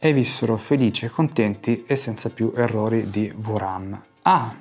e vissero felici e contenti e senza più errori di VRAM. Ah!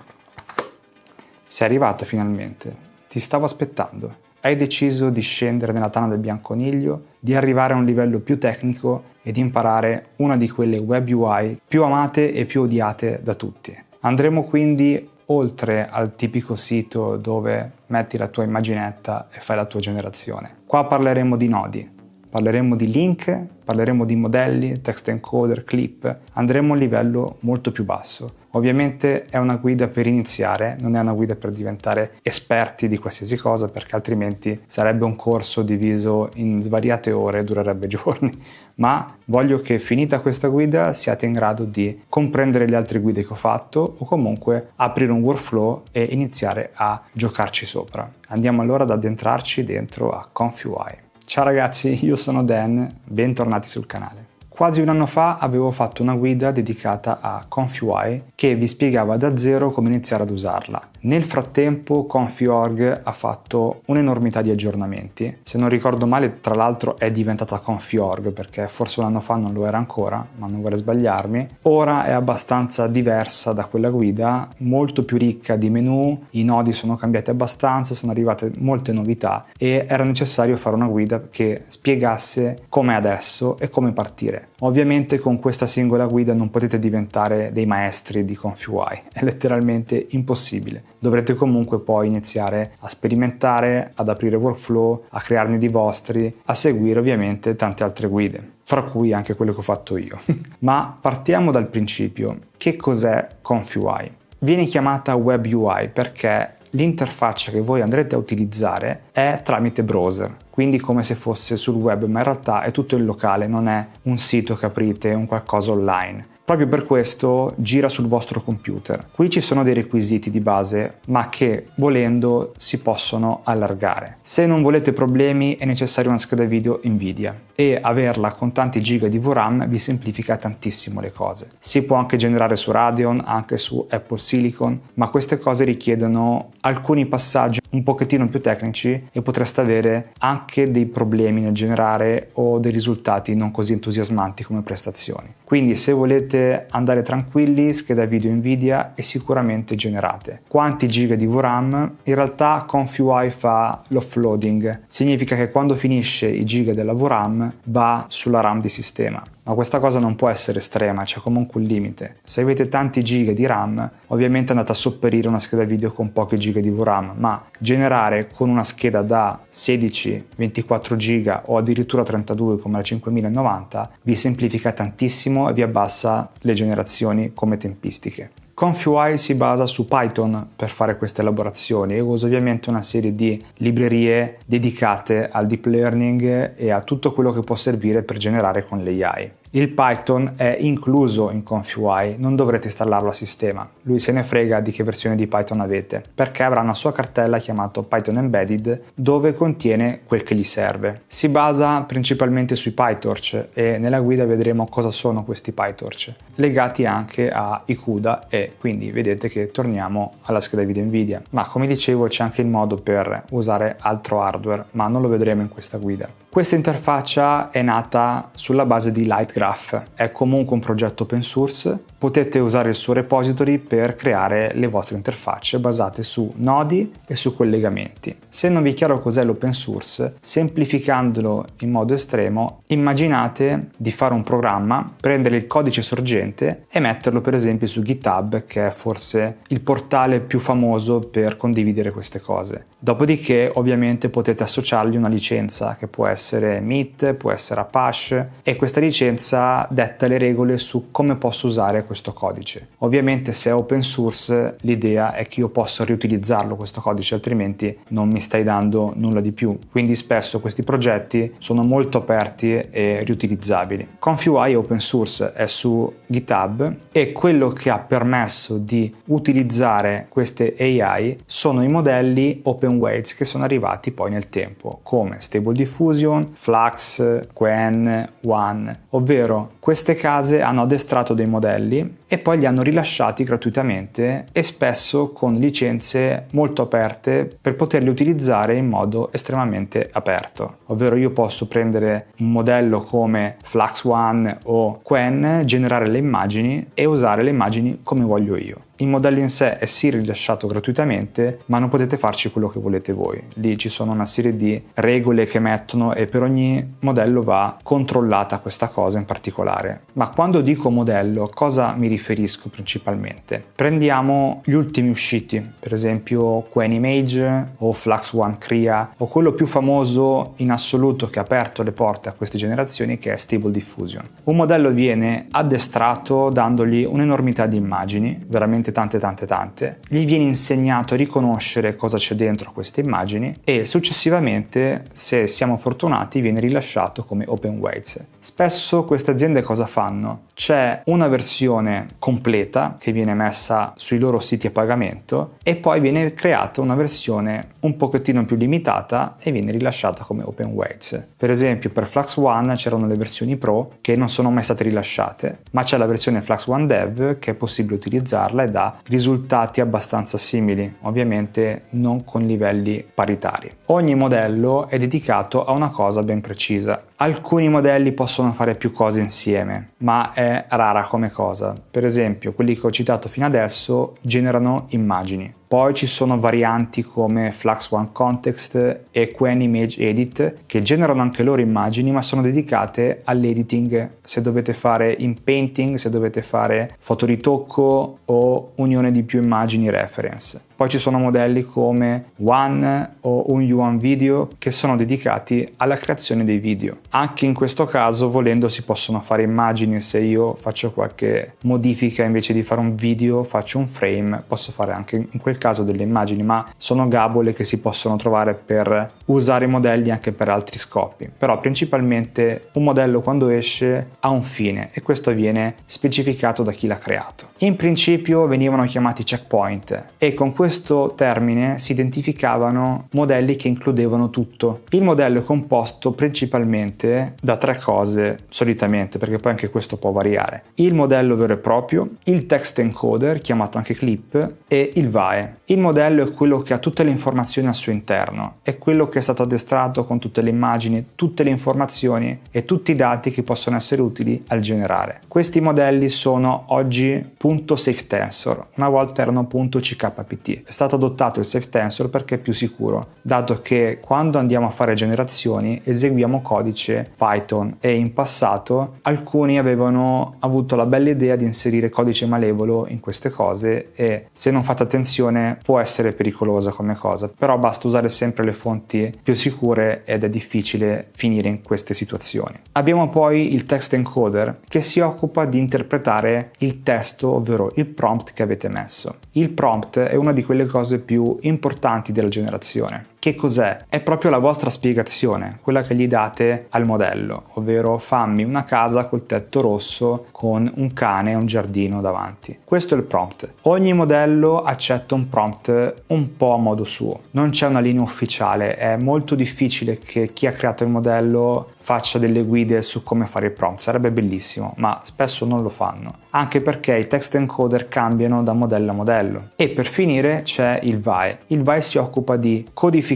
Sei arrivato finalmente. Ti stavo aspettando. Hai deciso di scendere nella tana del bianconiglio, di arrivare a un livello più tecnico e di imparare una di quelle web UI più amate e più odiate da tutti. Andremo quindi oltre al tipico sito dove metti la tua immaginetta e fai la tua generazione. Qua parleremo di nodi, parleremo di link, parleremo di modelli, text encoder, clip, andremo a un livello molto più basso. Ovviamente è una guida per iniziare, non è una guida per diventare esperti di qualsiasi cosa, perché altrimenti sarebbe un corso diviso in svariate ore e durerebbe giorni. Ma voglio che finita questa guida siate in grado di comprendere le altre guide che ho fatto o comunque aprire un workflow e iniziare a giocarci sopra. Andiamo allora ad addentrarci dentro a ConfUI. Ciao ragazzi, io sono Dan, bentornati sul canale. Quasi un anno fa avevo fatto una guida dedicata a ConfUI che vi spiegava da zero come iniziare ad usarla. Nel frattempo Confi.org ha fatto un'enormità di aggiornamenti. Se non ricordo male, tra l'altro è diventata Confi.org perché forse un anno fa non lo era ancora, ma non vorrei sbagliarmi. Ora è abbastanza diversa da quella guida, molto più ricca di menu, i nodi sono cambiati abbastanza, sono arrivate molte novità e era necessario fare una guida che spiegasse com'è adesso e come partire. Ovviamente con questa singola guida non potete diventare dei maestri di ConfUI, è letteralmente impossibile. Dovrete comunque poi iniziare a sperimentare, ad aprire workflow, a crearne di vostri, a seguire ovviamente tante altre guide, fra cui anche quello che ho fatto io. Ma partiamo dal principio. Che cos'è ConfUI? Viene chiamata Web UI perché l'interfaccia che voi andrete a utilizzare è tramite browser, quindi come se fosse sul web, ma in realtà è tutto in locale, non è un sito che aprite, un qualcosa online. Proprio per questo gira sul vostro computer. Qui ci sono dei requisiti di base, ma che volendo si possono allargare. Se non volete problemi è necessaria una scheda video Nvidia e averla con tanti giga di VRAM vi semplifica tantissimo le cose. Si può anche generare su Radeon, anche su Apple Silicon, ma queste cose richiedono alcuni passaggi un pochettino più tecnici e potreste avere anche dei problemi nel generare o dei risultati non così entusiasmanti come prestazioni. Quindi se volete andare tranquilli, scheda video Nvidia e sicuramente generate. Quanti giga di VRAM? In realtà ConfUI fa l'offloading, significa che quando finisce i giga della VRAM va sulla RAM di sistema. Ma questa cosa non può essere estrema, c'è comunque un limite. Se avete tanti giga di RAM, ovviamente andate a sopperire una scheda video con pochi giga di VRAM, ma generare con una scheda da 16, 24 giga o addirittura 32 come la 5090 vi semplifica tantissimo e vi abbassa le generazioni come tempistiche. ConfUI si basa su Python per fare queste elaborazioni e usa ovviamente una serie di librerie dedicate al deep learning e a tutto quello che può servire per generare con l'AI. Il Python è incluso in ConfUI, non dovrete installarlo a sistema. Lui se ne frega di che versione di Python avete, perché avrà una sua cartella chiamata Python Embedded dove contiene quel che gli serve. Si basa principalmente sui PyTorch e nella guida vedremo cosa sono questi PyTorch, legati anche a iCUDA e quindi vedete che torniamo alla scheda video Nvidia. Ma come dicevo c'è anche il modo per usare altro hardware, ma non lo vedremo in questa guida. Questa interfaccia è nata sulla base di LightGraph, è comunque un progetto open source, potete usare il suo repository per creare le vostre interfacce basate su nodi e su collegamenti. Se non vi è chiaro cos'è l'open source, semplificandolo in modo estremo, immaginate di fare un programma, prendere il codice sorgente e metterlo per esempio su GitHub, che è forse il portale più famoso per condividere queste cose. Dopodiché ovviamente potete associargli una licenza che può essere Meet, può essere Apache e questa licenza detta le regole su come posso usare questo codice. Ovviamente se è open source l'idea è che io possa riutilizzarlo questo codice, altrimenti non mi stai dando nulla di più. Quindi spesso questi progetti sono molto aperti e riutilizzabili. ConfUI è open source, è su GitHub e quello che ha permesso di utilizzare queste AI sono i modelli open weights che sono arrivati poi nel tempo, come Stable Diffusion, Flux, Qwen, One, ovvero queste case hanno addestrato dei modelli e e poi li hanno rilasciati gratuitamente e spesso con licenze molto aperte per poterli utilizzare in modo estremamente aperto. Ovvero io posso prendere un modello come Flux One o Qwen, generare le immagini e usare le immagini come voglio io. Il modello in sé è sì rilasciato gratuitamente, ma non potete farci quello che volete voi. Lì ci sono una serie di regole che mettono e per ogni modello va controllata questa cosa in particolare. Ma quando dico modello, a cosa mi riferisco principalmente? Prendiamo gli ultimi usciti, per esempio Qwen Image o Flux One Crea o quello più famoso in assoluto che ha aperto le porte a queste generazioni, che è Stable Diffusion. Un modello viene addestrato dandogli un'enormità di immagini, veramente tante, gli viene insegnato a riconoscere cosa c'è dentro queste immagini e successivamente, se siamo fortunati, viene rilasciato come open weights. Spesso queste aziende cosa fanno? C'è una versione completa che viene messa sui loro siti a pagamento e poi viene creata una versione un pochettino più limitata e viene rilasciata come open weights. Per esempio per Flux One c'erano le versioni Pro che non sono mai state rilasciate, ma c'è la versione Flux One Dev che è possibile utilizzarla e dà risultati abbastanza simili, ovviamente non con livelli paritari. Ogni modello è dedicato a una cosa ben precisa. Alcuni modelli possono fare più cose insieme, ma è rara come cosa. Per esempio, quelli che ho citato fino adesso generano immagini. Poi ci sono varianti come Flux One Context e Qwen Image Edit che generano anche loro immagini, ma sono dedicate all'editing, se dovete fare in painting, se dovete fare fotoritocco o unione di più immagini reference. Poi ci sono modelli come One o un Yuan Video che sono dedicati alla creazione dei video. Anche in questo caso, volendo, si possono fare immagini. Se io faccio qualche modifica, invece di fare un video faccio un frame, posso fare anche in quel caso delle immagini, ma sono gabole che si possono trovare per usare i modelli anche per altri scopi. Però principalmente un modello quando esce ha un fine e questo viene specificato da chi l'ha creato. In principio venivano chiamati checkpoint e con questo termine si identificavano modelli che includevano tutto. Il modello è composto principalmente da tre cose, solitamente, perché poi anche questo può variare: il modello vero e proprio, il text encoder, chiamato anche clip, e il VAE. Il modello è quello che ha tutte le informazioni al suo interno, è quello che è stato addestrato con tutte le immagini, tutte le informazioni e tutti i dati che possono essere utili al generare. Questi modelli sono oggi .SafeTensor, una volta erano .CKPT. È stato adottato il SafeTensor perché è più sicuro, dato che quando andiamo a fare generazioni eseguiamo codice Python e in passato alcuni avevano avuto la bella idea di inserire codice malevolo in queste cose e se non fate attenzione può essere pericolosa come cosa, però basta usare sempre le fonti più sicure ed è difficile finire in queste situazioni. Abbiamo poi il text encoder che si occupa di interpretare il testo, ovvero il prompt che avete messo. Il prompt è una di quelle cose più importanti della generazione. Che cos'è? È proprio la vostra spiegazione, quella che gli date al modello, ovvero fammi una casa col tetto rosso con un cane e un giardino davanti. Questo è il prompt. Ogni modello accetta un prompt un po' a modo suo. Non c'è una linea ufficiale, è molto difficile che chi ha creato il modello faccia delle guide su come fare il prompt. Sarebbe bellissimo, ma spesso non lo fanno, anche perché i text encoder cambiano da modello a modello. E per finire c'è il VAE. Il VAE si occupa di codificare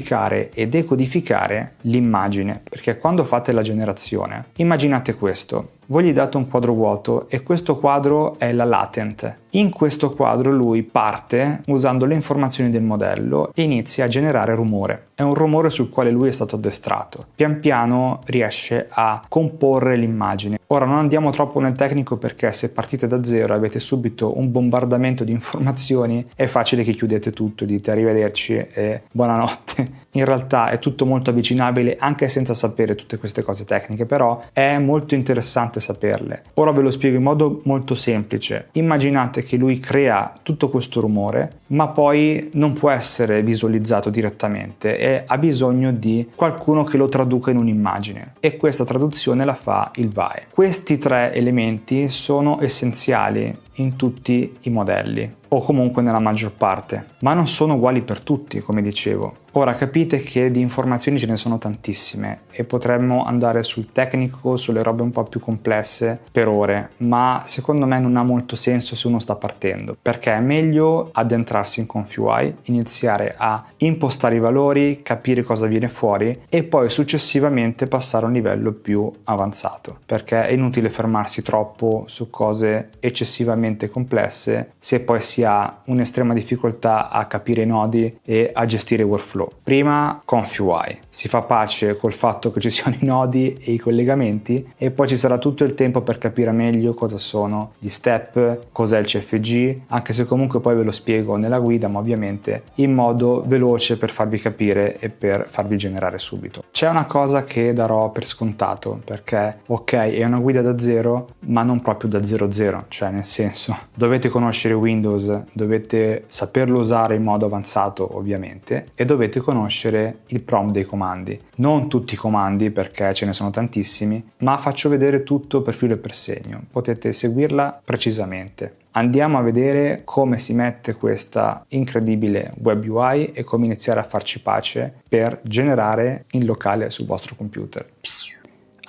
e decodificare l'immagine, perché quando fate la generazione, immaginate questo. Voi gli date un quadro vuoto e questo quadro è la latent. In questo quadro lui parte usando le informazioni del modello e inizia a generare rumore. È un rumore sul quale lui è stato addestrato. Pian piano riesce a comporre l'immagine. Ora non andiamo troppo nel tecnico perché se partite da zero e avete subito un bombardamento di informazioni è facile che chiudete tutto, dite arrivederci e buonanotte. In realtà è tutto molto avvicinabile anche senza sapere tutte queste cose tecniche, però è molto interessante saperle. Ora ve lo spiego in modo molto semplice. Immaginate che lui crea tutto questo rumore, ma poi non può essere visualizzato direttamente e ha bisogno di qualcuno che lo traduca in un'immagine e questa traduzione la fa il VAE. Questi tre elementi sono essenziali in tutti i modelli o comunque nella maggior parte, ma non sono uguali per tutti, come dicevo. Ora capite che di informazioni ce ne sono tantissime e potremmo andare sul tecnico, sulle robe un po' più complesse per ore, ma secondo me non ha molto senso se uno sta partendo, perché è meglio addentrarsi in ComfyUI, iniziare a impostare i valori, capire cosa viene fuori e poi successivamente passare a un livello più avanzato, perché è inutile fermarsi troppo su cose eccessivamente complesse se poi si ha un'estrema difficoltà a capire i nodi e a gestire i workflow. Prima ComfyUI, si fa pace col fatto che ci siano i nodi e i collegamenti e poi ci sarà tutto il tempo per capire meglio cosa sono gli step, cos'è il CFG, anche se comunque poi ve lo spiego nella guida, ma ovviamente in modo veloce per farvi capire e per farvi generare subito. C'è una cosa che darò per scontato, perché ok, è una guida da zero, ma non proprio da 0-0, cioè nel senso dovete conoscere Windows, dovete saperlo usare in modo avanzato ovviamente e dovete conoscere il prompt dei comandi. Non tutti i comandi perché ce ne sono tantissimi, ma faccio vedere tutto per filo e per segno, potete seguirla precisamente. Andiamo a vedere come si mette questa incredibile web UI e come iniziare a farci pace per generare in locale sul vostro computer.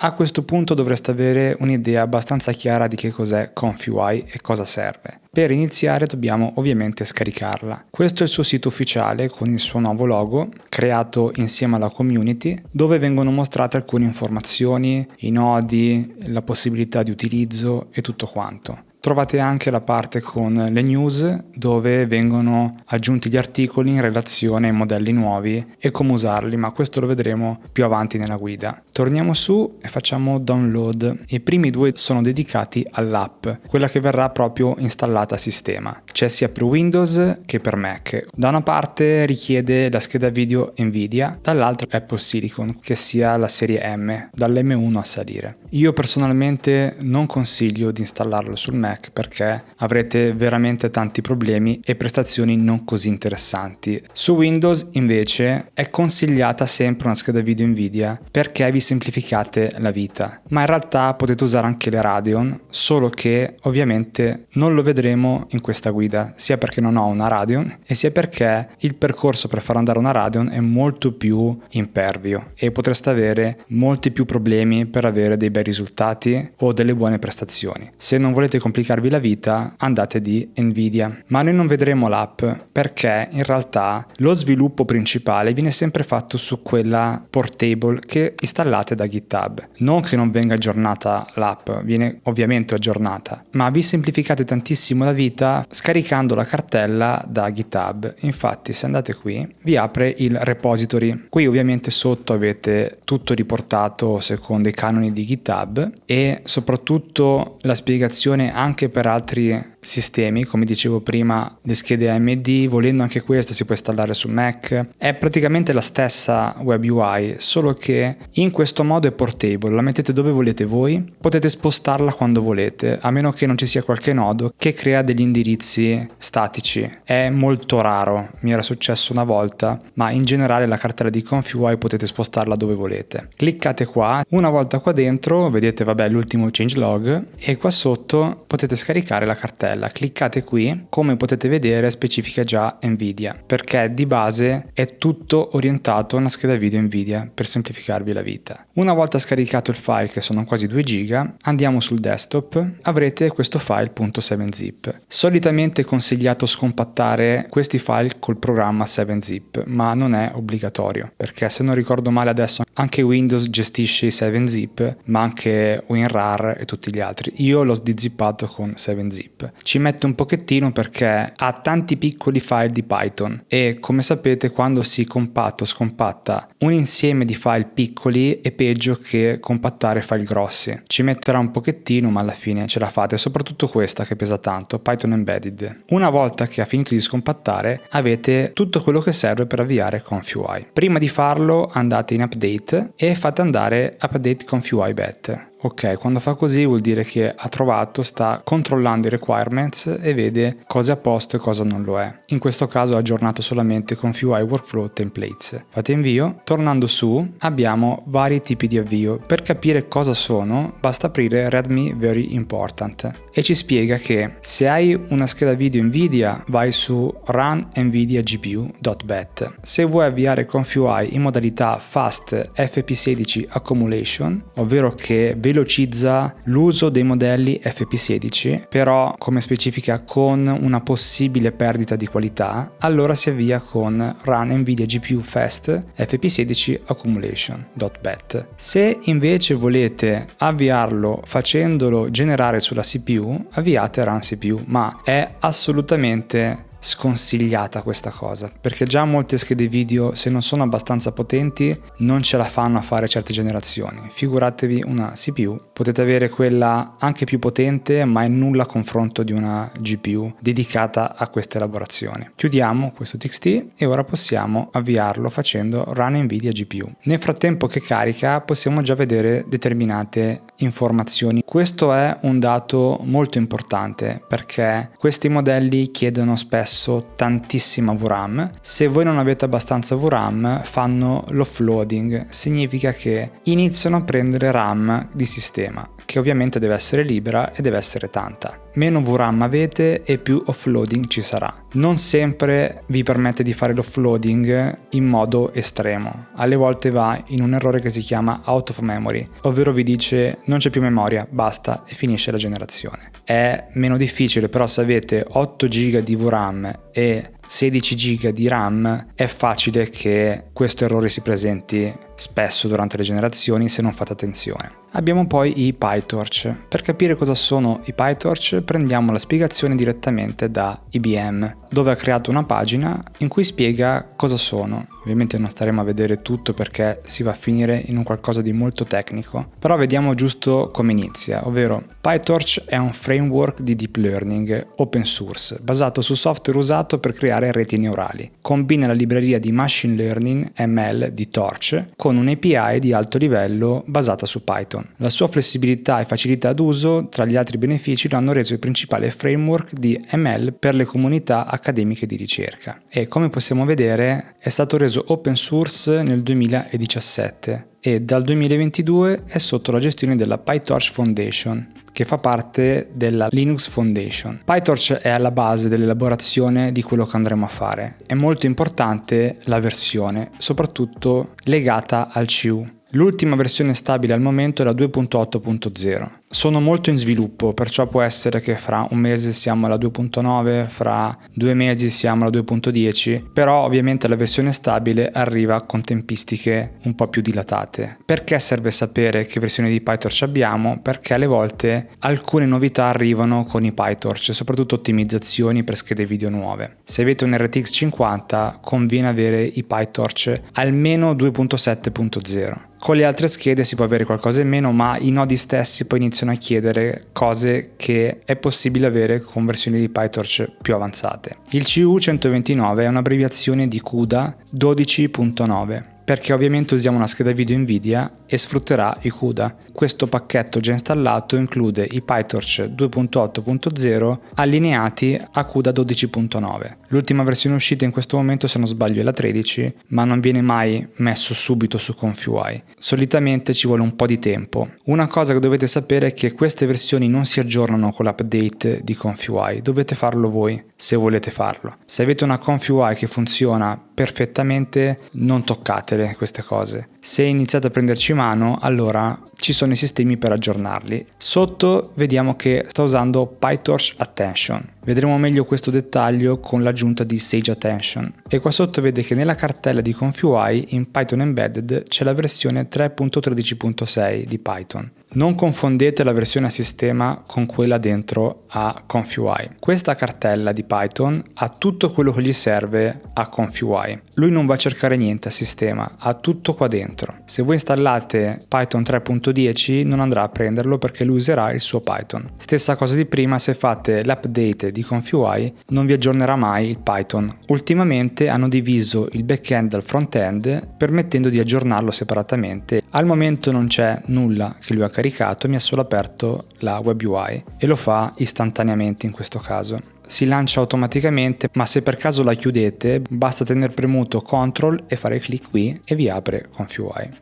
A questo punto dovreste avere un'idea abbastanza chiara di che cos'è ComfyUI e cosa serve. Per iniziare dobbiamo ovviamente scaricarla. Questo è il suo sito ufficiale con il suo nuovo logo, creato insieme alla community, dove vengono mostrate alcune informazioni, i nodi, la possibilità di utilizzo e tutto quanto. Trovate anche la parte con le news dove vengono aggiunti gli articoli in relazione ai modelli nuovi e come usarli, ma questo lo vedremo più avanti nella guida. Torniamo su e facciamo download. I primi due sono dedicati all'app, quella che verrà proprio installata a sistema. C'è sia per Windows che per Mac. Da una parte richiede la scheda video Nvidia, dall'altra Apple Silicon, che sia la serie M, dall'M1 a salire. Io personalmente non consiglio di installarlo sul Mac perché avrete veramente tanti problemi e prestazioni non così interessanti. Su Windows invece è consigliata sempre una scheda video Nvidia perché vi semplificate la vita, ma in realtà potete usare anche le Radeon, solo che ovviamente non lo vedremo in questa guida, sia perché non ho una Radeon e sia perché il percorso per far andare una Radeon è molto più impervio e potreste avere molti più problemi per avere dei bei risultati o delle buone prestazioni. Se non volete complicarvi la vita, andate di Nvidia. Ma noi non vedremo l'app perché in realtà lo sviluppo principale viene sempre fatto su quella portable che installate da GitHub. Non che non venga aggiornata l'app, viene ovviamente aggiornata, ma vi semplificate tantissimo la vita scaricando la cartella da GitHub. Infatti, se andate qui, vi apre il repository. Qui ovviamente sotto avete tutto riportato secondo i canoni di GitHub e soprattutto la spiegazione anche per altri sistemi, come dicevo prima, le schede AMD, volendo anche questa si può installare su Mac. È praticamente la stessa web UI, solo che in questo modo è portable, la mettete dove volete voi, potete spostarla quando volete, a meno che non ci sia qualche nodo che crea degli indirizzi statici. È molto raro, mi era successo una volta, ma in generale la cartella di ComfyUI potete spostarla dove volete. Cliccate qua, una volta qua dentro vedete l'ultimo changelog e qua sotto potete scaricare la cartella. Cliccate qui, come potete vedere specifica già Nvidia, perché di base è tutto orientato a una scheda video Nvidia per semplificarvi la vita. Una volta scaricato il file, che sono quasi 2 giga, andiamo sul desktop, avrete questo file .7zip. Solitamente è consigliato scompattare questi file col programma 7zip, ma non è obbligatorio, perché se non ricordo male adesso anche Windows gestisce i 7zip, ma anche WinRAR e tutti gli altri. Io l'ho sdizippato con 7zip. Ci mette un pochettino perché ha tanti piccoli file di Python e come sapete quando si compatta o scompatta un insieme di file piccoli è peggio che compattare file grossi. Ci metterà un pochettino ma alla fine ce la fate, soprattutto questa che pesa tanto, Python Embedded. Una volta che ha finito di scompattare avete tutto quello che serve per avviare ComfyUI. Prima di farlo andate in Update e fate andare Update ComfyUI Bet. Ok, quando fa così vuol dire che ha trovato, sta controllando i requirements e vede cosa è a posto e cosa non lo è. In questo caso ha aggiornato solamente ConfUI Workflow Templates. Fate invio. Tornando su abbiamo vari tipi di avvio. Per capire cosa sono basta aprire README Very Important e ci spiega che se hai una scheda video Nvidia vai su run nvidia gpu.bat. Se vuoi avviare ConfUI in modalità Fast FP16 Accumulation, ovvero che velocizza l'uso dei modelli FP16, però come specifica con una possibile perdita di qualità, allora si avvia con run nvidia gpu fast fp16 accumulation.bat. Se invece volete avviarlo facendolo generare sulla CPU, avviate run CPU, ma è assolutamente sconsigliata questa cosa, perché già molte schede video, se non sono abbastanza potenti, non ce la fanno a fare certe generazioni. Figuratevi una CPU, potete avere quella anche più potente, ma è nulla a confronto di una GPU dedicata a queste elaborazioni. Chiudiamo questo txt e ora possiamo avviarlo facendo run nvidia GPU. Nel frattempo che carica possiamo già vedere determinate informazioni. Questo è un dato molto importante perché questi modelli chiedono spesso tantissima VRAM. Se voi non avete abbastanza VRAM fanno l'offloading, significa che iniziano a prendere RAM di sistema, che ovviamente deve essere libera e deve essere tanta. Meno VRAM avete e più offloading ci sarà. Non sempre vi permette di fare l'offloading in modo estremo. Alle volte va in un errore che si chiama out of memory, ovvero vi dice non c'è più memoria, basta e finisce la generazione. È meno difficile, però se avete 8 GB di VRAM e 16 GB di RAM è facile che questo errore si presenti spesso durante le generazioni se non fate attenzione. Abbiamo poi i PyTorch. Per capire cosa sono i PyTorch prendiamo la spiegazione direttamente da IBM, dove ha creato una pagina in cui spiega cosa sono. Ovviamente non staremo a vedere tutto perché si va a finire in un qualcosa di molto tecnico, però vediamo giusto come inizia, ovvero PyTorch è un framework di deep learning open source basato su software usato per creare reti neurali. Combina la libreria di machine learning ML di Torch con un'API di alto livello basata su Python. La sua flessibilità e facilità d'uso, tra gli altri benefici, lo hanno reso il principale framework di ML per le comunità accademiche di ricerca. E come possiamo vedere è stato reso open source nel 2017 e dal 2022 è sotto la gestione della PyTorch Foundation, che fa parte della Linux Foundation. PyTorch è alla base dell'elaborazione di quello che andremo a fare. È molto importante la versione, soprattutto legata al CU. L'ultima versione stabile al momento è la 2.8.0. Sono molto in sviluppo, perciò può essere che fra un mese siamo alla 2.9, fra 2 mesi siamo alla 2.10, però ovviamente la versione stabile arriva con tempistiche un po' più dilatate. Perché serve sapere che versione di PyTorch abbiamo? Perché alle volte alcune novità arrivano con i PyTorch, soprattutto ottimizzazioni per schede video nuove. Se avete un RTX 50 conviene avere i PyTorch almeno 2.7.0. Con le altre schede si può avere qualcosa in meno, ma i nodi stessi poi iniziano a chiedere cose che è possibile avere con versioni di PyTorch più avanzate. Il CU129 è un'abbreviazione di CUDA 12.9. perché ovviamente usiamo una scheda video Nvidia e sfrutterà i CUDA. Questo pacchetto già installato include i PyTorch 2.8.0 allineati a CUDA 12.9. L'ultima versione uscita in questo momento, se non sbaglio, è la 13, ma non viene mai messo subito su ConfUI. Solitamente ci vuole un po' di tempo. Una cosa che dovete sapere è che queste versioni non si aggiornano con l'update di ConfUI, dovete farlo voi se volete farlo. Se avete una ConfUI che funziona perfettamente, non toccatele queste cose. Se iniziate a prenderci mano, allora ci sono i sistemi per aggiornarli. Sotto vediamo che sta usando PyTorch Attention. Vedremo meglio questo dettaglio con l'aggiunta di Sage Attention. E qua sotto vede che nella cartella di ConfUI in Python Embedded c'è la versione 3.13.6 di Python. Non confondete la versione a sistema con quella dentro a ConfUI. Questa cartella di Python ha tutto quello che gli serve a ConfUI. Lui non va a cercare niente a sistema, ha tutto qua dentro. Se voi installate Python 3.10 1.10 non andrà a prenderlo perché lui userà il suo Python. Stessa cosa di prima, se fate l'update di ConfUI non vi aggiornerà mai il Python. Ultimamente hanno diviso il back-end dal front-end permettendo di aggiornarlo separatamente. Al momento non c'è nulla che lui ha caricato, mi ha solo aperto la web UI e lo fa istantaneamente in questo caso. Si lancia automaticamente, ma se per caso la chiudete basta tenere premuto CTRL e fare clic qui e vi apre ConfUI.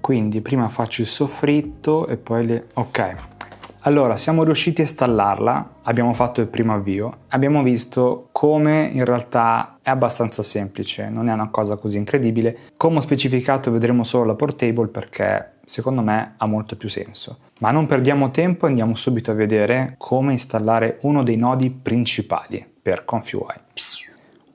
Quindi prima faccio il soffritto e poi ok. Allora, siamo riusciti a installarla, abbiamo fatto il primo avvio, abbiamo visto come in realtà è abbastanza semplice, non è una cosa così incredibile. Come ho specificato vedremo solo la portable perché secondo me ha molto più senso. Ma non perdiamo tempo e andiamo subito a vedere come installare uno dei nodi principali per ConfUI.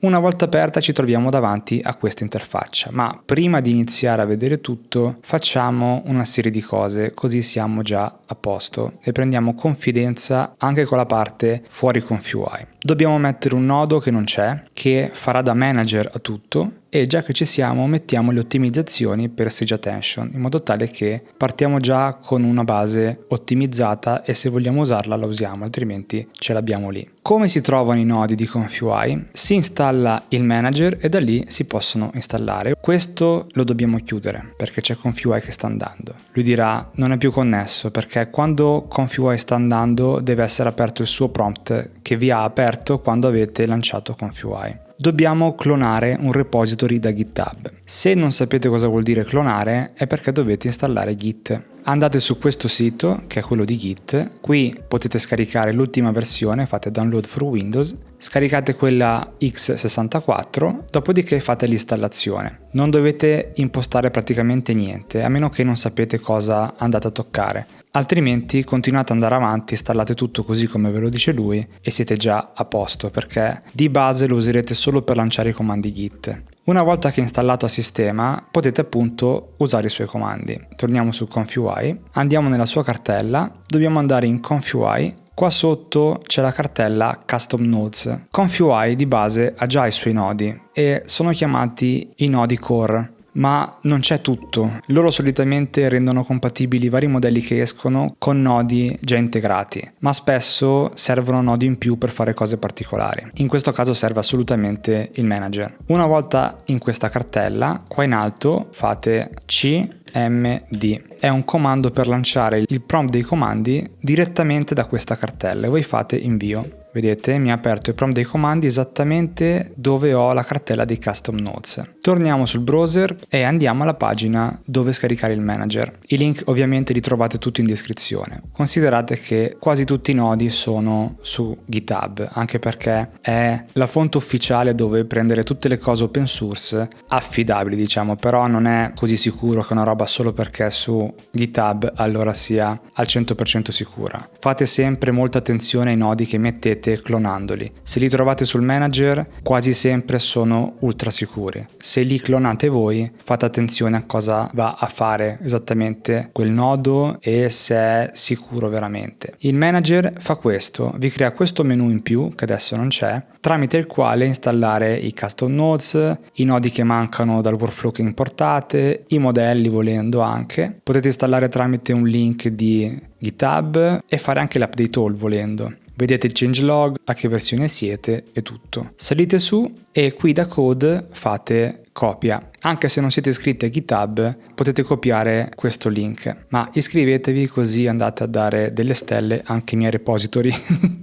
Una volta aperta ci troviamo davanti a questa interfaccia, ma prima di iniziare a vedere tutto facciamo una serie di cose, così siamo già a posto e prendiamo confidenza anche con la parte fuori ConfUI. Dobbiamo mettere un nodo che non c'è, che farà da manager a tutto, e già che ci siamo mettiamo le ottimizzazioni per Sage Attention in modo tale che partiamo già con una base ottimizzata e se vogliamo usarla la usiamo, altrimenti ce l'abbiamo lì. Come si trovano i nodi di ConfUI? Si installa il manager e da lì si possono installare. Questo lo dobbiamo chiudere perché c'è ConfUI che sta andando. Lui dirà non è più connesso perché quando ConfUI sta andando deve essere aperto il suo prompt che vi ha aperto quando avete lanciato ConfUI. Dobbiamo clonare un repository da GitHub. Se non sapete cosa vuol dire clonare è perché dovete installare Git. Andate su questo sito che è quello di Git, qui potete scaricare l'ultima versione, fate download for Windows, scaricate quella x64, dopodiché fate l'installazione. Non dovete impostare praticamente niente, a meno che non sapete cosa andate a toccare. Altrimenti continuate ad andare avanti, installate tutto così come ve lo dice lui e siete già a posto perché di base lo userete solo per lanciare i comandi Git. Una volta che è installato a sistema potete appunto usare i suoi comandi. Torniamo su ConfUI, andiamo nella sua cartella, dobbiamo andare in ConfUI. Qua sotto c'è la cartella Custom Nodes. ConfUI di base ha già i suoi nodi e sono chiamati i nodi core. Ma non c'è tutto. Loro solitamente rendono compatibili vari modelli che escono con nodi già integrati, ma spesso servono nodi in più per fare cose particolari. In questo caso serve assolutamente il manager. Una volta in questa cartella, qua in alto fate cmd. È un comando per lanciare il prompt dei comandi direttamente da questa cartella e voi fate invio. Vedete, mi ha aperto il prompt dei comandi esattamente dove ho la cartella dei custom nodes. Torniamo sul browser e andiamo alla pagina dove scaricare il manager. I link ovviamente li trovate tutti in descrizione. Considerate che quasi tutti i nodi sono su GitHub, anche perché è la fonte ufficiale dove prendere tutte le cose open source affidabili, diciamo, però non è così sicuro che una roba solo perché è su GitHub allora sia al 100% sicura. Fate sempre molta attenzione ai nodi che mettete clonandoli. Se li trovate sul manager quasi sempre sono ultra sicuri. Se li clonate voi fate attenzione a cosa va a fare esattamente quel nodo e se è sicuro veramente. Il manager fa questo, vi crea questo menu in più che adesso non c'è, tramite il quale installare i custom nodes, i nodi che mancano dal workflow che importate, i modelli volendo anche. Potete installare tramite un link di GitHub e fare anche l'update all volendo. Vedete il changelog, a che versione siete e tutto. Salite su e qui da code fate copia. Anche se non siete iscritti a GitHub potete copiare questo link, ma iscrivetevi così andate a dare delle stelle anche ai miei repository.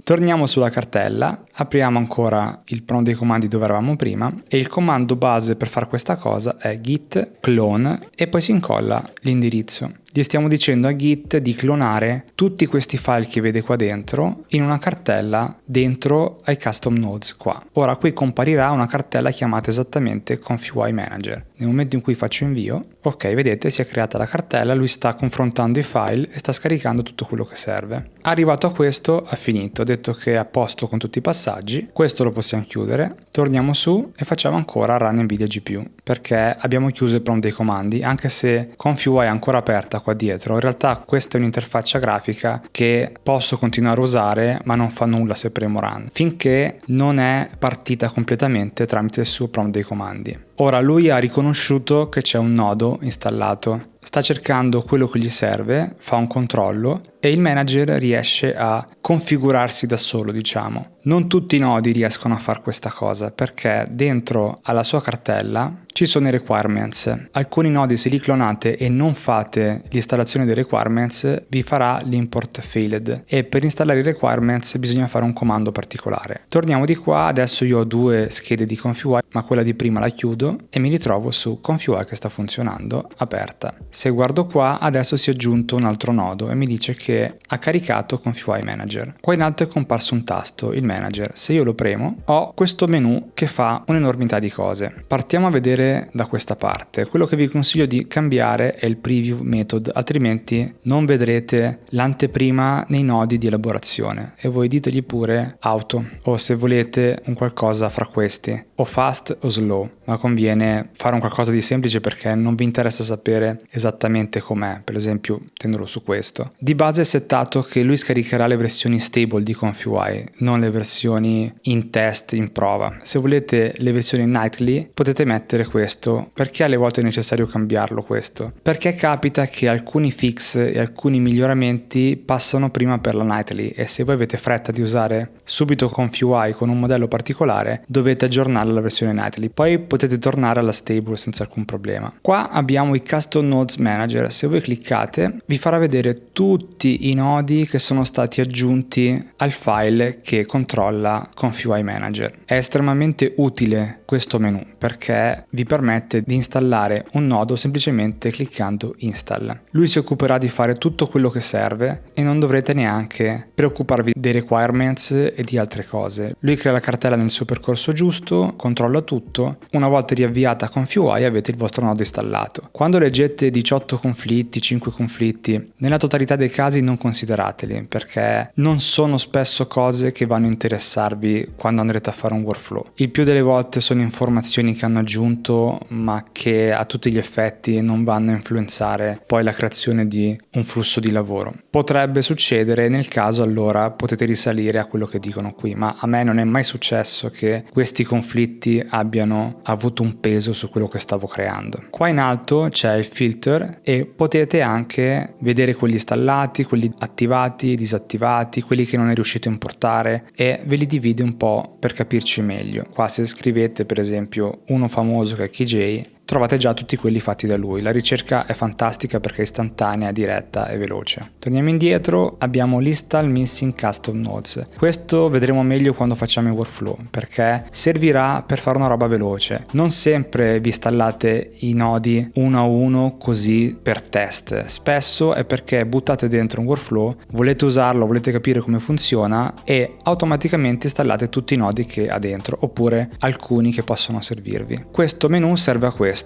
Torniamo sulla cartella, apriamo ancora il prompt dei comandi dove eravamo prima e il comando base per fare questa cosa è git clone e poi si incolla l'indirizzo. Gli stiamo dicendo a Git di clonare tutti questi file che vede qua dentro in una cartella dentro ai custom nodes qua. Ora qui comparirà una cartella chiamata esattamente ConfUI Manager. Nel momento in cui faccio invio, ok, vedete si è creata la cartella, lui sta confrontando i file e sta scaricando tutto quello che serve. Arrivato a questo ha finito, ha detto che è a posto con tutti i passaggi, questo lo possiamo chiudere, torniamo su e facciamo ancora run NVIDIA GPU perché abbiamo chiuso il prompt dei comandi, anche se ConfUI è ancora aperta qua dietro, in realtà questa è un'interfaccia grafica che posso continuare a usare ma non fa nulla se premo run, finché non è partita completamente tramite il suo prompt dei comandi. Ora lui ha riconosciuto che c'è un nodo installato, sta cercando quello che gli serve, fa un controllo e il manager riesce a configurarsi da solo, diciamo. Non tutti i nodi riescono a fare questa cosa perché dentro alla sua cartella ci sono i requirements. Alcuni nodi, se li clonate e non fate l'installazione dei requirements, vi farà l'import failed e per installare i requirements bisogna fare un comando particolare. Torniamo di qua, adesso io ho due schede di ConfUI, ma quella di prima la chiudo e mi ritrovo su ConfUI che sta funzionando, aperta. Se guardo qua, adesso si è aggiunto un altro nodo e mi dice che ha caricato ConfUI Manager. Qua in alto è comparso un tasto, il Manager. Se io lo premo, ho questo menu che fa un'enormità di cose. Partiamo a vedere da questa parte. Quello che vi consiglio di cambiare è il Preview Method, altrimenti non vedrete l'anteprima nei nodi di elaborazione e voi ditegli pure Auto o se volete un qualcosa fra questi, o Fast o Slow, ma conviene fare un qualcosa di semplice perché non vi interessa sapere esattamente com'è. Per esempio tenderò su questo. Di base è settato che lui scaricherà le versioni stable di ConfUI, non le versioni in test, in prova. Se volete le versioni nightly potete mettere questo. Perché alle volte è necessario cambiarlo questo? Perché capita che alcuni fix e alcuni miglioramenti passano prima per la nightly e se voi avete fretta di usare subito ConfUI con un modello particolare dovete aggiornare la versione nightly, poi potete tornare alla stable senza alcun problema. Qua abbiamo i Custom Nodes Manager. Se voi cliccate vi farà vedere tutti i nodi che sono stati aggiunti al file che controlla ConfUI Manager. È estremamente utile questo menu perché vi permette di installare un nodo semplicemente cliccando install. Lui si occuperà di fare tutto quello che serve e non dovrete neanche preoccuparvi dei requirements e di altre cose. Lui crea la cartella nel suo percorso giusto, controlla tutto. Una volta riavviata ConfUI avete il vostro nodo installato. Quando leggete 18 conflitti, 5 conflitti, nella totalità dei casi non considerateli perché non sono spesso cose che vanno a interessarvi quando andrete a fare un workflow. Il più delle volte sono informazioni che hanno aggiunto ma che a tutti gli effetti non vanno a influenzare poi la creazione di un flusso di lavoro. Potrebbe succedere, nel caso allora potete risalire a quello che dicono qui, ma a me non è mai successo che questi conflitti abbiano avuto un peso su quello che stavo creando. Qua in alto c'è il filter e potete anche vedere quelli installati, quelli attivati, disattivati, quelli che non è riuscito a importare e ve li divide un po' per capirci meglio. Qua se scrivete per esempio uno famoso che è KJ, trovate già tutti quelli fatti da lui. La ricerca è fantastica perché è istantanea, diretta e veloce. Torniamo indietro, abbiamo l'Install Missing Custom Nodes. Questo vedremo meglio quando facciamo i workflow perché servirà per fare una roba veloce. Non sempre vi installate i nodi uno a uno così per test. Spesso è perché buttate dentro un workflow, volete usarlo, volete capire come funziona e automaticamente installate tutti i nodi che ha dentro oppure alcuni che possono servirvi. Questo menu serve a questo,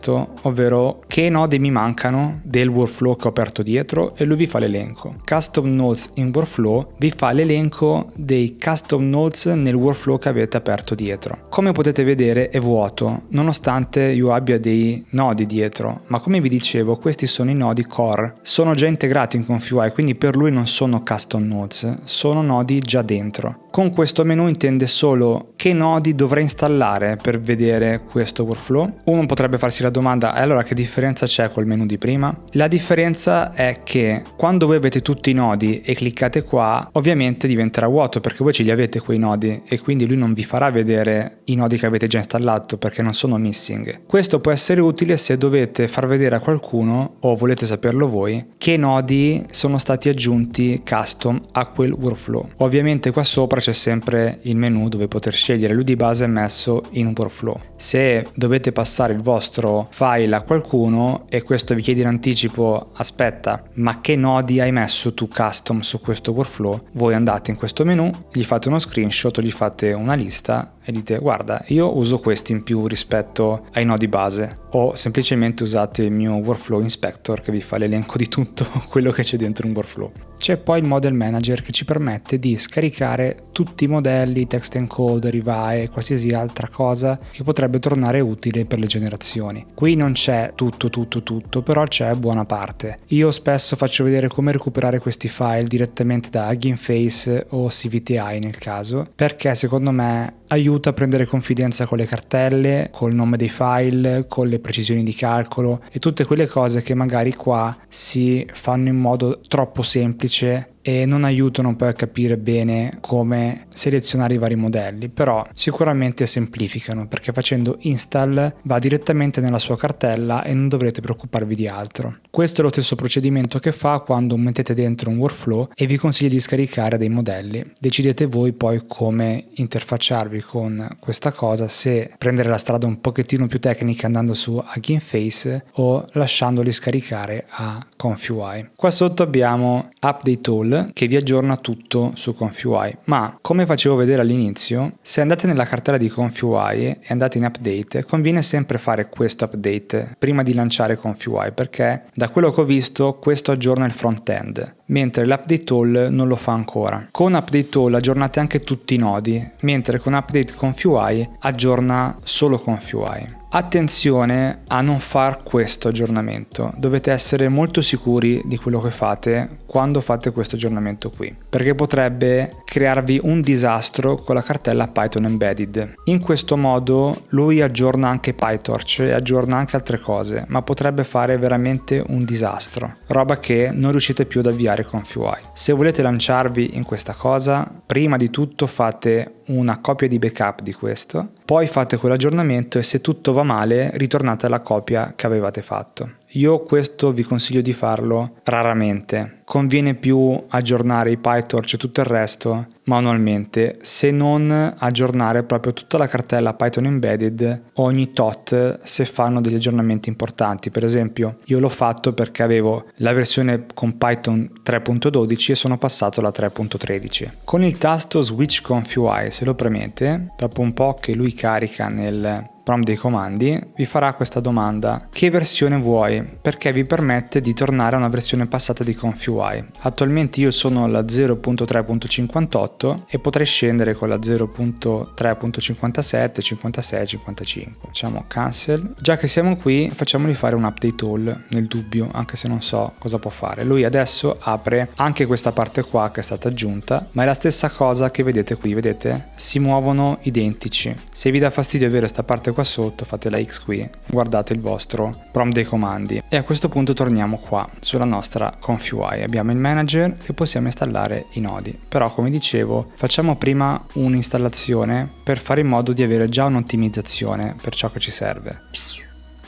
ovvero che nodi mi mancano del workflow che ho aperto dietro e lui vi fa l'elenco. Custom Nodes in Workflow vi fa l'elenco dei custom nodes nel workflow che avete aperto dietro. Come potete vedere è vuoto, nonostante io abbia dei nodi dietro, ma come vi dicevo questi sono i nodi core, sono già integrati in ConfUI, quindi per lui non sono custom nodes, sono nodi già dentro. Con questo menu intende solo che nodi dovrei installare per vedere questo workflow. Uno potrebbe farsi la domanda, allora che differenza c'è col menu di prima? La differenza è che quando voi avete tutti i nodi e cliccate qua, ovviamente diventerà vuoto perché voi ce li avete quei nodi e quindi lui non vi farà vedere i nodi che avete già installato perché non sono missing. Questo può essere utile se dovete far vedere a qualcuno o volete saperlo voi che nodi sono stati aggiunti custom a quel workflow. Ovviamente qua sopra c'è sempre il menu dove poter scegliere, lui di base è messo in un workflow. Se dovete passare il vostro file a qualcuno e questo vi chiede in anticipo aspetta ma che nodi hai messo tu custom su questo workflow, voi andate in questo menu, gli fate uno screenshot o gli fate una lista e dite guarda io uso questi in più rispetto ai nodi base o semplicemente usate il mio workflow inspector che vi fa l'elenco di tutto quello che c'è dentro un workflow. C'è poi il model manager che ci permette di scaricare tutti i modelli, text encoder, IVAE, qualsiasi altra cosa che potrebbe tornare utile per le generazioni. Qui non c'è tutto, però c'è buona parte. Io spesso faccio vedere come recuperare questi file direttamente da Hugging Face o CVTI nel caso, perché secondo me aiuta a prendere confidenza con le cartelle, col nome dei file, con le precisioni di calcolo e tutte quelle cose che magari qua si fanno in modo troppo semplice e non aiutano poi a capire bene come selezionare i vari modelli, però sicuramente semplificano, perché facendo install va direttamente nella sua cartella e non dovrete preoccuparvi di altro. Questo è lo stesso procedimento che fa quando mettete dentro un workflow e vi consiglia di scaricare dei modelli. Decidete voi poi come interfacciarvi con questa cosa, se prendere la strada un pochettino più tecnica andando su Hugging Face o lasciandoli scaricare a ConfUI. Qua sotto abbiamo Update All che vi aggiorna tutto su ConfUI, ma come facevo vedere all'inizio, se andate nella cartella di ConfUI e andate in Update, conviene sempre fare questo update prima di lanciare ConfUI, perché da quello che ho visto questo aggiorna il front-end, mentre l'Update All non lo fa ancora. Con Update All aggiornate anche tutti i nodi, mentre con Update ConfUI aggiorna solo ConfUI. Attenzione a non far questo aggiornamento, dovete essere molto sicuri di quello che fate quando fate questo aggiornamento qui, perché potrebbe crearvi un disastro con la cartella Python Embedded. In questo modo lui aggiorna anche PyTorch e aggiorna anche altre cose, ma potrebbe fare veramente un disastro, roba che non riuscite più ad avviare con ConfUI. Se volete lanciarvi in questa cosa, prima di tutto fate una copia di backup di questo, poi fate quell'aggiornamento e se tutto va male ritornate alla copia che avevate fatto. Io questo vi consiglio di farlo raramente, conviene più aggiornare i PyTorch e tutto il resto manualmente, se non aggiornare proprio tutta la cartella Python Embedded ogni tot se fanno degli aggiornamenti importanti. Per esempio io l'ho fatto perché avevo la versione con Python 3.12 e sono passato alla 3.13. Con il tasto Switch ConfUI, se lo premete, dopo un po' che lui carica nel prompt dei comandi, vi farà questa domanda: che versione vuoi? Perché vi permette di tornare a una versione passata di ConfUI. Attualmente io sono alla 0.3.58 e potrei scendere con la 0.3.57, 56, 55. Facciamo cancel. Già che siamo qui, facciamogli fare un update all nel dubbio, anche se non so cosa può fare. Lui adesso apre anche questa parte qua che è stata aggiunta, ma è la stessa cosa che vedete qui, vedete? Si muovono identici. Se vi dà fastidio avere questa parte qua sotto, fate la X qui, guardate il vostro prompt dei comandi e a questo punto torniamo qua sulla nostra ConfUI. Abbiamo il manager e possiamo installare i nodi, però come dicevo facciamo prima un'installazione per fare in modo di avere già un'ottimizzazione per ciò che ci serve.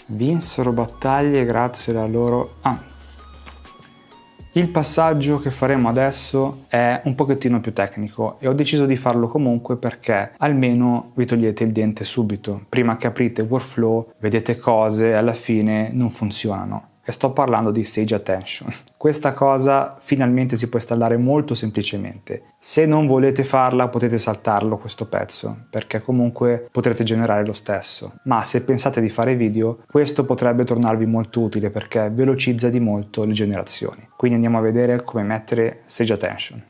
Vinsero battaglie grazie alla loro... Il passaggio che faremo adesso è un pochettino più tecnico e ho deciso di farlo comunque perché almeno vi togliete il dente subito. Prima che aprite workflow vedete cose e alla fine non funzionano. E sto parlando di Sage Attention. Questa cosa finalmente si può installare molto semplicemente. Se non volete farla potete saltarlo questo pezzo, perché comunque potrete generare lo stesso. Ma se pensate di fare video, questo potrebbe tornarvi molto utile perché velocizza di molto le generazioni. Quindi andiamo a vedere come mettere Sage Attention.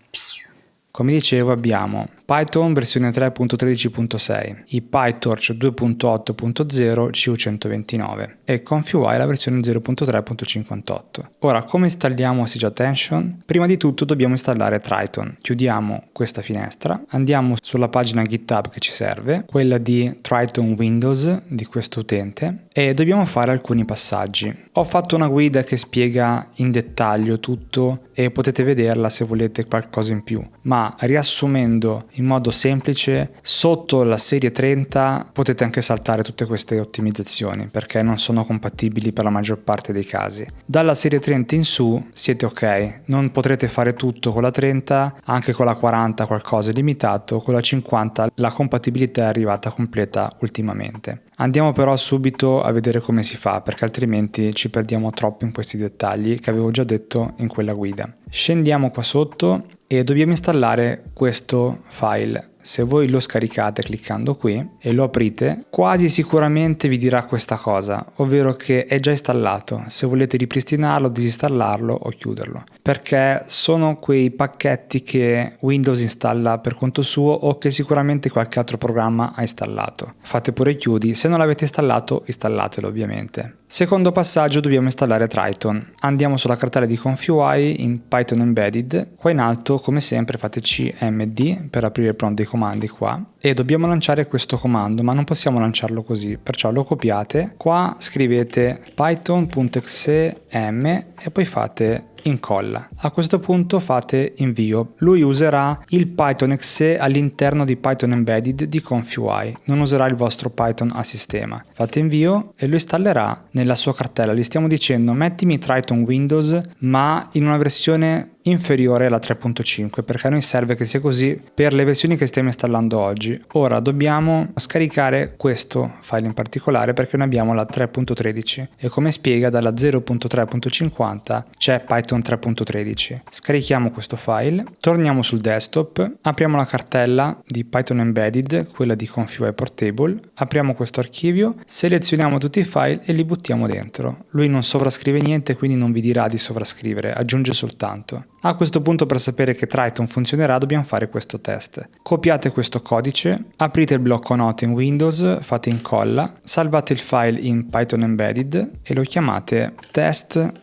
Come dicevo abbiamo Python versione 3.13.6, i PyTorch 2.8.0 CU129 e ConfUI la versione 0.3.58. Ora come installiamo Sage Attention? Prima di tutto dobbiamo installare Triton. Chiudiamo questa finestra, andiamo sulla pagina GitHub che ci serve, quella di Triton Windows di questo utente e dobbiamo fare alcuni passaggi. Ho fatto una guida che spiega in dettaglio tutto e potete vederla se volete qualcosa in più, ma riassumendo in modo semplice, sotto la serie 30 potete anche saltare tutte queste ottimizzazioni perché non sono compatibili per la maggior parte dei casi. Dalla serie 30 in su siete ok, non potrete fare tutto con la 30, anche con la 40 qualcosa è limitato, con la 50 la compatibilità è arrivata completa ultimamente. Andiamo però subito a vedere come si fa perché altrimenti ci perdiamo troppo in questi dettagli che avevo già detto in quella guida. Scendiamo qua sotto e dobbiamo installare questo file. Se voi lo scaricate cliccando qui e lo aprite, quasi sicuramente vi dirà questa cosa, ovvero che è già installato, se volete ripristinarlo, disinstallarlo o chiuderlo, perché sono quei pacchetti che Windows installa per conto suo o che sicuramente qualche altro programma ha installato. Fate pure chiudi, se non l'avete installato, installatelo ovviamente. Secondo passaggio, dobbiamo installare Triton. Andiamo sulla cartella di ConfUI in Python Embedded, qua in alto come sempre fate cmd per aprire il prompt dei comandi qua e dobbiamo lanciare questo comando, ma non possiamo lanciarlo così, perciò lo copiate, qua scrivete python.exe m e poi fate incolla. A questo punto fate invio. Lui userà il Python exe all'interno di Python Embedded di ConfUI, non userà il vostro Python a sistema. Fate invio e lo installerà nella sua cartella. Gli stiamo dicendo mettimi Triton Windows ma in una versione inferiore alla 3.5 perché a noi serve che sia così per le versioni che stiamo installando oggi. Ora dobbiamo scaricare questo file in particolare perché noi abbiamo la 3.13 e come spiega dalla 0.3.50 c'è Python 3.13. Scarichiamo questo file, torniamo sul desktop, apriamo la cartella di Python Embedded, quella di ConfUI Portable, apriamo questo archivio, selezioniamo tutti i file e li buttiamo dentro. Lui non sovrascrive niente, quindi non vi dirà di sovrascrivere, aggiunge soltanto. A questo punto, per sapere che Triton funzionerà, dobbiamo fare questo test. Copiate questo codice, aprite il blocco note in Windows, fate incolla, salvate il file in Python Embedded e lo chiamate test.triton.p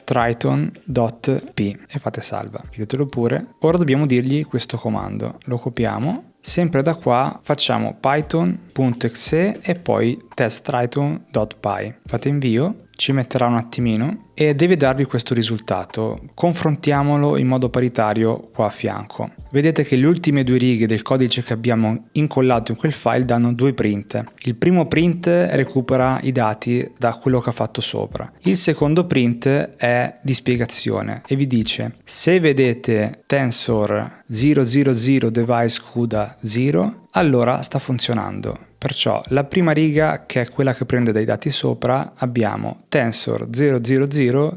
e fate salva. Chiudetelo pure. Ora dobbiamo dirgli questo comando. Lo copiamo. Sempre da qua facciamo python.exe e poi testtriton.py. Fate invio. Ci metterà un attimino e deve darvi questo risultato. Confrontiamolo in modo paritario qua a fianco. Vedete che le ultime due righe del codice che abbiamo incollato in quel file danno due print. Il primo print recupera i dati da quello che ha fatto sopra. Il secondo print è di spiegazione e vi dice: se vedete tensor 000 device CUDA 0, allora sta funzionando. Perciò la prima riga, che è quella che prende dai dati sopra, abbiamo tensor 000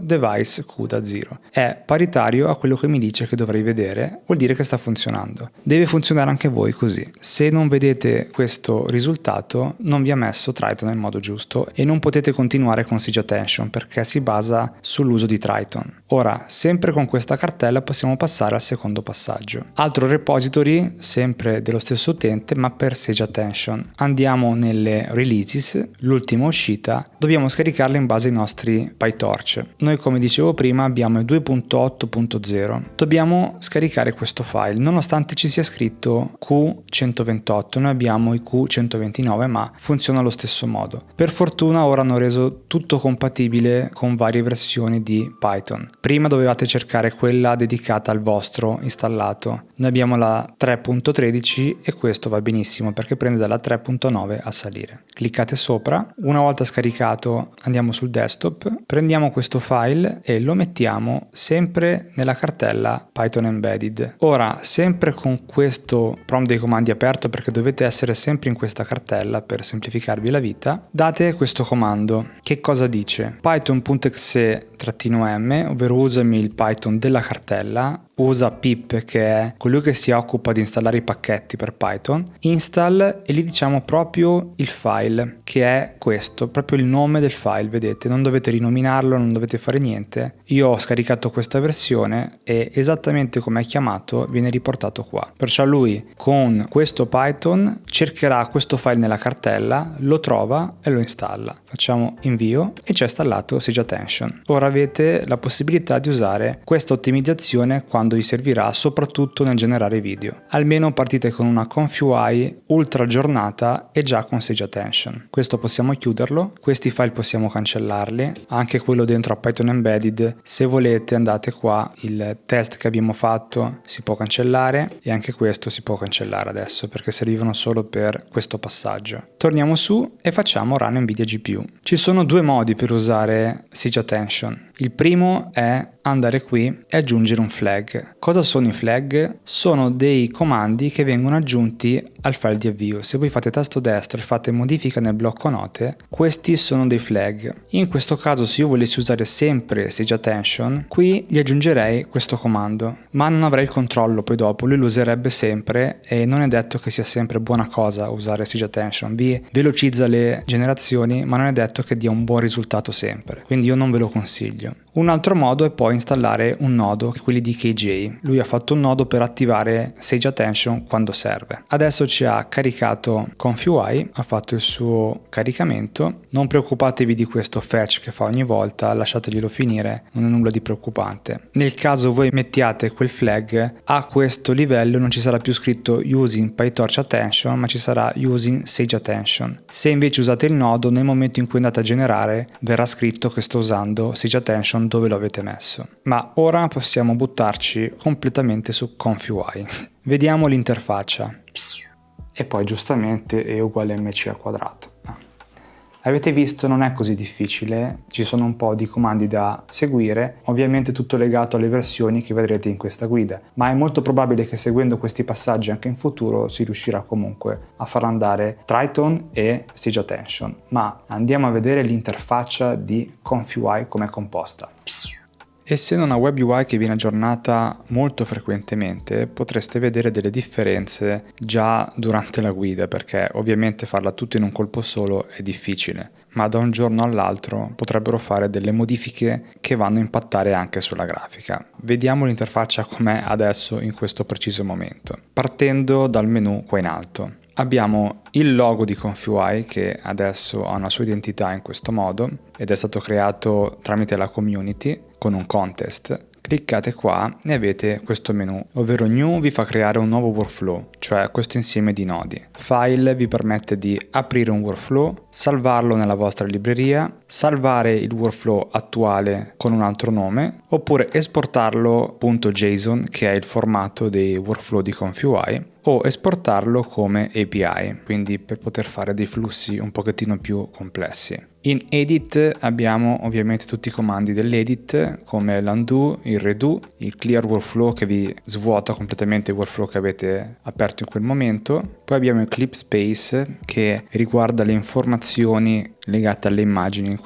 device CUDA 0. È paritario a quello che mi dice che dovrei vedere, vuol dire che sta funzionando. Deve funzionare anche voi così. Se non vedete questo risultato, non vi ha messo Triton nel modo giusto e non potete continuare con Siege Attention perché si basa sull'uso di Triton. Ora, sempre con questa cartella possiamo passare al secondo passaggio. Altro repository, sempre dello stesso utente, ma per Siege Attention. Andiamo nelle releases, l'ultima uscita, dobbiamo scaricarla in base ai nostri PyTorch. Noi, come dicevo prima, abbiamo il 2.8.0. Dobbiamo scaricare questo file, nonostante ci sia scritto Q128, noi abbiamo i Q129, ma funziona allo stesso modo. Per fortuna ora hanno reso tutto compatibile con varie versioni di Python. Prima dovevate cercare quella dedicata al vostro installato. Noi abbiamo la 3.13 e questo va benissimo perché prende dalla 3.9 a salire. Cliccate sopra, una volta scaricato andiamo sul desktop, prendiamo questo file e lo mettiamo sempre nella cartella Python Embedded. Ora, sempre con questo prompt dei comandi aperto perché dovete essere sempre in questa cartella per semplificarvi la vita, date questo comando. Che cosa dice? python.exe-m, ovvero usami il Python della cartella, usa pip che è colui che si occupa di installare i pacchetti per Python, install e gli diciamo proprio il file che è questo, proprio il nome del file, vedete, non dovete rinominarlo, non dovete fare niente. Io ho scaricato questa versione e esattamente come è chiamato viene riportato qua, perciò lui con questo Python cercherà questo file nella cartella, lo trova e lo installa. Facciamo invio e ci è installato Siege Attention. Ora avete la possibilità di usare questa ottimizzazione quando vi servirà, soprattutto nel generare video. Almeno partite con una ConfUI ultra aggiornata e già con Siege Attention. Questo possiamo chiuderlo, questi file possiamo cancellarli, anche quello dentro a Python Embedded. Se volete andate qua, il test che abbiamo fatto si può cancellare e anche questo si può cancellare adesso perché servivano solo per questo passaggio. Torniamo su e facciamo run NVIDIA GPU. Ci sono due modi per usare Siege Attention. Il primo è andare qui e aggiungere un flag. Cosa sono i flag? Sono dei comandi che vengono aggiunti al file di avvio. Se voi fate tasto destro e fate modifica nel blocco note, questi sono dei flag. In questo caso, se io volessi usare sempre Sage Attention, qui gli aggiungerei questo comando, ma non avrei il controllo poi dopo, lui lo userebbe sempre e non è detto che sia sempre buona cosa usare Sage Attention. Vi velocizza le generazioni, ma non è detto che dia un buon risultato sempre, quindi io non ve lo consiglio. Un altro modo è poi installare un nodo, quelli di KJ. Lui ha fatto un nodo per attivare Sage Attention quando serve. Adesso ci ha caricato ConfUI, ha fatto il suo caricamento. Non preoccupatevi di questo fetch che fa ogni volta, lasciateglielo finire, non è nulla di preoccupante. Nel caso voi mettiate quel flag, a questo livello non ci sarà più scritto using PyTorch Attention, ma ci sarà using Sage Attention. Se invece usate il nodo, nel momento in cui andate a generare, verrà scritto che sto usando Sage Attention dove lo avete messo. Ma ora possiamo buttarci completamente su ConfUI. Vediamo l'interfaccia. E poi giustamente è uguale a mc al quadrato. Avete visto, non è così difficile, ci sono un po' di comandi da seguire, ovviamente tutto legato alle versioni che vedrete in questa guida, ma è molto probabile che seguendo questi passaggi anche in futuro si riuscirà comunque a far andare Triton e Sage Attention. Ma andiamo a vedere l'interfaccia di ConfUI come è composta. Essendo una web UI che viene aggiornata molto frequentemente, potreste vedere delle differenze già durante la guida, perché ovviamente farla tutto in un colpo solo è difficile, ma da un giorno all'altro potrebbero fare delle modifiche che vanno a impattare anche sulla grafica. Vediamo l'interfaccia com'è adesso in questo preciso momento. Partendo dal menu qua in alto. Abbiamo il logo di ConfUI che adesso ha una sua identità in questo modo ed è stato creato tramite la community con un contest. Cliccate qua e avete questo menu, ovvero New vi fa creare un nuovo workflow, cioè questo insieme di nodi. File vi permette di aprire un workflow, salvarlo nella vostra libreria, salvare il workflow attuale con un altro nome, oppure esportarlo .json, che è il formato dei workflow di ConfUI, o esportarlo come API, quindi per poter fare dei flussi un pochettino più complessi. In Edit abbiamo ovviamente tutti i comandi dell'edit come l'undo, il redo, il clear workflow che vi svuota completamente il workflow che avete aperto in quel momento. Poi abbiamo il clip space che riguarda le informazioni legate alle immagini.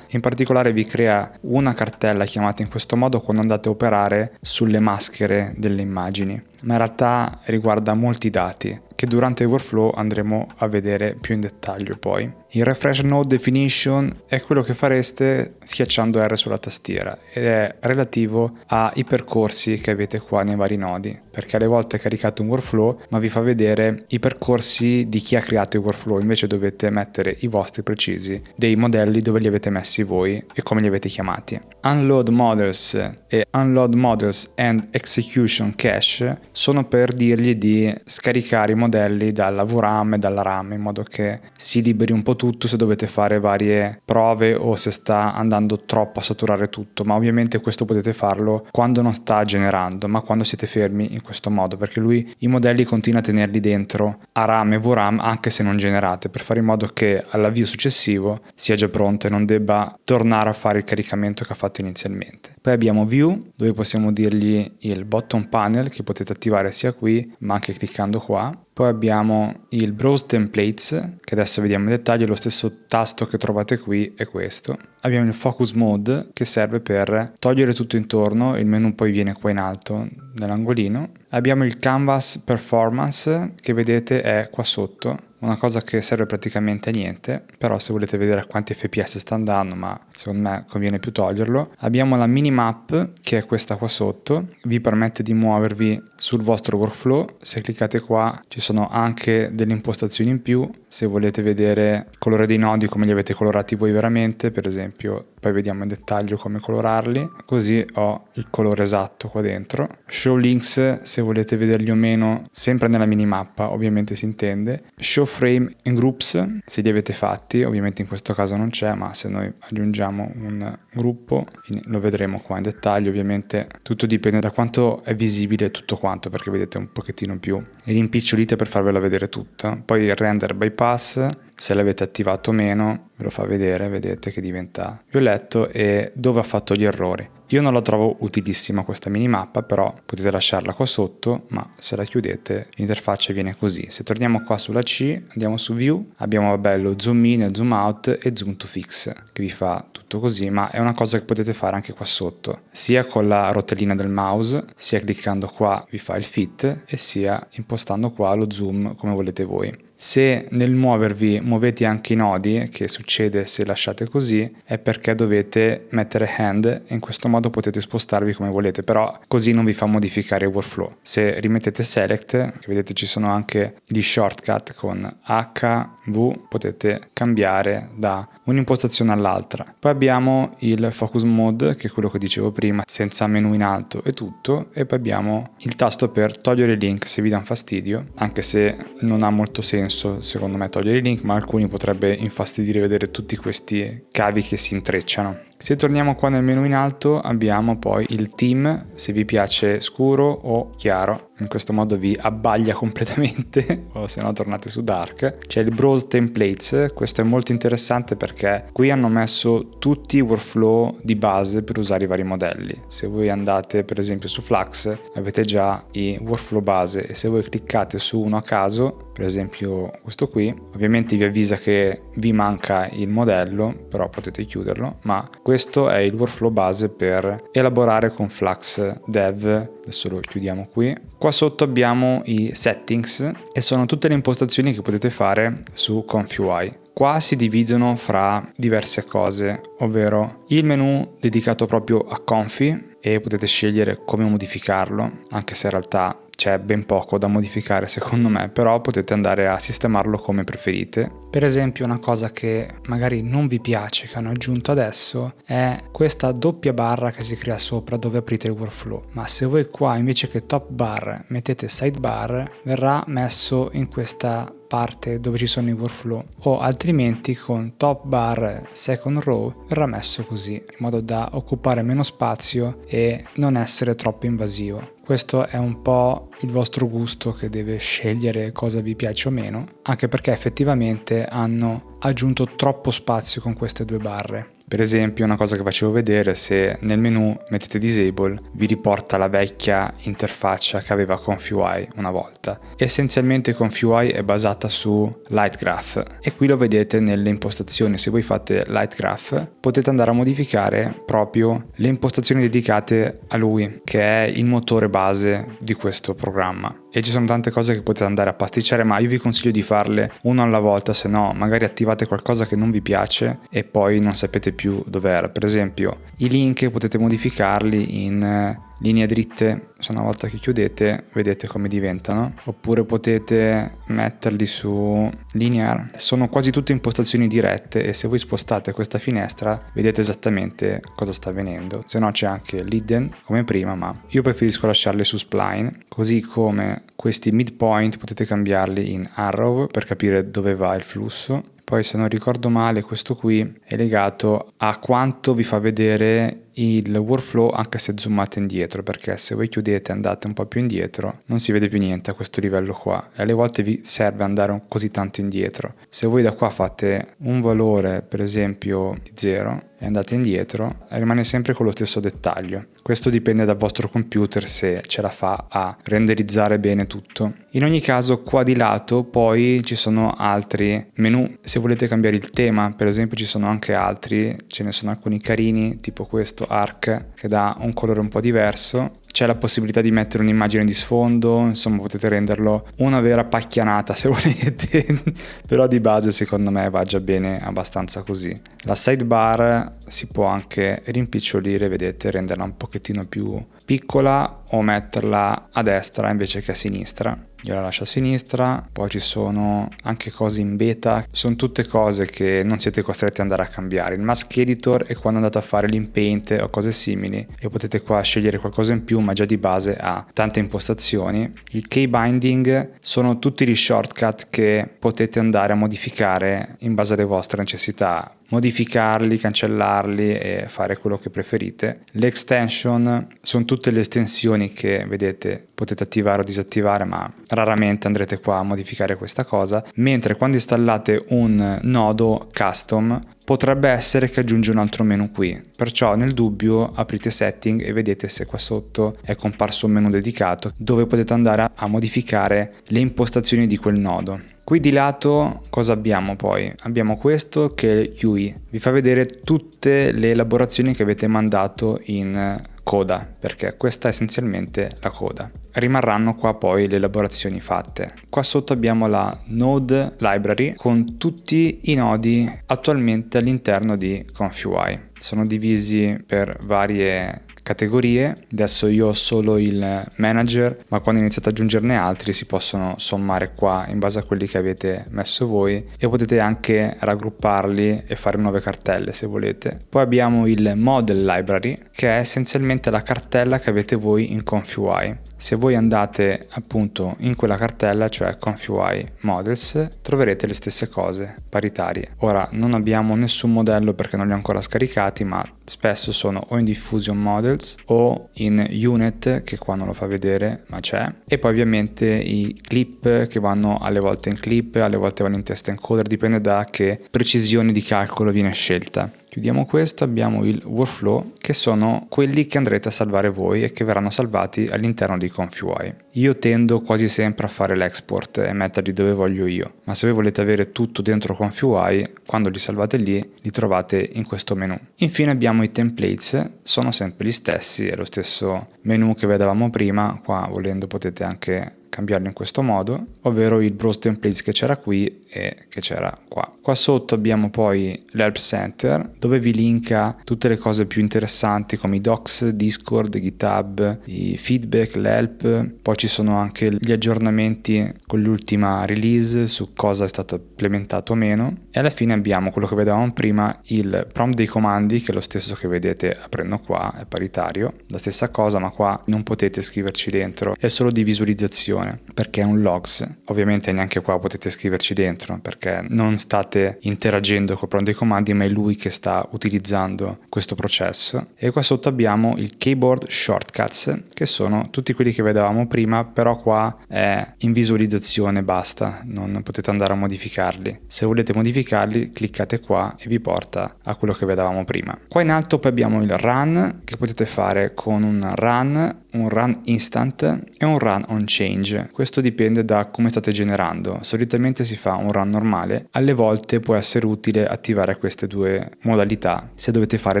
In particolare vi crea una cartella chiamata in questo modo quando andate a operare sulle maschere delle immagini, ma in realtà riguarda molti dati che durante il workflow andremo a vedere più in dettaglio poi. Il refresh node definition è quello che fareste schiacciando R sulla tastiera ed è relativo ai percorsi che avete qua nei vari nodi, perché alle volte caricate un workflow ma vi fa vedere i percorsi di chi ha creato il workflow, invece dovete mettere i vostri precisi dei modelli dove li avete messi voi e come li avete chiamati. Unload models e unload models and execution cache sono per dirgli di scaricare i modelli dalla VRAM e dalla RAM in modo che si liberi un po' tutto se dovete fare varie prove o se sta andando troppo a saturare tutto, ma ovviamente questo potete farlo quando non sta generando, ma quando siete fermi in questo modo, perché lui i modelli continua a tenerli dentro a RAM e VRAM anche se non generate, per fare in modo che all'avvio successivo sia già pronto e non debba tornare a fare il caricamento che ha fatto inizialmente. Poi abbiamo View, dove possiamo dirgli il button panel che potete attivare sia qui ma anche cliccando qua. Poi abbiamo il Browse Templates, che adesso vediamo in dettaglio, lo stesso tasto che trovate qui è questo. Abbiamo il Focus Mode, che serve per togliere tutto intorno, il menu poi viene qua in alto nell'angolino. Abbiamo il Canvas Performance, che vedete è qua sotto, una cosa che serve praticamente a niente, però se volete vedere a quanti fps sta andando, ma secondo me conviene più toglierlo. Abbiamo la minimap, che è questa qua sotto, vi permette di muovervi sul vostro workflow. Se cliccate qua ci sono anche delle impostazioni in più, se volete vedere il colore dei nodi come li avete colorati voi veramente, per esempio, poi vediamo in dettaglio come colorarli, così ho il colore esatto qua dentro. Show links, se volete vederli o meno, sempre nella minimappa ovviamente si intende. Show frame in groups, se li avete fatti, ovviamente in questo caso non c'è, ma se noi aggiungiamo un gruppo lo vedremo qua in dettaglio. Ovviamente tutto dipende da quanto è visibile tutto quanto, perché vedete un pochettino più rimpicciolite per farvela vedere tutta. Poi il render bypass, se l'avete attivato o meno ve lo fa vedere, vedete che diventa violetto, e dove ha fatto gli errori. Io non la trovo utilissima questa minimappa, però potete lasciarla qua sotto, ma se la chiudete l'interfaccia viene così. Se torniamo qua sulla C, andiamo su View, abbiamo lo zoom in, zoom out e zoom to fix, che vi fa tutto così, ma è una cosa che potete fare anche qua sotto, sia con la rotellina del mouse, sia cliccando qua vi fa il fit, e sia impostando qua lo zoom come volete voi. Se nel muovervi muovete anche i nodi, che succede se lasciate così, è perché dovete mettere hand e in questo modo potete spostarvi come volete, però così non vi fa modificare il workflow. Se rimettete select, che vedete ci sono anche gli shortcut con H, V, potete cambiare da un'impostazione all'altra. Poi abbiamo il focus mode, che è quello che dicevo prima, senza menu in alto e tutto, e poi abbiamo il tasto per togliere i link se vi danno fastidio, anche se non ha molto senso secondo me togliere i link, ma alcuni potrebbe infastidire vedere tutti questi cavi che si intrecciano. Se torniamo qua nel menu in alto abbiamo poi il theme, se vi piace scuro o chiaro, in questo modo vi abbaglia completamente o se no tornate su dark. C'è il browse templates, questo è molto interessante perché qui hanno messo tutti i workflow di base per usare i vari modelli. Se voi andate per esempio su Flux avete già i workflow base, e se voi cliccate su uno a caso, per esempio questo qui, ovviamente vi avvisa che vi manca il modello, però potete chiuderlo, ma questo è il workflow base per elaborare con Flux Dev. Adesso lo chiudiamo qui. Qua sotto abbiamo i settings e sono tutte le impostazioni che potete fare su ConfUI. Qua si dividono fra diverse cose, ovvero il menu dedicato proprio a Confi, e potete scegliere come modificarlo, anche se in realtà c'è ben poco da modificare secondo me, però potete andare a sistemarlo come preferite. Per esempio una cosa che magari non vi piace che hanno aggiunto adesso è questa doppia barra che si crea sopra dove aprite il workflow, ma se voi qua invece che top bar mettete sidebar verrà messo in questa parte dove ci sono i workflow, o altrimenti con top bar second row verrà messo così in modo da occupare meno spazio e non essere troppo invasivo. Questo è un po' il vostro gusto che deve scegliere cosa vi piace o meno, anche perché effettivamente hanno aggiunto troppo spazio con queste due barre. Per esempio, una cosa che facevo vedere, se nel menu mettete disable vi riporta la vecchia interfaccia che aveva ConfUI una volta. Essenzialmente ConfUI è basata su Lightgraph e qui lo vedete nelle impostazioni. Se voi fate Lightgraph potete andare a modificare proprio le impostazioni dedicate a lui, che è il motore base di questo programma. E ci sono tante cose che potete andare a pasticciare, ma io vi consiglio di farle uno alla volta, se no magari attivate qualcosa che non vi piace e poi non sapete più dov'era. Per esempio i link potete modificarli in linee dritte, se una volta che chiudete vedete come diventano, oppure potete metterli su linear. Sono quasi tutte impostazioni dirette e se voi spostate questa finestra vedete esattamente cosa sta avvenendo. Se no c'è anche l'hidden come prima, ma io preferisco lasciarle su spline, così come questi midpoint potete cambiarli in arrow per capire dove va il flusso. Poi se non ricordo male questo qui è legato a quanto vi fa vedere il workflow anche se zoomate indietro, perché se voi chiudete e andate un po' più indietro non si vede più niente a questo livello qua e alle volte vi serve andare così tanto indietro. Se voi da qua fate un valore per esempio di 0 e andate indietro rimane sempre con lo stesso dettaglio. Questo dipende dal vostro computer se ce la fa a renderizzare bene tutto. In ogni caso qua di lato poi ci sono altri menu. Se volete cambiare il tema per esempio ci sono anche altri, ce ne sono alcuni carini tipo questo Arc che dà un colore un po' diverso. C'è la possibilità di mettere un'immagine di sfondo, insomma potete renderlo una vera pacchianata se volete, però di base secondo me va già bene abbastanza così. La sidebar si può anche rimpicciolire, vedete, renderla un pochettino più piccola o metterla a destra invece che a sinistra. Io la lascio a sinistra. Poi ci sono anche cose in beta, sono tutte cose che non siete costretti ad andare a cambiare. Il mask editor è quando andate a fare l'InPaint o cose simili e potete qua scegliere qualcosa in più, ma già di base ha tante impostazioni. Il key binding sono tutti gli shortcut che potete andare a modificare in base alle vostre necessità, modificarli, cancellarli e fare quello che preferite. Le extension sono tutte le estensioni che vedete potete attivare o disattivare, ma raramente andrete qua a modificare questa cosa, mentre quando installate un nodo custom potrebbe essere che aggiunge un altro menu qui, perciò nel dubbio aprite setting e vedete se qua sotto è comparso un menu dedicato dove potete andare a modificare le impostazioni di quel nodo. Qui di lato cosa abbiamo poi? Abbiamo questo che è il UI, vi fa vedere tutte le elaborazioni che avete mandato in coda, perché questa è essenzialmente la coda. Rimarranno qua poi le elaborazioni fatte. Qua sotto abbiamo la Node Library con tutti i nodi attualmente all'interno di ConfUI. Sono divisi per varie categorie. Adesso io ho solo il manager, ma quando iniziate ad aggiungerne altri si possono sommare qua in base a quelli che avete messo voi e potete anche raggrupparli e fare nuove cartelle se volete. Poi abbiamo il Model Library, che è essenzialmente la cartella che avete voi in ConfUI. Se voi andate appunto in quella cartella, cioè ConfUI Models, troverete le stesse cose, paritarie. Ora non abbiamo nessun modello perché non li ho ancora scaricati, ma spesso sono o in Diffusion Models o in Unit, che qua non lo fa vedere ma c'è, e poi ovviamente i clip che vanno alle volte in clip, alle volte vanno in test encoder, dipende da che precisione di calcolo viene scelta. Chiudiamo questo, abbiamo il workflow, che sono quelli che andrete a salvare voi e che verranno salvati all'interno di ConfUI. Io tendo quasi sempre a fare l'export e metterli dove voglio io, ma se voi volete avere tutto dentro ConfUI, quando li salvate lì, li trovate in questo menu. Infine abbiamo i templates, sono sempre gli stessi, è lo stesso menu che vedevamo prima, qua volendo potete anche cambiarlo in questo modo, ovvero il browse templates che c'era qui e che c'era qua. Qua sotto abbiamo poi l'Help Center, dove vi linka tutte le cose più interessanti come i docs, Discord, GitHub, i feedback, l'help, poi ci sono anche gli aggiornamenti con l'ultima release su cosa è stato implementato o meno, e alla fine abbiamo quello che vedevamo prima, il prompt dei comandi, che è lo stesso che vedete aprendo qua, è paritario, la stessa cosa, ma qua non potete scriverci dentro, è solo di visualizzazione perché è un logs. Ovviamente neanche qua potete scriverci dentro perché non state interagendo col prompt dei comandi, ma è lui che sta utilizzando questo processo. E qua sotto abbiamo il keyboard shortcuts, che sono tutti quelli che vedevamo prima, però qua è in visualizzazione, basta, non potete andare a modificarli. Se volete modificarli cliccate qua e vi porta a quello che vedevamo prima. Qua in alto poi abbiamo il run, che potete fare con un run instant e un run on change. Questo dipende da come state generando. Solitamente si fa un run normale, alle volte può essere utile attivare queste due modalità se dovete fare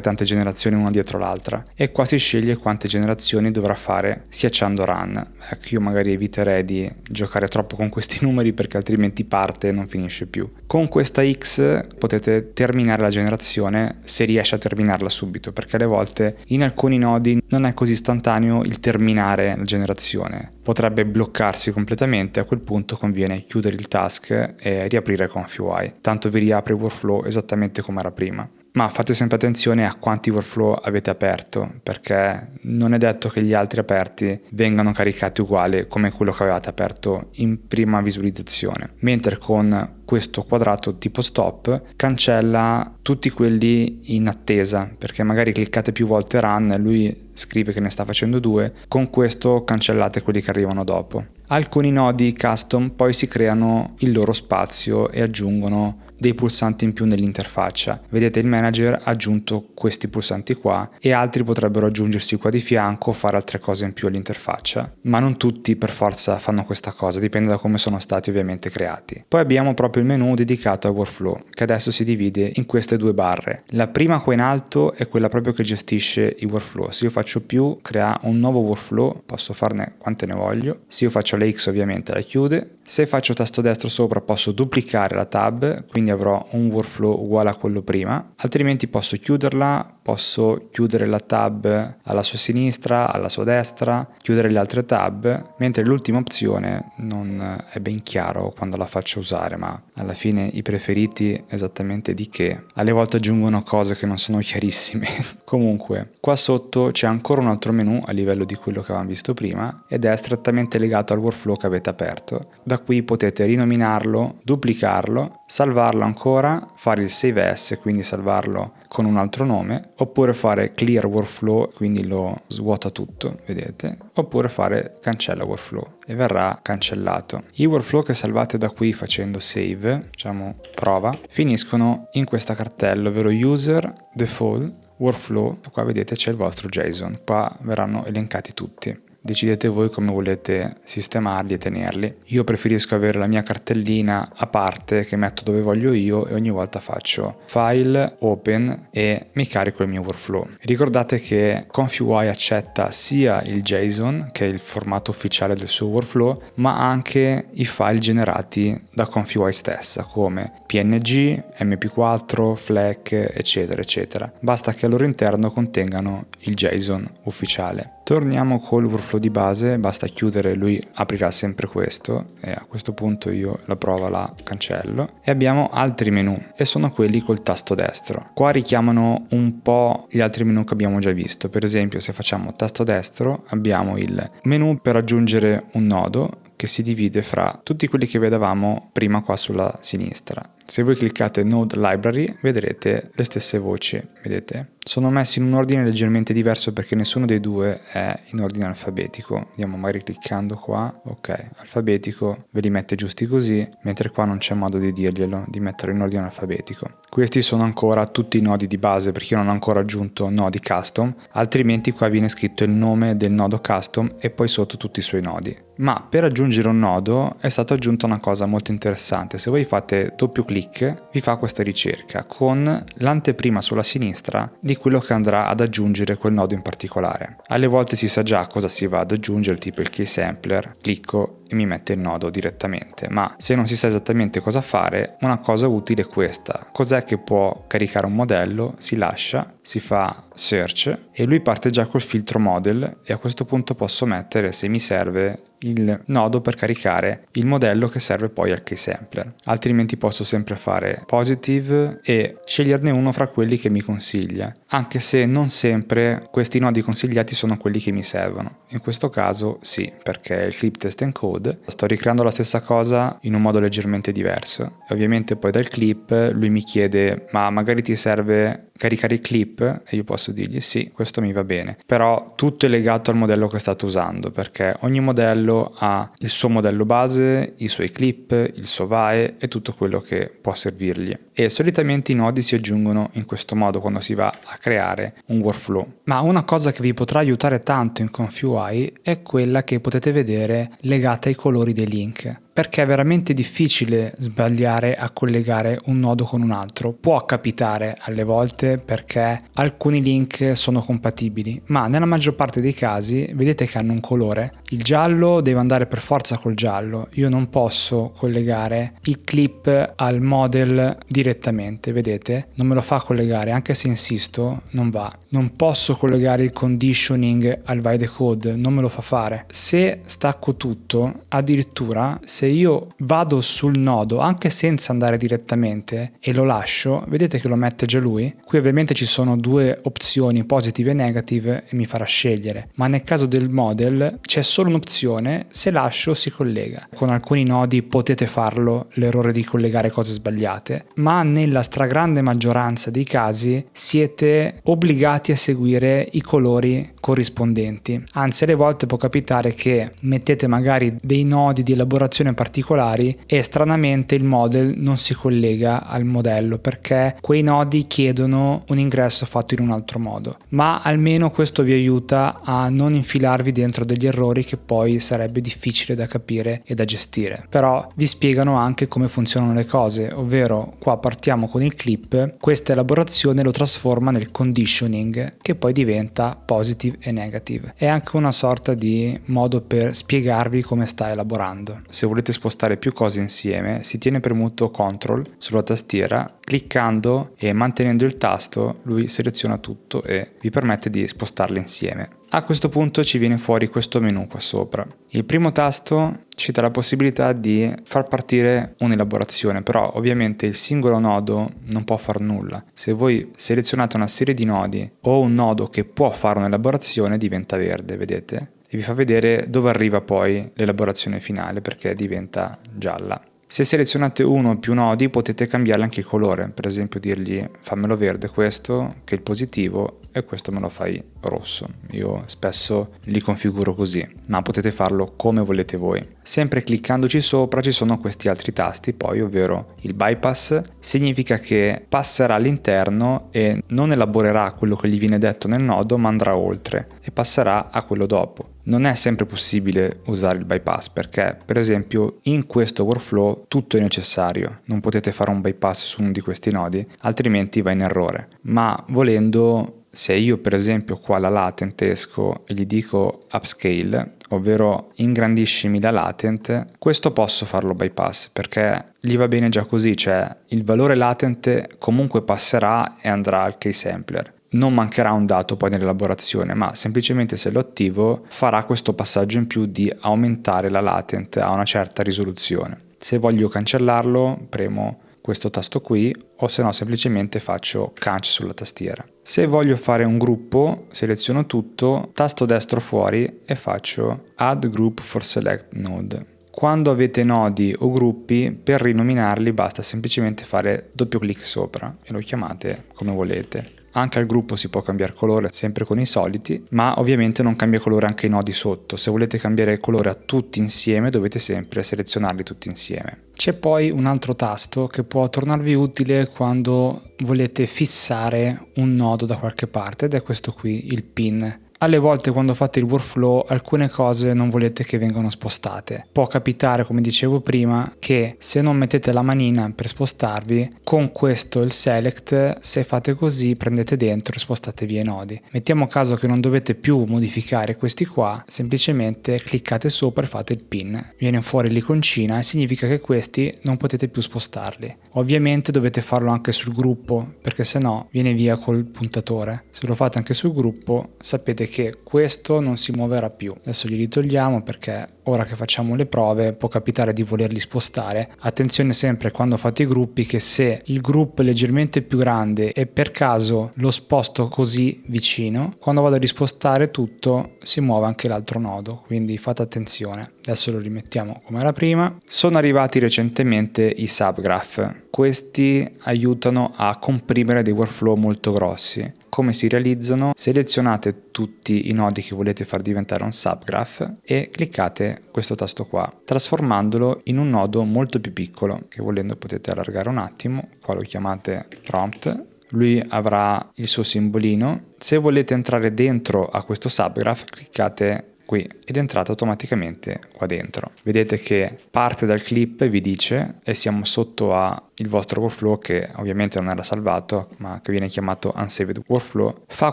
tante generazioni una dietro l'altra, e qua si sceglie quante generazioni dovrà fare schiacciando run. Ecco, io magari eviterei di giocare troppo con questi numeri perché altrimenti parte e non finisce più. Con questa X potete terminare la generazione se riesce a terminarla subito, perché alle volte in alcuni nodi non è così istantaneo il terminare la generazione, potrebbe bloccarsi completamente. A quel punto conviene chiudere il task e riaprire ConfUI, tanto vi riapre il workflow esattamente come era prima. Ma fate sempre attenzione a quanti workflow avete aperto, perché non è detto che gli altri aperti vengano caricati uguali come quello che avevate aperto in prima visualizzazione, mentre con questo quadrato tipo stop cancella tutti quelli in attesa, perché magari cliccate più volte run e lui scrive che ne sta facendo 2, con questo cancellate quelli che arrivano dopo. Alcuni nodi custom poi si creano il loro spazio e aggiungono dei pulsanti in più nell'interfaccia. Vedete, il manager ha aggiunto questi pulsanti qua e altri potrebbero aggiungersi qua di fianco o fare altre cose in più all'interfaccia, ma non tutti per forza fanno questa cosa, dipende da come sono stati ovviamente creati. Poi abbiamo proprio il menu dedicato al workflow, che adesso si divide in queste due barre. La prima qua in alto è quella proprio che gestisce i workflow. Se io faccio più, crea un nuovo workflow, posso farne quante ne voglio. Se io faccio la X ovviamente la chiude. Se faccio tasto destro sopra posso duplicare la tab, quindi avrò un workflow uguale a quello prima, altrimenti posso chiuderla, posso chiudere la tab alla sua sinistra, alla sua destra, chiudere le altre tab, mentre l'ultima opzione non è ben chiaro quando la faccio usare, ma alla fine i preferiti esattamente di che? Alle volte aggiungono cose che non sono chiarissime. Comunque, qua sotto c'è ancora un altro menu a livello di quello che avevamo visto prima ed è strettamente legato al workflow che avete aperto. Da qui potete rinominarlo, duplicarlo, salvarlo ancora, fare il save as, quindi salvarlo con un altro nome, oppure fare clear workflow, quindi lo svuota tutto, vedete, oppure fare cancella workflow e verrà cancellato. I workflow che salvate da qui facendo save, facciamo prova, finiscono in questa cartella, ovvero user default workflow, e qua vedete c'è il vostro JSON, qua verranno elencati tutti. Decidete voi come volete sistemarli e tenerli. Io preferisco avere la mia cartellina a parte che metto dove voglio io e ogni volta faccio file, open e mi carico il mio workflow. Ricordate che ConfUI accetta sia il JSON, che è il formato ufficiale del suo workflow, ma anche i file generati da ConfUI stessa, come PNG, MP4, FLAC, eccetera, eccetera. Basta che al loro interno contengano il JSON ufficiale. Torniamo col workflow di base, basta chiudere, lui aprirà sempre questo e a questo punto io la prova la cancello e abbiamo altri menu e sono quelli col tasto destro. Qua richiamano un po' gli altri menu che abbiamo già visto, per esempio se facciamo tasto destro abbiamo il menu per aggiungere un nodo che si divide fra tutti quelli che vedevamo prima qua sulla sinistra. Se voi cliccate Node Library vedrete le stesse voci, vedete? Sono messi in un ordine leggermente diverso perché nessuno dei due è in ordine alfabetico. Andiamo magari cliccando qua, ok, alfabetico, ve li mette giusti così, mentre qua non c'è modo di dirglielo, di metterlo in ordine alfabetico. Questi sono ancora tutti i nodi di base perché io non ho ancora aggiunto nodi custom, altrimenti qua viene scritto il nome del nodo custom e poi sotto tutti i suoi nodi. Ma per aggiungere un nodo è stata aggiunta una cosa molto interessante. Se voi fate doppio clic vi fa questa ricerca con l'anteprima sulla sinistra di quello che andrà ad aggiungere quel nodo in particolare. Alle volte si sa già cosa si va ad aggiungere, tipo il key sampler, clicco e mi mette il nodo direttamente, ma se non si sa esattamente cosa fare, una cosa utile è questa. Cos'è che può caricare un modello? Si lascia, si fa search e lui parte già col filtro model e a questo punto posso mettere, se mi serve, il nodo per caricare il modello che serve poi al key sampler. Altrimenti posso sempre fare positive e sceglierne uno fra quelli che mi consiglia, anche se non sempre questi nodi consigliati sono quelli che mi servono. In questo caso sì, perché il clip test encode sto ricreando la stessa cosa in un modo leggermente diverso e ovviamente poi dal clip lui mi chiede ma magari ti serve caricare il clip e io posso dirgli sì, questo mi va bene, però tutto è legato al modello che state usando perché ogni modello ha il suo modello base, i suoi clip, il suo VAE e tutto quello che può servirgli e solitamente i nodi si aggiungono in questo modo quando si va a creare un workflow. Ma una cosa che vi potrà aiutare tanto in ConfUI è quella che potete vedere legata ai colori dei link, perché è veramente difficile sbagliare a collegare un nodo con un altro. Può capitare alle volte perché alcuni link sono compatibili, ma nella maggior parte dei casi vedete che hanno un colore. Il giallo deve andare per forza col giallo, io non posso collegare il clip al model direttamente, vedete? Non me lo fa collegare, anche se insisto non va. Non posso collegare il conditioning al by decode, non me lo fa fare. Se stacco tutto, addirittura se io vado sul nodo anche senza andare direttamente e lo lascio, vedete che lo mette già lui? Qui ovviamente ci sono due opzioni, positive e negative, e mi farà scegliere, ma nel caso del model c'è solo un'opzione, se lascio si collega. Con alcuni nodi potete farlo, l'errore di collegare cose sbagliate, ma nella stragrande maggioranza dei casi siete obbligati a seguire i colori corrispondenti. Anzi, alle volte può capitare che mettete magari dei nodi di elaborazione particolari e stranamente il model non si collega al modello perché quei nodi chiedono un ingresso fatto in un altro modo, ma almeno questo vi aiuta a non infilarvi dentro degli errori che poi sarebbe difficile da capire e da gestire. Però vi spiegano anche come funzionano le cose, ovvero qua partiamo con il clip, questa elaborazione lo trasforma nel conditioning che poi diventa positive e negative. È anche una sorta di modo per spiegarvi come sta elaborando. Se volete spostare più cose insieme si tiene premuto CTRL sulla tastiera, cliccando e mantenendo il tasto lui seleziona tutto e vi permette di spostarle insieme. A questo punto ci viene fuori questo menu qua sopra. Il primo tasto ci dà la possibilità di far partire un'elaborazione, però ovviamente il singolo nodo non può far nulla. Se voi selezionate una serie di nodi o un nodo che può fare un'elaborazione diventa verde, vedete? e vi fa vedere dove arriva poi l'elaborazione finale, perché diventa gialla. Se selezionate uno o più nodi potete cambiarle anche il colore, per esempio dirgli fammelo verde questo, che è il positivo, e questo me lo fai rosso. Io spesso li configuro così, ma potete farlo come volete voi. Sempre cliccandoci sopra ci sono questi altri tasti poi, ovvero il bypass significa che passerà all'interno e non elaborerà quello che gli viene detto nel nodo, ma andrà oltre e passerà a quello dopo. Non è sempre possibile usare il bypass perché, per esempio, in questo workflow tutto è necessario. Non potete fare un bypass su uno di questi nodi, altrimenti va in errore. Ma volendo, se io per esempio qua la latent esco e gli dico upscale, ovvero ingrandiscimi la latent, questo posso farlo bypass perché gli va bene già così, cioè il valore latent comunque passerà e andrà al keysampler. Non mancherà un dato poi nell'elaborazione, ma semplicemente se lo attivo farà questo passaggio in più di aumentare la latent a una certa risoluzione. Se voglio cancellarlo premo questo tasto qui, o se no semplicemente faccio canc sulla tastiera. Se voglio fare un gruppo seleziono tutto, tasto destro fuori e faccio add group for select node. Quando avete nodi o gruppi, per rinominarli basta semplicemente fare doppio clic sopra e lo chiamate come volete. Anche al gruppo si può cambiare colore, sempre con i soliti, ma ovviamente non cambia colore anche i nodi sotto. Se volete cambiare colore a tutti insieme dovete sempre selezionarli tutti insieme. C'è poi un altro tasto che può tornarvi utile quando volete fissare un nodo da qualche parte ed è questo qui, il pin. Alle volte quando fate il workflow alcune cose non volete che vengano spostate. Può capitare, come dicevo prima, che se non mettete la manina per spostarvi, con questo il select, se fate così prendete dentro e spostate via i nodi. Mettiamo caso che non dovete più modificare questi qua, semplicemente cliccate sopra e fate il pin. Viene fuori l'iconcina e significa che questi non potete più spostarli. Ovviamente dovete farlo anche sul gruppo, perché sennò viene via col puntatore. Se lo fate anche sul gruppo sapete che questo non si muoverà più. Adesso li togliamo perché ora che facciamo le prove può capitare di volerli spostare. Attenzione sempre quando fate i gruppi che se il gruppo è leggermente più grande e per caso lo sposto così vicino, quando vado a rispostare tutto si muove anche l'altro nodo, quindi fate attenzione. Adesso lo rimettiamo come era prima. Sono arrivati recentemente i subgraph. Questi aiutano a comprimere dei workflow molto grossi. Come si realizzano? Selezionate tutti i nodi che volete far diventare un subgraph e cliccate questo tasto qua, trasformandolo in un nodo molto più piccolo, che volendo potete allargare un attimo. Qua lo chiamate prompt. Lui avrà il suo simbolino. Se volete entrare dentro a questo subgraph, cliccate qui ed entrate automaticamente qua dentro. Vedete che parte dal clip e vi dice e siamo sotto a il vostro workflow che ovviamente non era salvato ma che viene chiamato unsaved workflow. Fa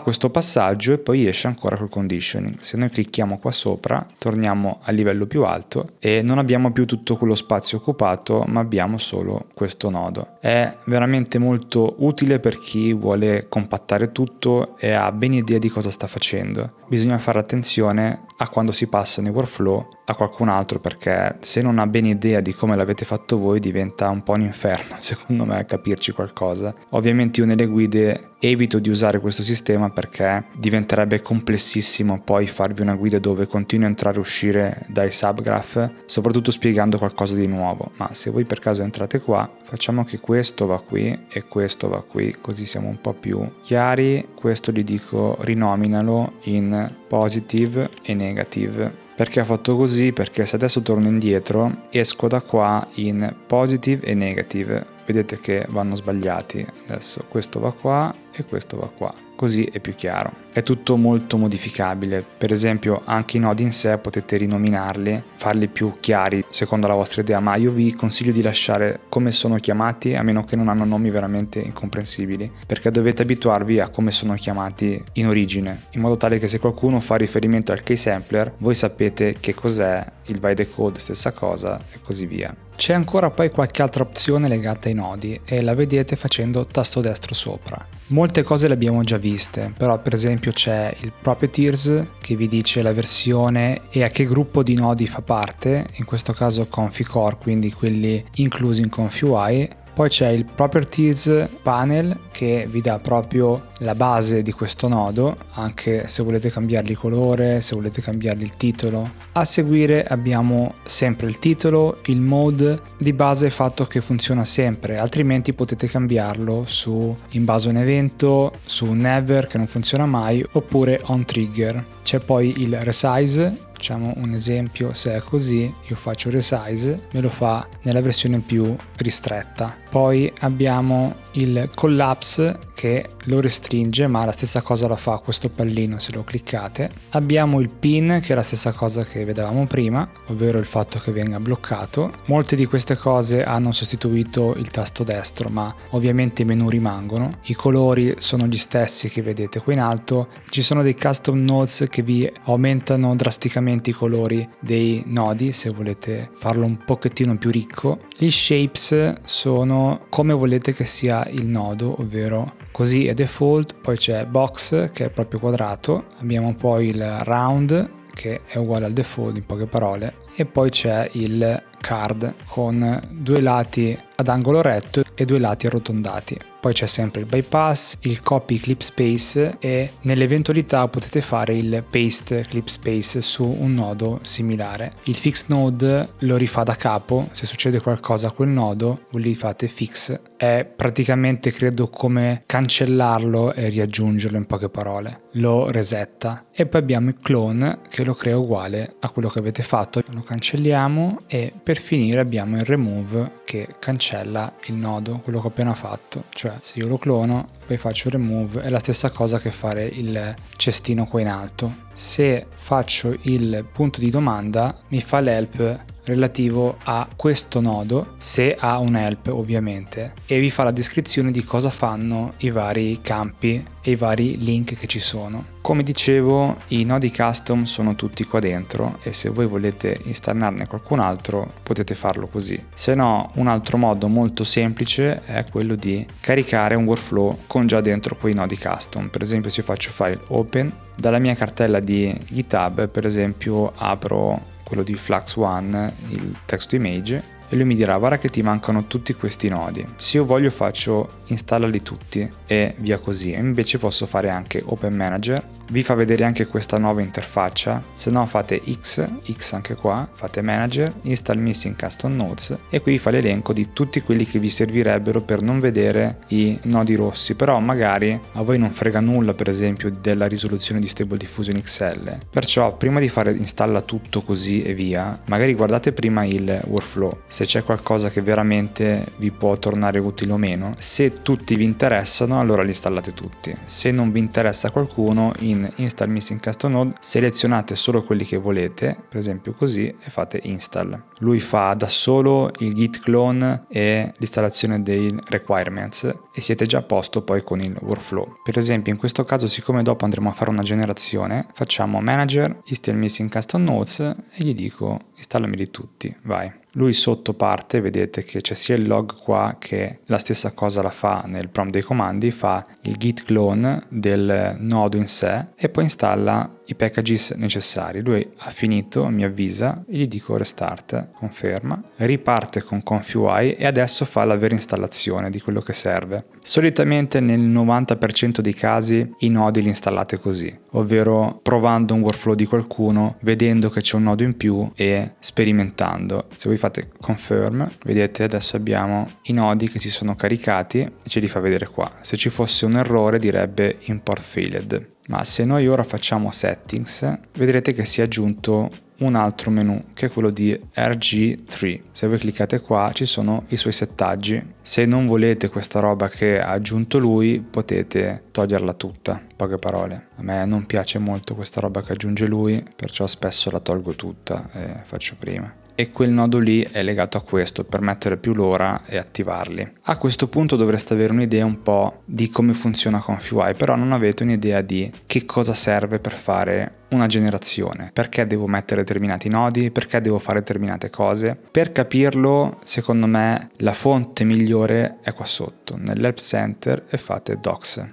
questo passaggio e poi esce ancora col conditioning. Se noi clicchiamo qua sopra torniamo al livello più alto e non abbiamo più tutto quello spazio occupato ma abbiamo solo questo nodo. È veramente molto utile per chi vuole compattare tutto e ha ben idea di cosa sta facendo. Bisogna fare attenzione a quando si passano i workflow a qualcun altro perché se non ha ben idea di come l'avete fatto voi diventa un po' un inferno secondo me capirci qualcosa. Ovviamente io nelle guide evito di usare questo sistema perché diventerebbe complessissimo poi farvi una guida dove continui a entrare e uscire dai subgraph, soprattutto spiegando qualcosa di nuovo. Ma se voi per caso entrate qua, facciamo che questo va qui e questo va qui, così siamo un po' più chiari. Questo gli dico rinominalo in positive e negative. Perché ho fatto così? Perché se adesso torno indietro esco da qua in positive e negative, vedete che vanno sbagliati. Adesso questo va qua e questo va qua, così è più chiaro. È tutto molto modificabile, per esempio anche i nodi in sé potete rinominarli, farli più chiari secondo la vostra idea, ma io vi consiglio di lasciare come sono chiamati a meno che non hanno nomi veramente incomprensibili, perché dovete abituarvi a come sono chiamati in origine, in modo tale che se qualcuno fa riferimento al keysampler voi sapete che cos'è, il by decode stessa cosa e così via. C'è ancora poi qualche altra opzione legata ai nodi e la vedete facendo tasto destro sopra. Molte cose le abbiamo già viste, però per esempio c'è il properties che vi dice la versione e a che gruppo di nodi fa parte, in questo caso config core, quindi quelli inclusi in config UI. Poi c'è il Properties Panel che vi dà proprio la base di questo nodo, anche se volete cambiargli colore, se volete cambiargli il titolo. A seguire abbiamo sempre il titolo, il mode, di base il fatto che funziona sempre, altrimenti potete cambiarlo su in base a un evento, su never che non funziona mai, oppure on trigger. C'è poi il resize. Facciamo un esempio, se è così, io faccio resize, me lo fa nella versione più ristretta. Poi abbiamo il collapse che lo restringe, ma la stessa cosa la fa questo pallino se lo cliccate. Abbiamo il pin che è la stessa cosa che vedevamo prima, ovvero il fatto che venga bloccato. Molte di queste cose hanno sostituito il tasto destro, ma ovviamente i menu rimangono. I colori sono gli stessi che vedete qui in alto. Ci sono dei custom nodes che vi aumentano drasticamente i colori dei nodi se volete farlo un pochettino più ricco. Gli shapes sono come volete che sia il nodo, ovvero così è default. Poi c'è box che è proprio quadrato, abbiamo poi il round che è uguale al default in poche parole, e poi c'è il card con due lati ad angolo retto e due lati arrotondati. Poi c'è sempre il bypass, il copy clip space e nell'eventualità potete fare il paste clip space su un nodo similare. Il fix node lo rifà da capo, se succede qualcosa a quel nodo voi gli fate fix, è praticamente credo come cancellarlo e riaggiungerlo in poche parole, lo resetta. E poi abbiamo il clone che lo crea uguale a quello che avete fatto, lo cancelliamo, e per finire abbiamo il remove che cancella il nodo, quello che ho appena fatto. Cioè se io lo clono poi faccio remove è la stessa cosa che fare il cestino qua in alto. Se faccio il punto di domanda mi fa l'help relativo a questo nodo, se ha un help ovviamente, e vi fa la descrizione di cosa fanno i vari campi e i vari link che ci sono. Come dicevo, i nodi custom sono tutti qua dentro e se voi volete installarne qualcun altro potete farlo così. Se no, un altro modo molto semplice è quello di caricare un workflow con già dentro quei nodi custom. Per esempio, se io faccio file open, dalla mia cartella di GitHub, per esempio, apro quello di Flux One, il text to image, e lui mi dirà: guarda che ti mancano tutti questi nodi, se io voglio faccio installali tutti e via così. E invece posso fare anche Open Manager, vi fa vedere anche questa nuova interfaccia. Se no fate X anche qua, fate Manager, Install Missing Custom Nodes, e qui vi fa l'elenco di tutti quelli che vi servirebbero per non vedere i nodi rossi. Però magari a voi non frega nulla, per esempio, della risoluzione di Stable Diffusion XL, perciò prima di fare installa tutto così e via, magari guardate prima il workflow, se c'è qualcosa che veramente vi può tornare utile o meno. Se tutti vi interessano, allora li installate tutti. Se non vi interessa qualcuno, in Install Missing Custom Node selezionate solo quelli che volete, per esempio così, e fate install. Lui fa da solo il git clone e l'installazione dei requirements e siete già a posto poi con il workflow. Per esempio in questo caso, siccome dopo andremo a fare una generazione, facciamo manager, Install Missing Custom Nodes e gli dico installameli tutti, vai. Lui sotto parte, vedete che c'è sia il log qua che la stessa cosa la fa nel prompt dei comandi, fa il git clone del nodo in sé e poi installa i packages necessari. Lui ha finito, mi avvisa e gli dico restart, conferma, riparte con ConfUI e adesso fa la vera installazione di quello che serve. Solitamente nel 90% dei casi i nodi li installate così, ovvero provando un workflow di qualcuno, vedendo che c'è un nodo in più e sperimentando. Se voi fate confirm, vedete adesso abbiamo i nodi che si sono caricati e ce li fa vedere qua. Se ci fosse un errore direbbe import failed. Ma se noi ora facciamo settings, vedrete che si è aggiunto un altro menu che è quello di RG3. Se voi cliccate qua ci sono i suoi settaggi. Se non volete questa roba che ha aggiunto lui, potete toglierla tutta, in poche parole. A me non piace molto questa roba che aggiunge lui, perciò spesso la tolgo tutta e faccio prima. E quel nodo lì è legato a questo per mettere più l'ora e attivarli. A questo punto dovreste avere un'idea un po' di come funziona ConfUI, però non avete un'idea di che cosa serve per fare una generazione, perché devo mettere determinati nodi, perché devo fare determinate cose. Per capirlo, secondo me la fonte migliore è qua sotto nell'Help Center e fate docs,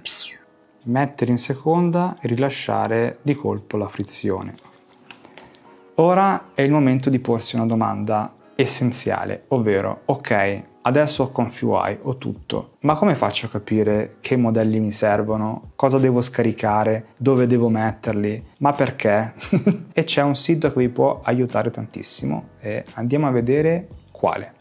mettere in seconda e rilasciare di colpo la frizione. Ora è il momento di porsi una domanda essenziale, ovvero ok, adesso ho ConfUI, ho tutto, ma come faccio a capire che modelli mi servono, cosa devo scaricare, dove devo metterli, ma perché? E c'è un sito che vi può aiutare tantissimo e andiamo a vedere quale.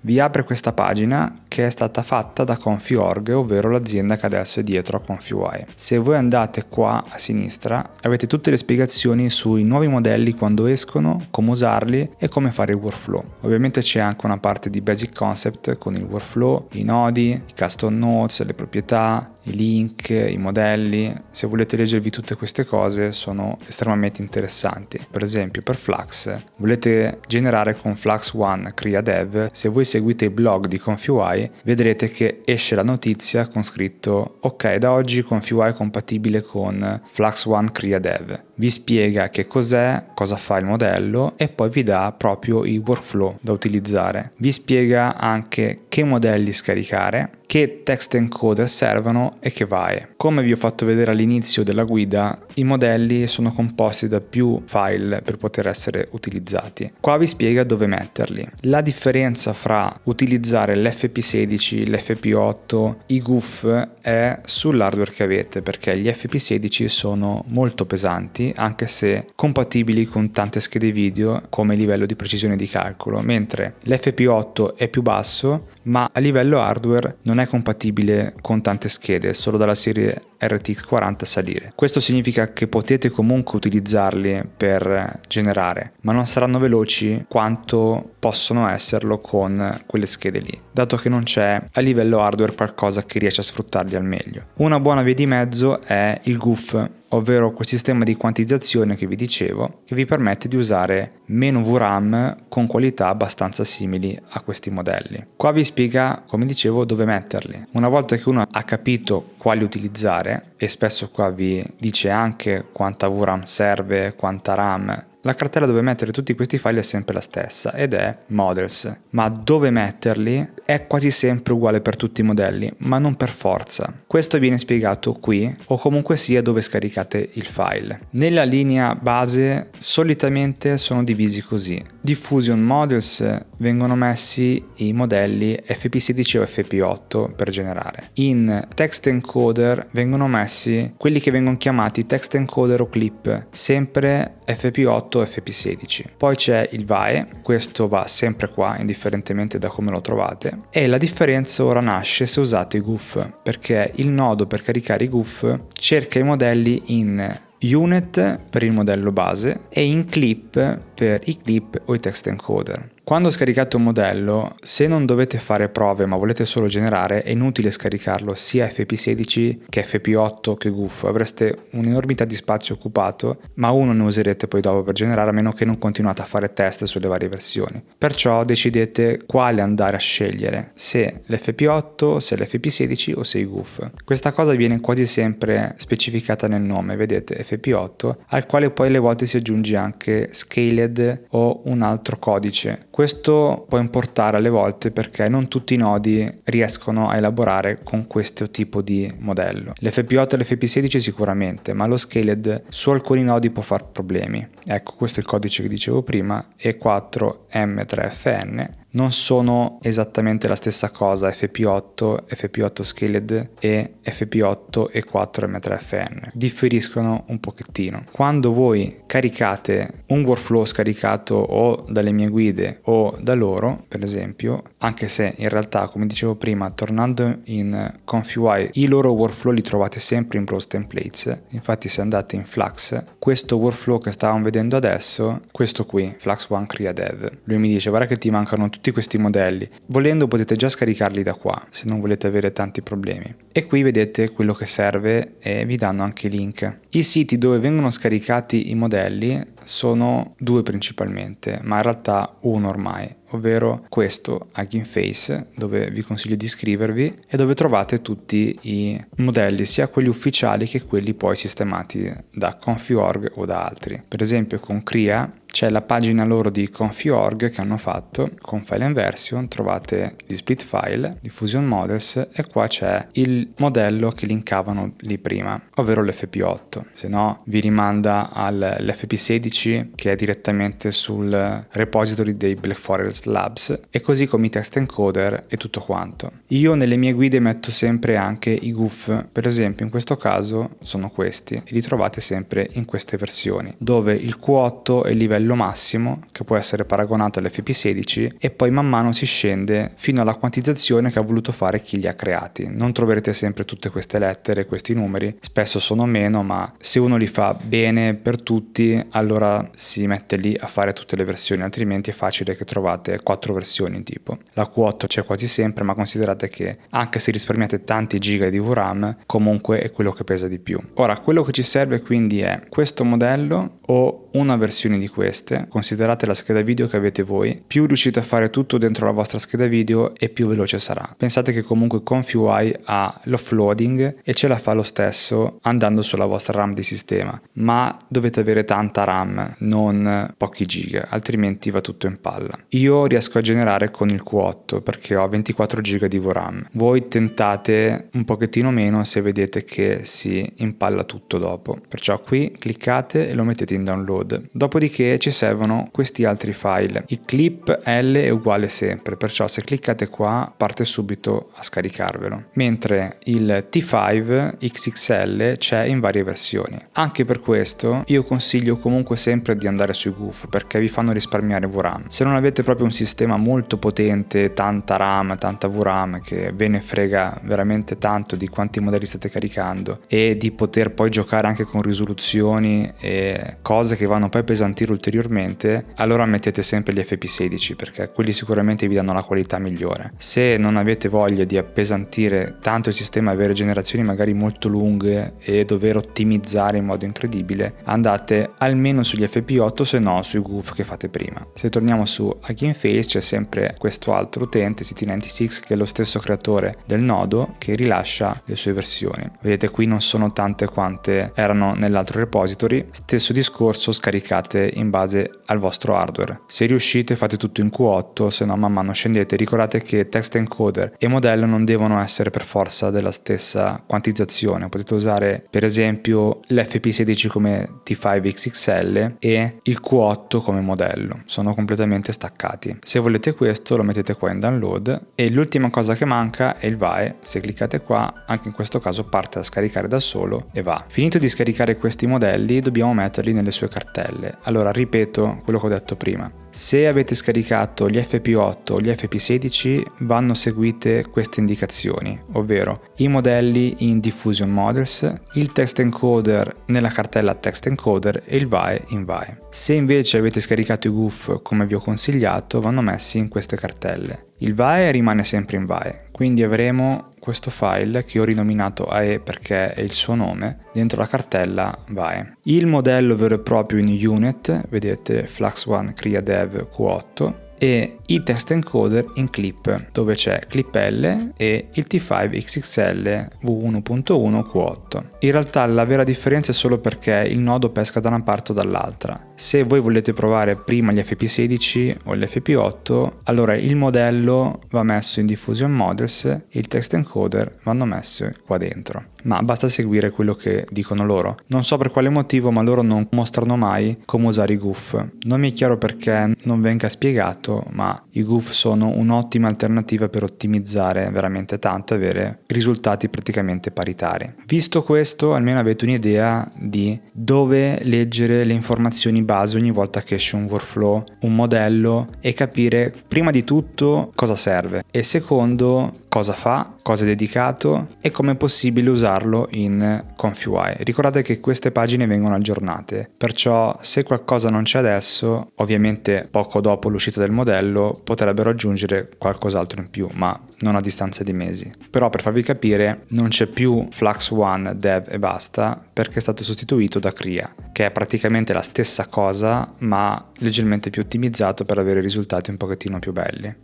Vi apre questa pagina che è stata fatta da Confi.org, ovvero l'azienda che adesso è dietro a ConfUI. Se voi andate qua a sinistra avete tutte le spiegazioni sui nuovi modelli quando escono, come usarli e come fare il workflow. Ovviamente c'è anche una parte di basic concept con il workflow, i nodi, i custom nodes, le proprietà, i link, i modelli. Se volete leggervi tutte queste cose sono estremamente interessanti. Per esempio per Flux, volete generare con Flux One Crea Dev, se voi seguite il blog di ConfUI vedrete che esce la notizia con scritto ok, da oggi ConfUI è compatibile con Flux One Crea Dev. Vi spiega che cos'è, cosa fa il modello e poi vi dà proprio i workflow da utilizzare. Vi spiega anche che modelli scaricare, che text encoder servono e che VAE. Come vi ho fatto vedere all'inizio della guida, i modelli sono composti da più file per poter essere utilizzati. Qua vi spiega dove metterli. La differenza fra utilizzare l'FP16, l'FP8, i GUF è sull'hardware che avete, perché gli FP16 sono molto pesanti, anche se compatibili con tante schede video come livello di precisione di calcolo, mentre l'FP8 è più basso, ma a livello hardware non è compatibile con tante schede, solo dalla serie RTX 40 a salire. Questo significa che potete comunque utilizzarli per generare, ma non saranno veloci quanto possono esserlo con quelle schede lì, dato che non c'è a livello hardware qualcosa che riesce a sfruttarli al meglio. Una buona via di mezzo è il GUF, ovvero quel sistema di quantizzazione che vi dicevo, che vi permette di usare meno VRAM con qualità abbastanza simili a questi modelli. Qua vi spiega, come dicevo, dove metterli. Una volta che uno ha capito quali utilizzare, e spesso qua vi dice anche quanta VRAM serve, quanta RAM, la cartella dove mettere tutti questi file è sempre la stessa ed è models, ma dove metterli è quasi sempre uguale per tutti i modelli, ma non per forza. Questo viene spiegato qui o comunque sia dove scaricate il file. Nella linea base solitamente sono divisi così. Diffusion models vengono messi i modelli FP16 o FP8 per generare. In text encoder vengono messi quelli che vengono chiamati text encoder o clip, sempre FP8 o FP16. Poi c'è il VAE, questo va sempre qua indifferentemente da come lo trovate, e la differenza ora nasce se usate i GUF, perché il nodo per caricare i GUF cerca i modelli in unit per il modello base e in clip per i clip o i text encoder. Quando scaricate un modello, se non dovete fare prove ma volete solo generare, è inutile scaricarlo sia FP16 che FP8 che GUF, avreste un'enormità di spazio occupato, ma uno ne userete poi dopo per generare a meno che non continuate a fare test sulle varie versioni. Perciò decidete quale andare a scegliere, se l'FP8, se l'FP16 o se i GUF. Questa cosa viene quasi sempre specificata nel nome, vedete FP8, al quale poi alle volte si aggiunge anche scaled o un altro codice. Questo può importare alle volte perché non tutti i nodi riescono a elaborare con questo tipo di modello. L'FP8 e l'FP16 sicuramente, ma lo scaled su alcuni nodi può far problemi. Ecco, questo è il codice che dicevo prima, E4M3FN. Non sono esattamente la stessa cosa FP8, FP8 scaled e FP8 e 4M3FN. Differiscono un pochettino. Quando voi caricate un workflow scaricato o dalle mie guide o da loro, per esempio, anche se in realtà, come dicevo prima, tornando in ConfUI, i loro workflow li trovate sempre in Browse Templates. Infatti se andate in Flux, questo workflow che stavamo vedendo adesso, questo qui, Flux One Crea Dev, lui mi dice guarda che ti mancano tutti questi modelli, volendo potete già scaricarli da qua se non volete avere tanti problemi, e qui vedete quello che serve e vi danno anche i link. I siti dove vengono scaricati i modelli sono due principalmente, ma in realtà uno ormai, ovvero questo Hugging Face, dove vi consiglio di iscrivervi e dove trovate tutti i modelli, sia quelli ufficiali che quelli poi sistemati da Confi.org o da altri. Per esempio con Crea c'è la pagina loro di Confi.org che hanno fatto con File and Version, trovate gli split file di Fusion Models e qua c'è il modello che linkavano lì prima, ovvero l'FP8, se no vi rimanda all'FP16 che è direttamente sul repository dei Black Forest Labs, e così come i text encoder e tutto quanto. Io nelle mie guide metto sempre anche i GUF, per esempio in questo caso sono questi e li trovate sempre in queste versioni, dove il Q8 è il livello massimo che può essere paragonato all'FP16 e poi man mano si scende fino alla quantizzazione che ha voluto fare chi li ha creati. Non troverete sempre tutte queste lettere, questi numeri, spesso sono meno, ma se uno li fa bene per tutti allora si mette lì a fare tutte le versioni, altrimenti è facile che trovate 4 versioni tipo. La Q8 c'è quasi sempre, ma considerate che anche se risparmiate tanti giga di VRAM comunque è quello che pesa di più. Ora, quello che ci serve quindi è questo modello o una versione di queste. Considerate la scheda video che avete voi, più riuscite a fare tutto dentro la vostra scheda video e più veloce sarà. Pensate che comunque Confi.ui ha l'offloading e ce la fa lo stesso andando sulla vostra RAM di sistema, ma dovete avere tanta RAM, non pochi giga, altrimenti va tutto in palla. Io riesco a generare con il Q8 perché ho 24 giga di VRAM. Voi tentate un pochettino meno se vedete che si impalla tutto dopo. Perciò qui cliccate e lo mettete in download. Dopodiché ci servono questi altri file. Il clip L è uguale sempre, perciò se cliccate qua parte subito a scaricarvelo, mentre il T5 XXL c'è in varie versioni. Anche per questo io consiglio comunque sempre di andare sui GUF perché vi fanno risparmiare VRAM. Se non avete proprio un sistema molto potente, tanta RAM, tanta VRAM, che ve ne frega veramente tanto di quanti modelli state caricando e di poter poi giocare anche con risoluzioni e cose che vanno poi a appesantire ulteriormente, allora mettete sempre gli FP16 perché quelli sicuramente vi danno la qualità migliore. Se non avete voglia di appesantire tanto il sistema, avere generazioni magari molto lunghe e dover ottimizzare in modo incredibile, andate almeno sugli FP8, se no sui GUF che fate prima. Se torniamo su Hugging Face c'è sempre questo altro utente, City96, che è lo stesso creatore del nodo che rilascia le sue versioni. Vedete qui non sono tante quante erano nell'altro repository, stesso discorso, scaricate in base al vostro hardware. Se riuscite fate tutto in Q8, se no man mano scendete. Ricordate che text encoder e modello non devono essere per forza della stessa quantizzazione, potete usare per esempio l'FP16 come T5 XXL e il Q8 come modello, sono completamente staccati. Se volete questo lo mettete qua in download e l'ultima cosa che manca è il VAE. Se cliccate qua anche in questo caso parte a scaricare da solo e va. Finito di scaricare questi modelli dobbiamo metterli nelle sue cartelle. Allora ripeto quello che ho detto prima: se avete scaricato gli FP8 o gli FP16 vanno seguite queste indicazioni, ovvero i modelli in Diffusion Models, il text encoder nella cartella text encoder e il VAE in VAE. Se invece avete scaricato i GUF come vi ho consigliato, vanno messi in queste cartelle. Il VAE rimane sempre in VAE, quindi avremo questo file che ho rinominato AE perché è il suo nome, dentro la cartella VAE. Il modello vero e proprio in unit, vedete Flux One Crea Dev Q8, e i text encoder in clip, dove c'è clip L e il T5 XXL V1.1 Q8. In realtà la vera differenza è solo perché il nodo pesca da una parte o dall'altra. Se voi volete provare prima gli FP16 o gli FP8, allora il modello va messo in Diffusion Models e il text encoder vanno messi qua dentro. Ma basta seguire quello che dicono loro. Non so per quale motivo, ma loro non mostrano mai come usare i GUF. Non mi è chiaro perché non venga spiegato, ma i GUF sono un'ottima alternativa per ottimizzare veramente tanto e avere risultati praticamente paritari. Visto questo, almeno avete un'idea di dove leggere le informazioni base ogni volta che esce un workflow, un modello, e capire prima di tutto cosa serve e secondo cosa fa, cosa è dedicato e come è possibile usarlo in Confi.ui. Ricordate che queste pagine vengono aggiornate, perciò se qualcosa non c'è adesso, ovviamente poco dopo l'uscita del modello potrebbero aggiungere qualcos'altro in più, ma non a distanza di mesi. Però per farvi capire non c'è più Flux One Dev e basta, perché è stato sostituito da Crea, che è praticamente la stessa cosa ma leggermente più ottimizzato per avere risultati un pochettino più belli.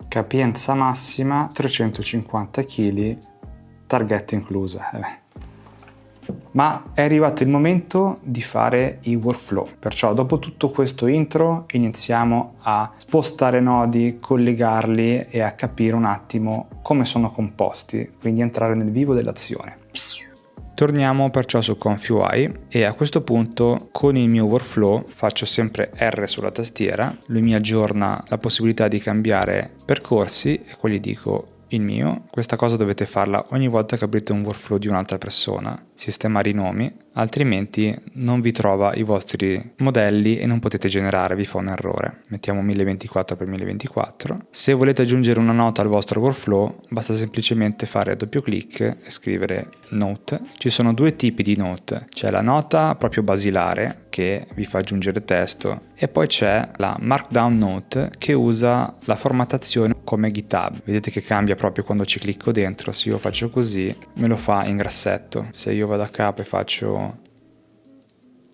Capienza massima 350 kg, targhetta inclusa. Ma è arrivato il momento di fare i workflow. Perciò dopo tutto questo intro iniziamo a spostare nodi, collegarli e a capire un attimo come sono composti, quindi entrare nel vivo dell'azione. Torniamo perciò su ConfUI e a questo punto con il mio workflow faccio sempre R sulla tastiera, lui mi aggiorna la possibilità di cambiare percorsi e quelli dico il mio. Questa cosa dovete farla ogni volta che aprite un workflow di un'altra persona, sistemare i nomi, altrimenti non vi trova i vostri modelli e non potete generare, vi fa un errore. Mettiamo 1024 per 1024. Se volete aggiungere una nota al vostro workflow basta semplicemente fare doppio clic e scrivere note. Ci sono due tipi di note, c'è la nota proprio basilare che vi fa aggiungere testo e poi c'è la markdown note che usa la formattazione come GitHub. Vedete che cambia proprio quando ci clicco dentro. Se io faccio così me lo fa in grassetto, se io vado a capo e faccio,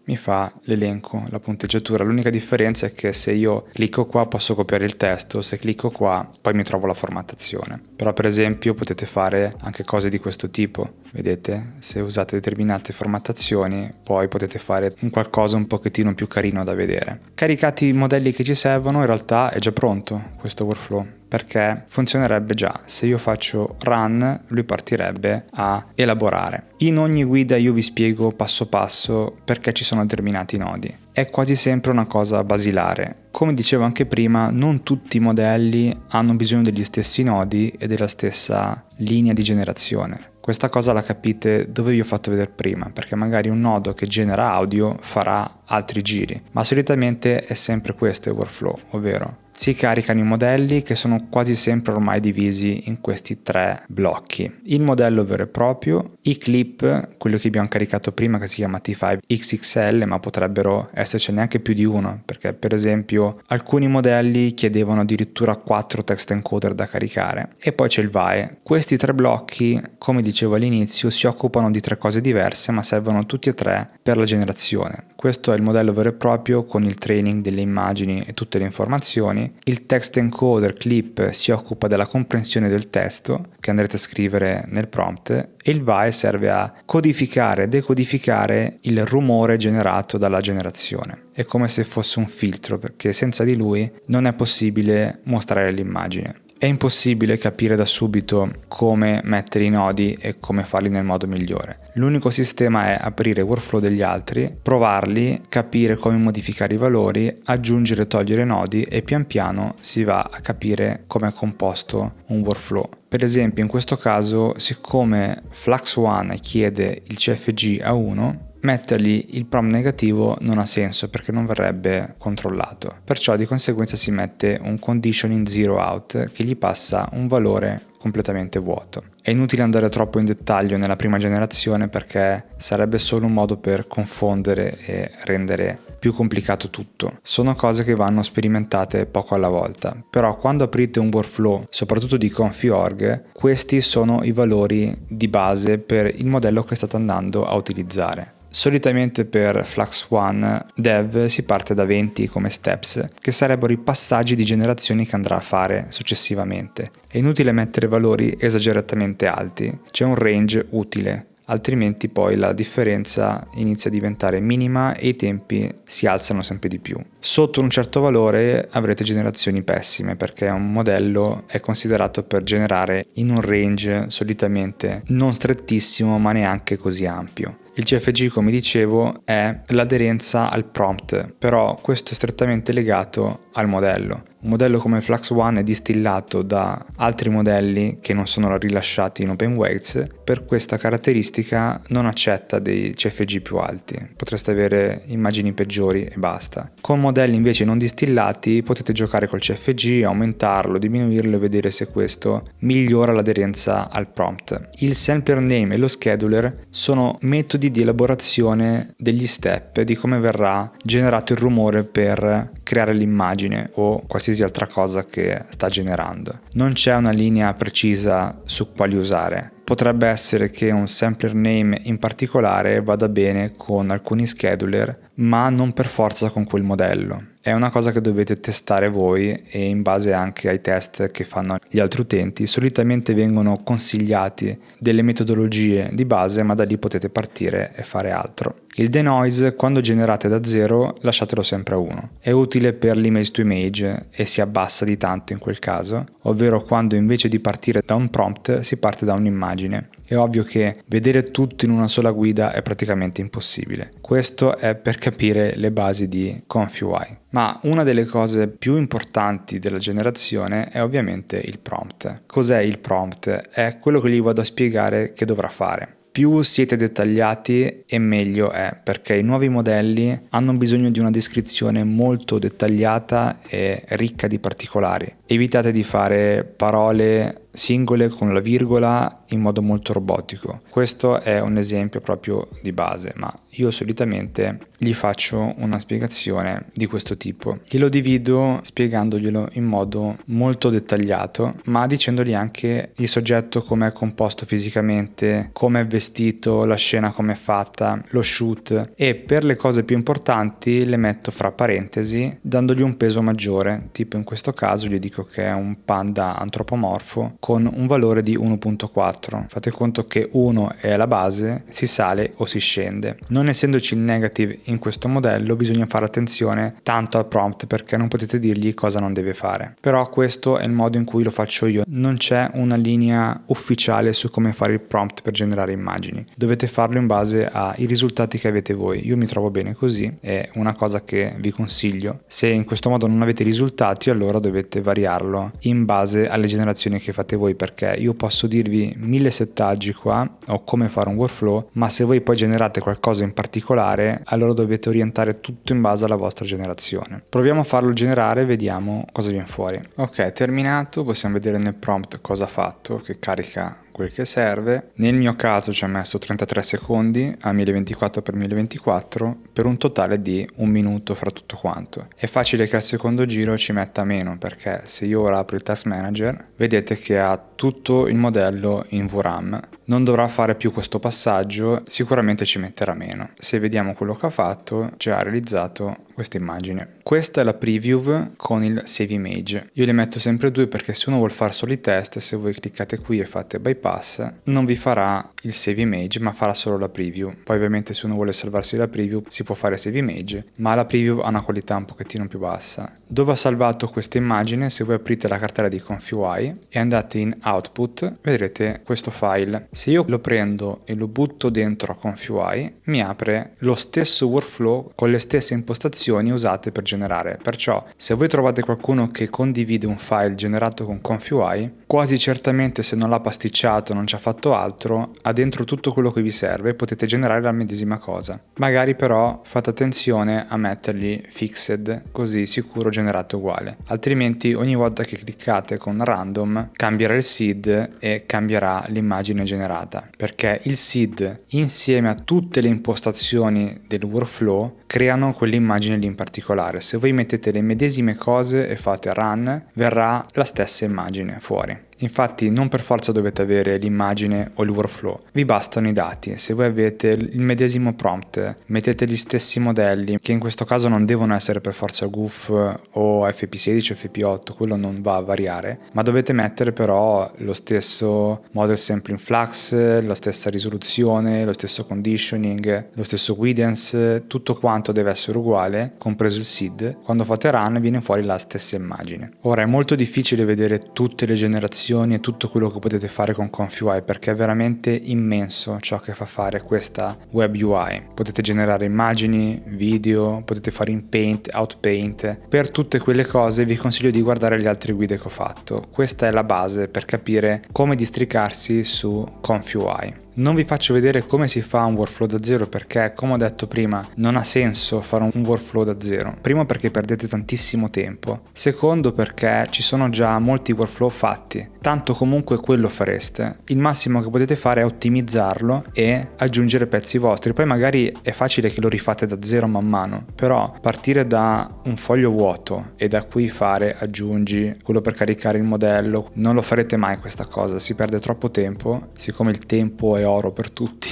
mi fa l'elenco, la punteggiatura. L'unica differenza è che se io clicco qua posso copiare il testo, se clicco qua poi mi trovo la formattazione. Però per esempio potete fare anche cose di questo tipo, vedete? Se usate determinate formattazioni poi potete fare un qualcosa un pochettino più carino da vedere. Caricati i modelli che ci servono, in realtà è già pronto questo workflow, perché funzionerebbe già. Se io faccio run, lui partirebbe a elaborare. In ogni guida io vi spiego passo passo perché ci sono determinati nodi. È quasi sempre una cosa basilare. Come dicevo anche prima, non tutti i modelli hanno bisogno degli stessi nodi e della stessa linea di generazione. Questa cosa la capite dove vi ho fatto vedere prima, perché magari un nodo che genera audio farà altri giri, ma solitamente è sempre questo il workflow, ovvero si caricano i modelli che sono quasi sempre ormai divisi in questi tre blocchi. Il modello vero e proprio, i clip, quello che abbiamo caricato prima che si chiama T5 XXL, ma potrebbero essercene anche più di uno, perché per esempio alcuni modelli chiedevano addirittura 4 text encoder da caricare. E poi c'è il VAE. Questi tre blocchi, come dicevo all'inizio, si occupano di tre cose diverse, ma servono tutti e tre per la generazione. Questo è il modello vero e proprio con il training delle immagini e tutte le informazioni. Il text encoder clip si occupa della comprensione del testo che andrete a scrivere nel prompt e il VAE serve a codificare e decodificare il rumore generato dalla generazione. È come se fosse un filtro, perché senza di lui non è possibile mostrare l'immagine. È impossibile capire da subito come mettere i nodi e come farli nel modo migliore. L'unico sistema è aprire i workflow degli altri, provarli, capire come modificare i valori, aggiungere e togliere nodi e pian piano si va a capire come è composto un workflow. Per esempio in questo caso, siccome Flux One chiede il CFG a 1, mettergli il prompt negativo non ha senso perché non verrebbe controllato. Perciò di conseguenza si mette un condition in zero out che gli passa un valore completamente vuoto. È inutile andare troppo in dettaglio nella prima generazione perché sarebbe solo un modo per confondere e rendere più complicato tutto. Sono cose che vanno sperimentate poco alla volta. Però quando aprite un workflow, soprattutto di Confi.org, questi sono i valori di base per il modello che state andando a utilizzare. Solitamente per Flux One Dev si parte da 20 come steps, che sarebbero i passaggi di generazioni che andrà a fare successivamente. È inutile mettere valori esageratamente alti, c'è un range utile, altrimenti poi la differenza inizia a diventare minima e i tempi si alzano sempre di più. Sotto un certo valore avrete generazioni pessime perché un modello è considerato per generare in un range solitamente non strettissimo ma neanche così ampio. Il CFG, come dicevo, è l'aderenza al prompt, però questo è strettamente legato al modello. Un modello come Flux One è distillato da altri modelli che non sono rilasciati in OpenWeights, per questa caratteristica non accetta dei CFG più alti, potreste avere immagini peggiori e basta. Con modelli invece non distillati potete giocare col CFG, aumentarlo, diminuirlo e vedere se questo migliora l'aderenza al prompt. Il sampler name e lo scheduler sono metodi di elaborazione degli step di come verrà generato il rumore per creare l'immagine o qualsiasi altra cosa che sta generando. Non c'è una linea precisa su quali usare. Potrebbe essere che un sampler name in particolare vada bene con alcuni scheduler, ma non per forza con quel modello. È una cosa che dovete testare voi e in base anche ai test che fanno gli altri utenti solitamente vengono consigliati delle metodologie di base, ma da lì potete partire e fare altro. Il denoise, quando generate da 0, lasciatelo sempre a 1. È utile per l'image to image e si abbassa di tanto in quel caso, ovvero quando invece di partire da un prompt si parte da un'immagine. È ovvio che vedere tutto in una sola guida è praticamente impossibile. Questo è per capire le basi di ConfUI. Ma una delle cose più importanti della generazione è ovviamente il prompt. Cos'è il prompt? È quello che gli vado a spiegare che dovrà fare. Più siete dettagliati e meglio è, perché i nuovi modelli hanno bisogno di una descrizione molto dettagliata e ricca di particolari. Evitate di fare parole singole con la virgola in modo molto robotico. Questo è un esempio proprio di base, ma io solitamente gli faccio una spiegazione di questo tipo. Glielo divido spiegandoglielo in modo molto dettagliato, ma dicendogli anche il soggetto come è composto fisicamente, come è vestito, la scena come è fatta, lo shoot, e per le cose più importanti le metto fra parentesi dandogli un peso maggiore, tipo in questo caso gli dico che è un panda antropomorfo con un valore di 1.4. Fate conto che 1 è la base, si sale o si scende. Non essendoci il negative in questo modello, bisogna fare attenzione tanto al prompt, perché non potete dirgli cosa non deve fare. Però questo è il modo in cui lo faccio io. Non c'è una linea ufficiale su come fare il prompt per generare immagini. Dovete farlo in base ai risultati che avete voi. Io mi trovo bene così, è una cosa che vi consiglio. Se in questo modo non avete risultati, allora dovete variarlo in base alle generazioni che fate voi, perché io posso dirvi 1000 settaggi qua o come fare un workflow, ma se voi poi generate qualcosa in particolare, allora dovete orientare tutto in base alla vostra generazione. Proviamo a farlo generare e vediamo cosa viene fuori. Ok, terminato, possiamo vedere nel prompt cosa ha fatto, che carica quel che serve. Nel mio caso ci ha messo 33 secondi a 1024x1024 per un totale di 1 minuto fra tutto quanto. È facile che al secondo giro ci metta meno, perché se io ora apro il Task Manager vedete che ha tutto il modello in VRAM. Non dovrà fare più questo passaggio, sicuramente ci metterà meno. Se vediamo quello che ha fatto, ci ha realizzato questa immagine. Questa è la preview con il Save Image. Io le metto sempre 2 perché se uno vuole fare solo i test, se voi cliccate qui e fate bypass, non vi farà il Save Image ma farà solo la preview. Poi ovviamente se uno vuole salvarsi la preview si può fare Save Image, ma la preview ha una qualità un pochettino più bassa. Dove ho salvato questa immagine, se voi aprite la cartella di ConfUI e andate in Output, vedrete questo file. Se io lo prendo e lo butto dentro a ConfUI, mi apre lo stesso workflow con le stesse impostazioni usate per generare. Perciò se voi trovate qualcuno che condivide un file generato con ConfUI, quasi certamente, se non l'ha pasticciato, non ci ha fatto altro, ha dentro tutto quello che vi serve, potete generare la medesima cosa. Magari però fate attenzione a mettergli fixed, così sicuro generato uguale. Altrimenti ogni volta che cliccate con random cambierà il seed e cambierà l'immagine generata, perché il seed insieme a tutte le impostazioni del workflow creano quell'immagine lì in particolare. Se voi mettete le medesime cose e fate run, verrà la stessa immagine fuori. Infatti non per forza dovete avere l'immagine o il workflow, vi bastano i dati. Se voi avete il medesimo prompt, mettete gli stessi modelli, che in questo caso non devono essere per forza GUF o FP16 o FP8, quello non va a variare, ma dovete mettere però lo stesso model sampling flux, la stessa risoluzione, lo stesso conditioning, lo stesso guidance, tutto quanto deve essere uguale, compreso il seed. Quando fate run viene fuori la stessa immagine. Ora è molto difficile vedere tutte le generazioni e tutto quello che potete fare con ConfUI, perché è veramente immenso ciò che fa fare questa web UI. Potete generare immagini, video, potete fare in Paint, Outpaint. Per tutte quelle cose vi consiglio di guardare le altre guide che ho fatto. Questa è la base per capire come districarsi su ConfUI. Non vi faccio vedere come si fa un workflow da zero perché, come ho detto prima, non ha senso fare un workflow da zero. Primo perché perdete tantissimo tempo. Secondo perché ci sono già molti workflow fatti. Tanto comunque quello fareste. Il massimo che potete fare è ottimizzarlo e aggiungere pezzi vostri. Poi magari è facile che lo rifate da zero man mano. Però partire da un foglio vuoto e da qui fare aggiungi, quello per caricare il modello, non lo farete mai questa cosa. Si perde troppo tempo. Siccome il tempo è oro per tutti,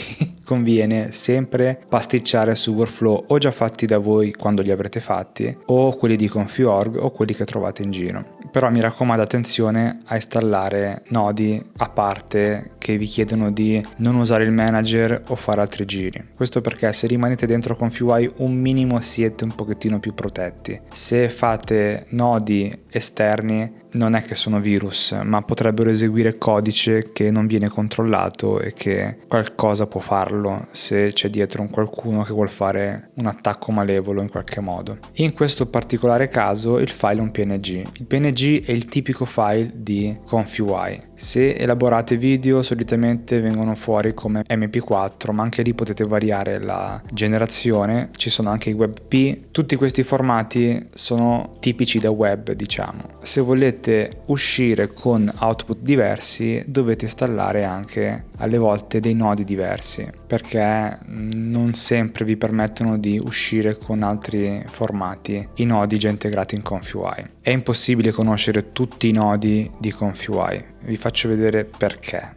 conviene sempre pasticciare su workflow o già fatti da voi quando li avrete fatti, o quelli di Confi.org o quelli che trovate in giro. Però mi raccomando, attenzione a installare nodi a parte che vi chiedono di non usare il manager o fare altri giri. Questo perché se rimanete dentro ConfiUI un minimo siete un pochettino più protetti. Se fate nodi esterni non è che sono virus, ma potrebbero eseguire codice che non viene controllato e che qualcosa può farlo se c'è dietro un qualcuno che vuol fare un attacco malevolo in qualche modo. In questo particolare caso il file è un PNG. Il PNG è il tipico file di ConfiUI. Se elaborate video solitamente vengono fuori come MP4, ma anche lì potete variare la generazione. Ci sono anche i WebP. Tutti questi formati sono tipici da web, diciamo. Se volete uscire con output diversi dovete installare anche alle volte dei nodi diversi, perché non sempre vi permettono di uscire con altri formati i nodi già integrati in ConfiUI. È impossibile conoscere tutti i nodi di ConfiUI, vi faccio vedere perché.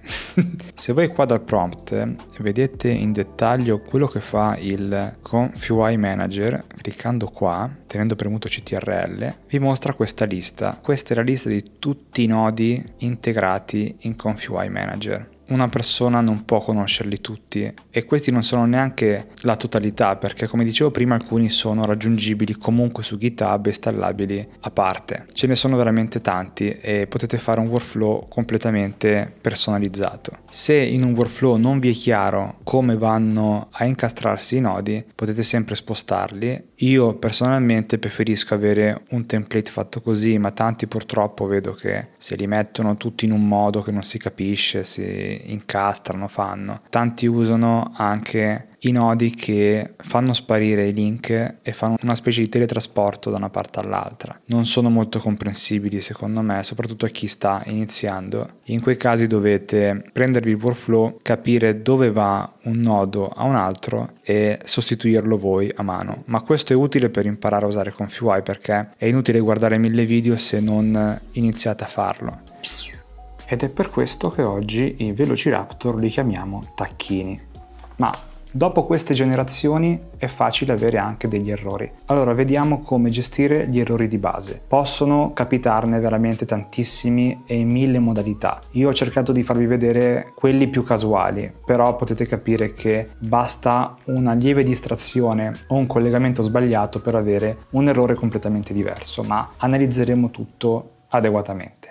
Se voi qua dal prompt vedete in dettaglio quello che fa il ConfiUI Manager, cliccando qua, tenendo premuto CTRL, vi mostra questa lista. Questa è la lista di tutti i nodi integrati in ConfiUI Manager. Una persona non può conoscerli tutti e questi non sono neanche la totalità, perché come dicevo prima alcuni sono raggiungibili comunque su GitHub e installabili a parte. Ce ne sono veramente tanti e potete fare un workflow completamente personalizzato. Se in un workflow non vi è chiaro come vanno a incastrarsi i nodi, potete sempre spostarli. Io personalmente preferisco avere un template fatto così, ma tanti purtroppo vedo che se li mettono tutti in un modo che non si capisce, si incastrano, tanti usano anche i nodi che fanno sparire i link e fanno una specie di teletrasporto da una parte all'altra. Non sono molto comprensibili secondo me, soprattutto a chi sta iniziando. In quei casi dovete prendervi il workflow, capire dove va un nodo a un altro e sostituirlo voi a mano. Ma questo è utile per imparare a usare ConfiUI, perché è inutile guardare 1000 video se non iniziate a farlo. Ed è per questo che oggi i Velociraptor li chiamiamo tacchini. Ma dopo queste generazioni è facile avere anche degli errori. Allora vediamo come gestire gli errori di base. Possono capitarne veramente tantissimi e in 1000 modalità. Io ho cercato di farvi vedere quelli più casuali, però potete capire che basta una lieve distrazione o un collegamento sbagliato per avere un errore completamente diverso, ma analizzeremo tutto adeguatamente.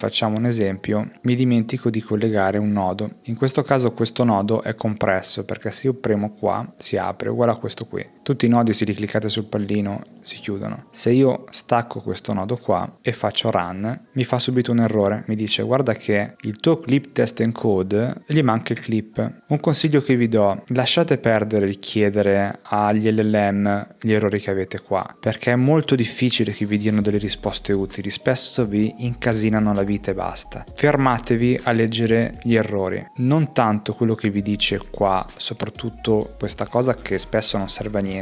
Facciamo un esempio, mi dimentico di collegare un nodo. In questo caso questo nodo è compresso, perché se io premo qua si apre, uguale a questo qui. Tutti i nodi, se li cliccate sul pallino, si chiudono. Se io stacco questo nodo qua e faccio run, mi fa subito un errore. Mi dice guarda che il tuo clip test encode gli manca il clip. Un consiglio che vi do, lasciate perdere il chiedere agli LLM gli errori che avete qua, perché è molto difficile che vi diano delle risposte utili, spesso vi incasinano la vita e basta. Fermatevi a leggere gli errori, non tanto quello che vi dice qua, soprattutto questa cosa che spesso non serve a niente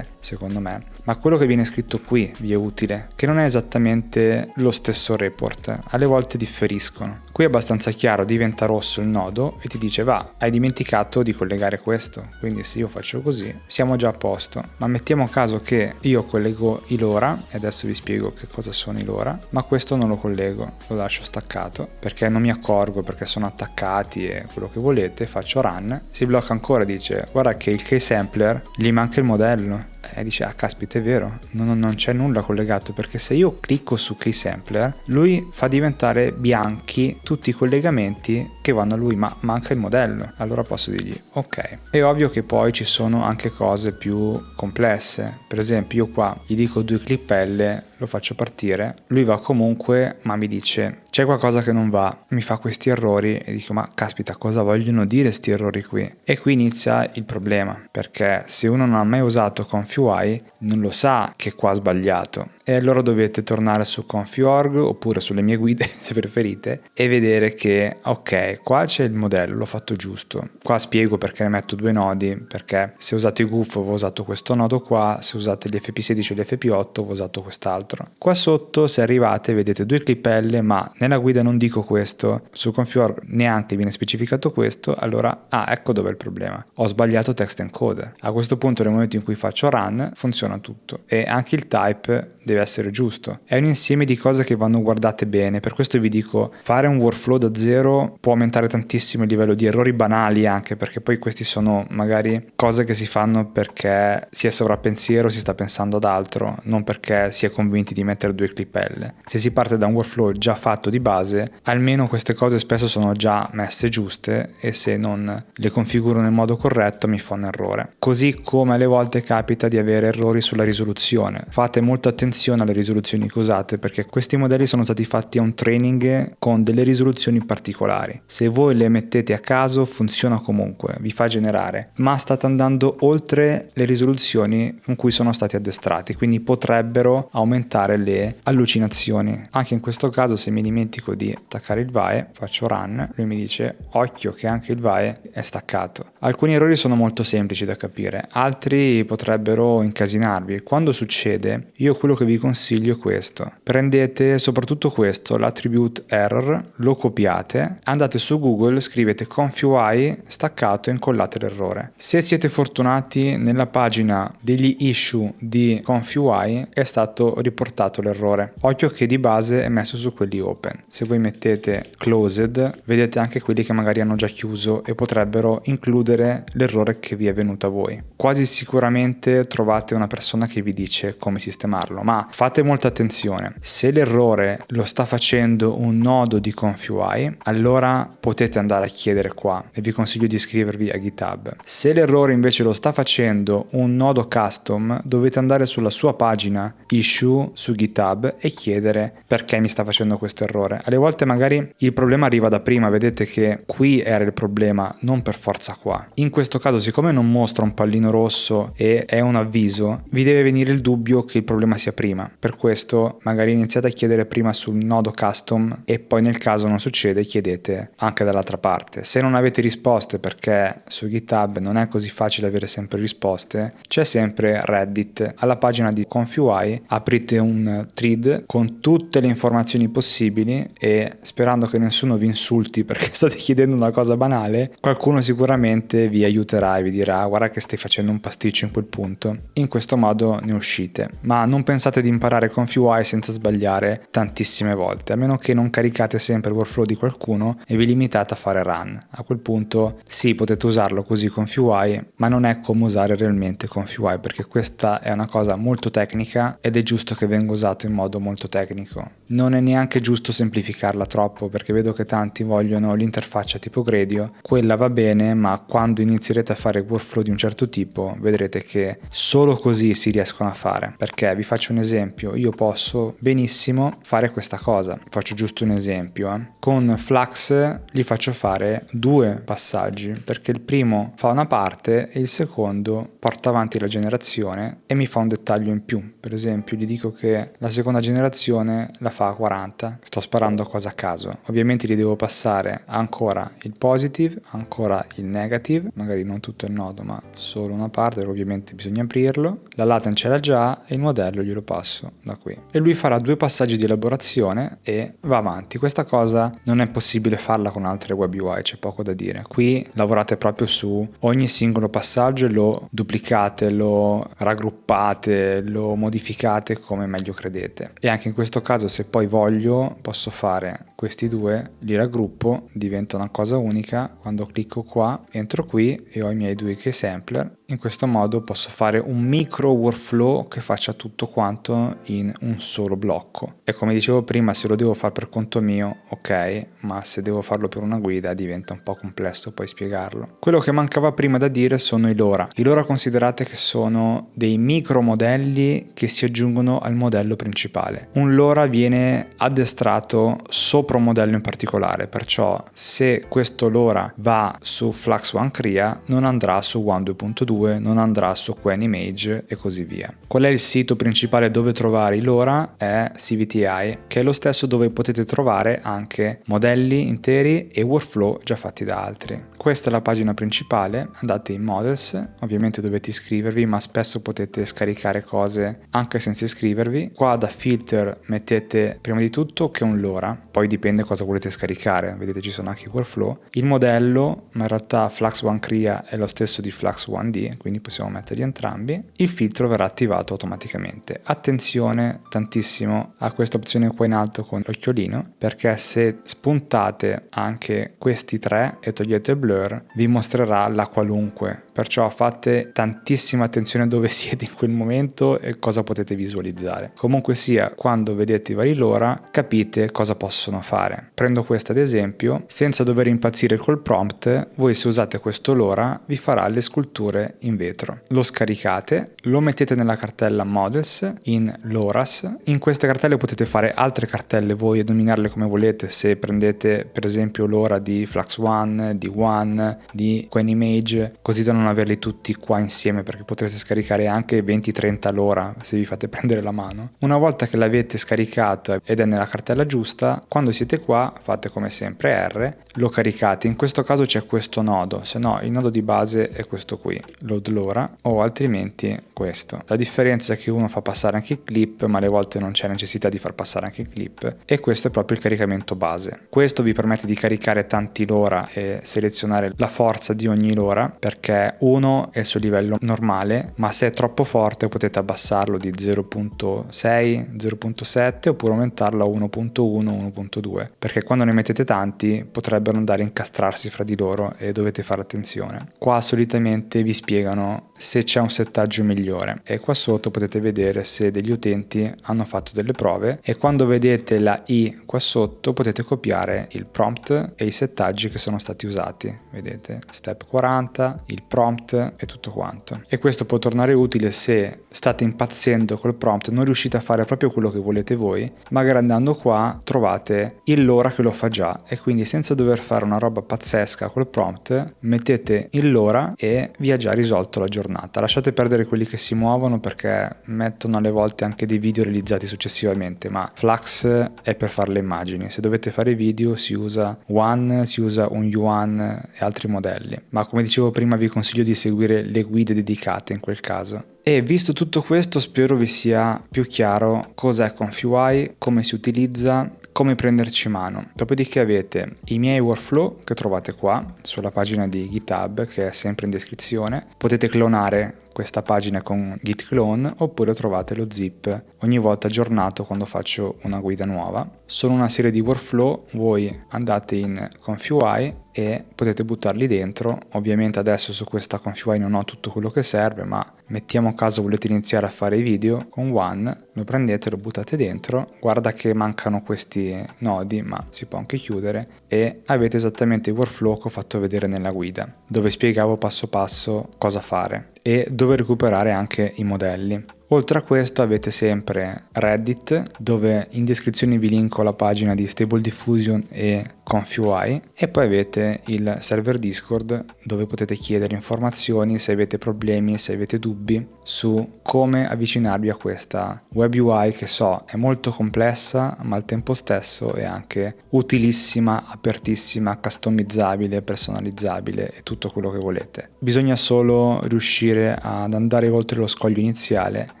secondo me, ma quello che viene scritto qui vi è utile, che non è esattamente lo stesso report, alle volte differiscono. Qui è abbastanza chiaro, diventa rosso il nodo e ti dice va, hai dimenticato di collegare questo, quindi se io faccio così siamo già a posto. Ma mettiamo caso che io collego i LoRa, e adesso vi spiego che cosa sono i LoRa, ma questo non lo collego, lo lascio staccato perché non mi accorgo, perché sono attaccati e quello che volete, faccio run, si blocca ancora, dice guarda che il keysampler gli manca il modello. E dice ah caspita, è vero, non c'è nulla collegato, perché se io clicco su keysampler lui fa diventare bianchi tutti i collegamenti che vanno a lui, ma manca il modello. Allora posso dirgli ok. È ovvio che poi ci sono anche cose più complesse, per esempio io qua gli dico 2 clip L, lo faccio partire, lui va comunque ma mi dice c'è qualcosa che non va, mi fa questi errori e dico ma caspita, cosa vogliono dire sti errori qui? E qui inizia il problema, perché se uno non ha mai usato ConfiUI non lo sa che qua ha sbagliato, e allora dovete tornare su Confi.org oppure sulle mie guide se preferite e vedere che ok, qua c'è il modello, l'ho fatto giusto, qua spiego perché ne metto 2 nodi, perché se usate i GUF ho usato questo nodo qua, se usate gli FP16 o gli FP8 ho usato quest'altro qualcos'altro. Qua sotto, se arrivate, vedete 2 clippelle, ma nella guida non dico questo, su Configure neanche viene specificato questo, allora, ecco dove è il problema. Ho sbagliato text encoder. A questo punto, nel momento in cui faccio run, funziona tutto. E anche il type deve essere giusto. È un insieme di cose che vanno guardate bene, per questo vi dico, fare un workflow da zero può aumentare tantissimo il livello di errori banali, anche perché poi questi sono magari cose che si fanno perché si è sovrappensiero, si sta pensando ad altro, non perché si è convinti di mettere 2 clippelle. Se si parte da un workflow già fatto di base, almeno queste cose spesso sono già messe giuste e se non le configuro nel modo corretto mi fa un errore. Così come alle volte capita di avere errori sulla risoluzione. Fate molta attenzione alle risoluzioni che usate, perché questi modelli sono stati fatti a un training con delle risoluzioni particolari. Se voi le mettete a caso funziona comunque, vi fa generare, ma state andando oltre le risoluzioni con cui sono stati addestrati, quindi potrebbero aumentare le allucinazioni. Anche in questo caso, se mi dimentico di attaccare il VAE, faccio run, lui mi dice occhio che anche il VAE è staccato. Alcuni errori sono molto semplici da capire, altri potrebbero incasinarvi. Quando succede, io quello che vi consiglio è questo: prendete soprattutto questo, l'attribute error, lo copiate, andate su Google, scrivete ConfUI staccato e incollate l'errore. Se siete fortunati, nella pagina degli issue di ConfUI è stato riportato l'errore. Occhio che di base è messo su quelli open. Se voi mettete closed, vedete anche quelli che magari hanno già chiuso e potrebbero includere l'errore che vi è venuto a voi. Quasi sicuramente trovate una persona che vi dice come sistemarlo, ma fate molta attenzione. Se l'errore lo sta facendo un nodo di ConfUI, allora potete andare a chiedere qua e vi consiglio di iscrivervi a GitHub. Se l'errore invece lo sta facendo un nodo custom, dovete andare sulla sua pagina issue su GitHub e chiedere perché mi sta facendo questo errore. Alle volte magari il problema arriva da prima, vedete che qui era il problema, non per forza qua. In questo caso, siccome non mostra un pallino rosso e è un avviso, vi deve venire il dubbio che il problema sia prima. Per questo magari iniziate a chiedere prima sul nodo custom e poi nel caso non succede chiedete anche dall'altra parte. Se non avete risposte, perché su GitHub non è così facile avere sempre risposte, c'è sempre Reddit. Alla pagina di ConfUI aprite un thread con tutte le informazioni possibili e, sperando che nessuno vi insulti perché state chiedendo una cosa banale, qualcuno sicuramente vi aiuterà e vi dirà guarda che stai facendo un pasticcio in quel punto. In questo modo ne uscite, ma non pensate di imparare ConfUI senza sbagliare tantissime volte, a meno che non caricate sempre il workflow di qualcuno e vi limitate a fare run. A quel punto sì, potete usarlo così ConfUI, ma non è come usare realmente ConfUI, perché questa è una cosa molto tecnica ed è giusto che venga usato in modo molto tecnico. Non è neanche giusto semplificarla troppo, perché vedo che tanti vogliono l'interfaccia tipo Gradio, quella va bene, ma quando inizierete a fare workflow di un certo tipo vedrete che solo così si riescono a fare. Perché vi faccio un esempio, io posso benissimo fare questa cosa, faccio giusto un esempio, con Flux gli faccio fare 2 passaggi, perché il primo fa una parte e il secondo porta avanti la generazione e mi fa un dettaglio in più. Per esempio gli dico che la seconda generazione la fa a 40, sto sparando cose a caso, ovviamente gli devo passare ancora il positive, ancora il negative, magari non tutto il nodo ma solo una parte, perché ovviamente bisogna aprirlo, la laten ce l'ha già e il modello glielo passo da qui e lui farà 2 passaggi di elaborazione e va avanti. Questa cosa non è possibile farla con altre web UI, c'è poco da dire. Qui lavorate proprio su ogni singolo passaggio e lo duplicate, lo raggruppate, lo modificate come meglio credete. E anche in questo caso, se poi voglio, posso fare questi 2, li raggruppo, diventa una cosa unica. Quando clicco qua, entro qui e ho i miei 2 key sampler. In questo modo posso fare un micro workflow che faccia tutto quanto in un solo blocco. E come dicevo prima, se lo devo fare per conto mio, ok, ma se devo farlo per una guida diventa un po' complesso poi spiegarlo. Quello che mancava prima da dire sono i LoRa. I LoRa considerate che sono dei micro modelli che si aggiungono al modello principale. Un LoRa viene addestrato sopra sopra un modello in particolare, perciò se questo LoRa va su Flux One Crea non andrà su One 2.2, non andrà su QAnyMage e così via. Qual è il sito principale dove trovare i LoRa? È CVTI, che è lo stesso dove potete trovare anche modelli interi e workflow già fatti da altri. Questa è la pagina principale, andate in Models, ovviamente dovete iscrivervi, ma spesso potete scaricare cose anche senza iscrivervi. Qua da Filter mettete prima di tutto che è un LoRa, poi dipende cosa volete scaricare, vedete ci sono anche i workflow. Il modello, ma in realtà Flux One Crea è lo stesso di Flux One D, quindi possiamo metterli entrambi. Il filtro verrà attivato automaticamente. Attenzione tantissimo a questa opzione qua in alto con l'occhiolino, perché se spuntate anche questi tre e togliete il blur vi mostrerà la qualunque, perciò fate tantissima attenzione dove siete in quel momento e cosa potete visualizzare. Comunque sia, quando vedete i vari LoRa capite cosa possono fare. Prendo questo ad esempio, senza dover impazzire col prompt, voi se usate questo LoRa vi farà le sculture in vetro. Lo scaricate, lo mettete nella cartella Models in LoRa's. In queste cartelle potete fare altre cartelle voi e dominarle come volete. Se prendete per esempio LoRa di Flux One, di One, di QAnyMage, così da non averli tutti qua insieme, perché potreste scaricare anche 20-30 LoRa se vi fate prendere la mano. Una volta che l'avete scaricato ed è nella cartella giusta, quando siete qua fate come sempre R, lo caricate. In questo caso c'è questo nodo, se no il nodo di base è questo qui, load LoRa, o altrimenti questo. La differenza è che uno fa passare anche il clip, ma alle volte non c'è necessità di far passare anche il clip, e questo è proprio il caricamento base. Questo vi permette di caricare tanti LoRa e selezionare la forza di ogni LoRa, perché uno è sul livello normale, ma se è troppo forte potete abbassarlo di 0.6, 0.7 oppure aumentarlo a 1.1, 1.2, perché quando ne mettete tanti potrebbero andare a incastrarsi fra di loro e dovete fare attenzione. Qua solitamente vi spiegano se c'è un settaggio migliore e qua sotto potete vedere se degli utenti hanno fatto delle prove, e quando vedete la I qua sotto potete copiare il prompt e i settaggi che sono stati usati. Vedete, step 40, il prompt e tutto quanto. E questo può tornare utile se state impazzendo col prompt, non riuscite a fare proprio quello che volete voi, magari andando qua trovate il LoRa che lo fa già, e quindi senza dover fare una roba pazzesca col prompt mettete il LoRa e vi ha già risolto la giornata. Lasciate perdere quelli che si muovono, perché mettono alle volte anche dei video realizzati successivamente, ma Flux è per fare le immagini. Se dovete fare video si usa One, si usa un Yuan e altri modelli, ma come dicevo prima vi consiglio di seguire le guide dedicate in quel caso. E visto tutto questo spero vi sia più chiaro cos'è ConfUI, come si utilizza, come prenderci mano. Dopodiché avete i miei workflow che trovate qua sulla pagina di GitHub, che è sempre in descrizione. Potete clonare questa pagina con git clone, oppure trovate lo zip ogni volta aggiornato quando faccio una guida nuova. Sono una serie di workflow, voi andate in ConfUI e potete buttarli dentro. Ovviamente adesso su questa ConfUI non ho tutto quello che serve, ma mettiamo caso volete iniziare a fare i video con One, lo prendete, lo buttate dentro, guarda che mancano questi nodi, ma si può anche chiudere, e avete esattamente il workflow che ho fatto vedere nella guida, dove spiegavo passo passo cosa fare e dove recuperare anche i modelli. Oltre a questo avete sempre Reddit, dove in descrizione vi linko la pagina di Stable Diffusion e ConfUI, e poi avete il server Discord dove potete chiedere informazioni se avete problemi, se avete dubbi su come avvicinarvi a questa web UI che so è molto complessa, ma al tempo stesso è anche utilissima, apertissima, customizzabile, personalizzabile e tutto quello che volete. Bisogna solo riuscire ad andare oltre lo scoglio iniziale,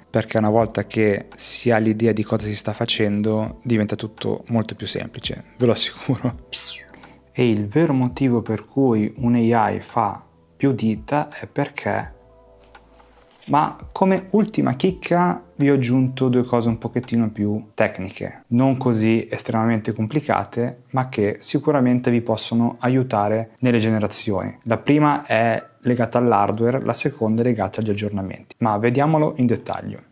perché una volta che si ha l'idea di cosa si sta facendo diventa tutto molto più semplice, ve lo assicuro. E il vero motivo per cui un AI fa più dita è perché, ma come ultima chicca vi ho aggiunto due cose un pochettino più tecniche, non così estremamente complicate, ma che sicuramente vi possono aiutare nelle generazioni. La prima è legata all'hardware, la seconda è legata agli aggiornamenti, ma vediamolo in dettaglio.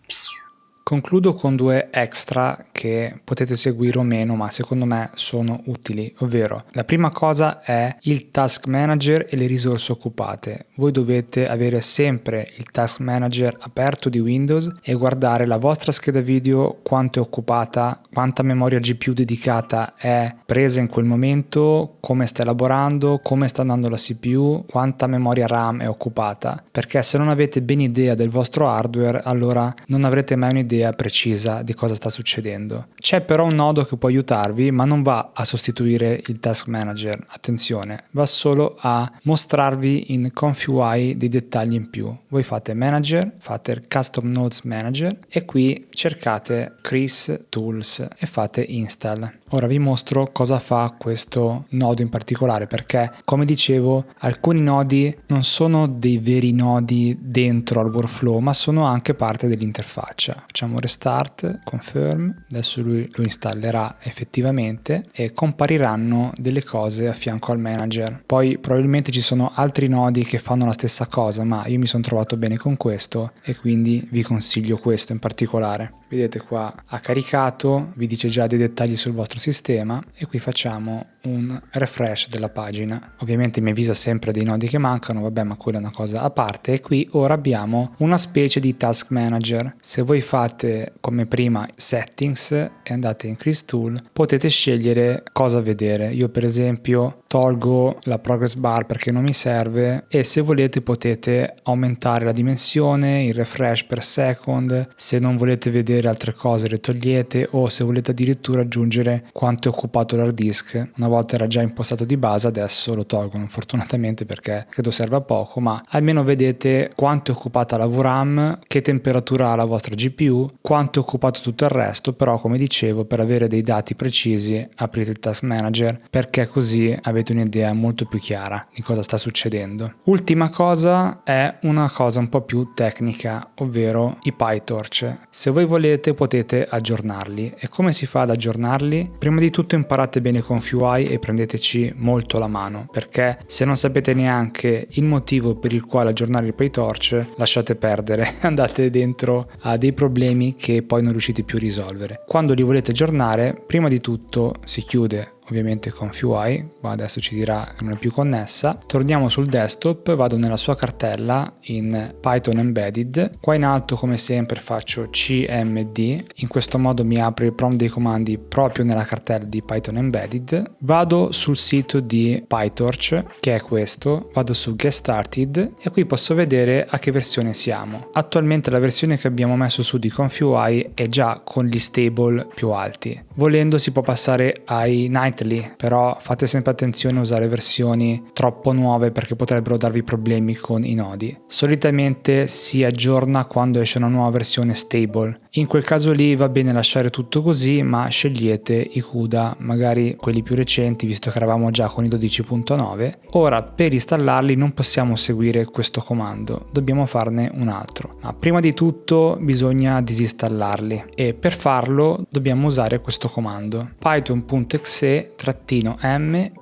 Concludo con 2 extra che potete seguire o meno, ma secondo me sono utili, ovvero la prima cosa è il Task Manager e le risorse occupate. Voi dovete avere sempre il Task Manager aperto di Windows e guardare la vostra scheda video quanto è occupata, quanta memoria GPU dedicata è presa in quel momento, come sta elaborando, come sta andando la CPU, quanta memoria RAM è occupata, perché se non avete ben idea del vostro hardware allora non avrete mai un'idea precisa di cosa sta succedendo. C'è però un nodo che può aiutarvi, ma non va a sostituire il Task Manager, attenzione, va solo a mostrarvi in ConfUI dei dettagli in più. Voi fate Manager, fate il Custom Nodes Manager e qui cercate Chris Tools e fate Install. Ora vi mostro cosa fa questo nodo in particolare, perché come dicevo alcuni nodi non sono dei veri nodi dentro al workflow, ma sono anche parte dell'interfaccia. Facciamo restart, confirm, adesso lui lo installerà effettivamente e compariranno delle cose a fianco al manager. Poi probabilmente ci sono altri nodi che fanno la stessa cosa, ma io mi sono trovato bene con questo e quindi vi consiglio questo in particolare. Vedete qua ha caricato, vi dice già dei dettagli sul vostro sistema e qui facciamo un refresh della pagina. Ovviamente mi avvisa sempre dei nodi che mancano, vabbè, ma quella è una cosa a parte. E qui ora abbiamo una specie di task manager. Se voi fate come prima settings e andate in Chris Tool potete scegliere cosa vedere. Io per esempio tolgo la progress bar perché non mi serve e se volete potete aumentare la dimensione, il refresh per second, se non volete vedere altre cose le togliete o se volete addirittura aggiungere quanto è occupato l'hard disk. Una volta era già impostato di base, adesso lo tolgono fortunatamente perché credo serva a poco, ma almeno vedete quanto è occupata la VRAM, che temperatura ha la vostra GPU, quanto è occupato tutto il resto. Però come dicevo, per avere dei dati precisi aprite il Task Manager perché così avete un'idea molto più chiara di cosa sta succedendo. Ultima cosa è una cosa un po' più tecnica, ovvero i PyTorch. Se voi volete potete aggiornarli. E come si fa ad aggiornarli? Prima di tutto imparate bene ConfUI e prendeteci molto la mano, perché se non sapete neanche il motivo per il quale aggiornare il PyTorch lasciate perdere, andate dentro a dei problemi che poi non riuscite più a risolvere. Quando li volete aggiornare, prima di tutto si chiude ovviamente ConfUI, ma adesso ci dirà che non è più connessa. Torniamo sul desktop, vado nella sua cartella in Python Embedded, qua in alto come sempre faccio cmd, in questo modo mi apre il prompt dei comandi proprio nella cartella di Python Embedded, vado sul sito di PyTorch che è questo, vado su Get Started e qui posso vedere a che versione siamo. Attualmente la versione che abbiamo messo su di ConfUI è già con gli stable più alti, volendo si può passare ai nightly, però fate sempre attenzione a usare versioni troppo nuove perché potrebbero darvi problemi con i nodi. Solitamente si aggiorna quando esce una nuova versione stable. In quel caso lì va bene lasciare tutto così, ma scegliete i CUDA, magari quelli più recenti, visto che eravamo già con i 12.9. Ora per installarli non possiamo seguire questo comando, dobbiamo farne un altro. Ma prima di tutto bisogna disinstallarli e per farlo dobbiamo usare questo comando python.exe-m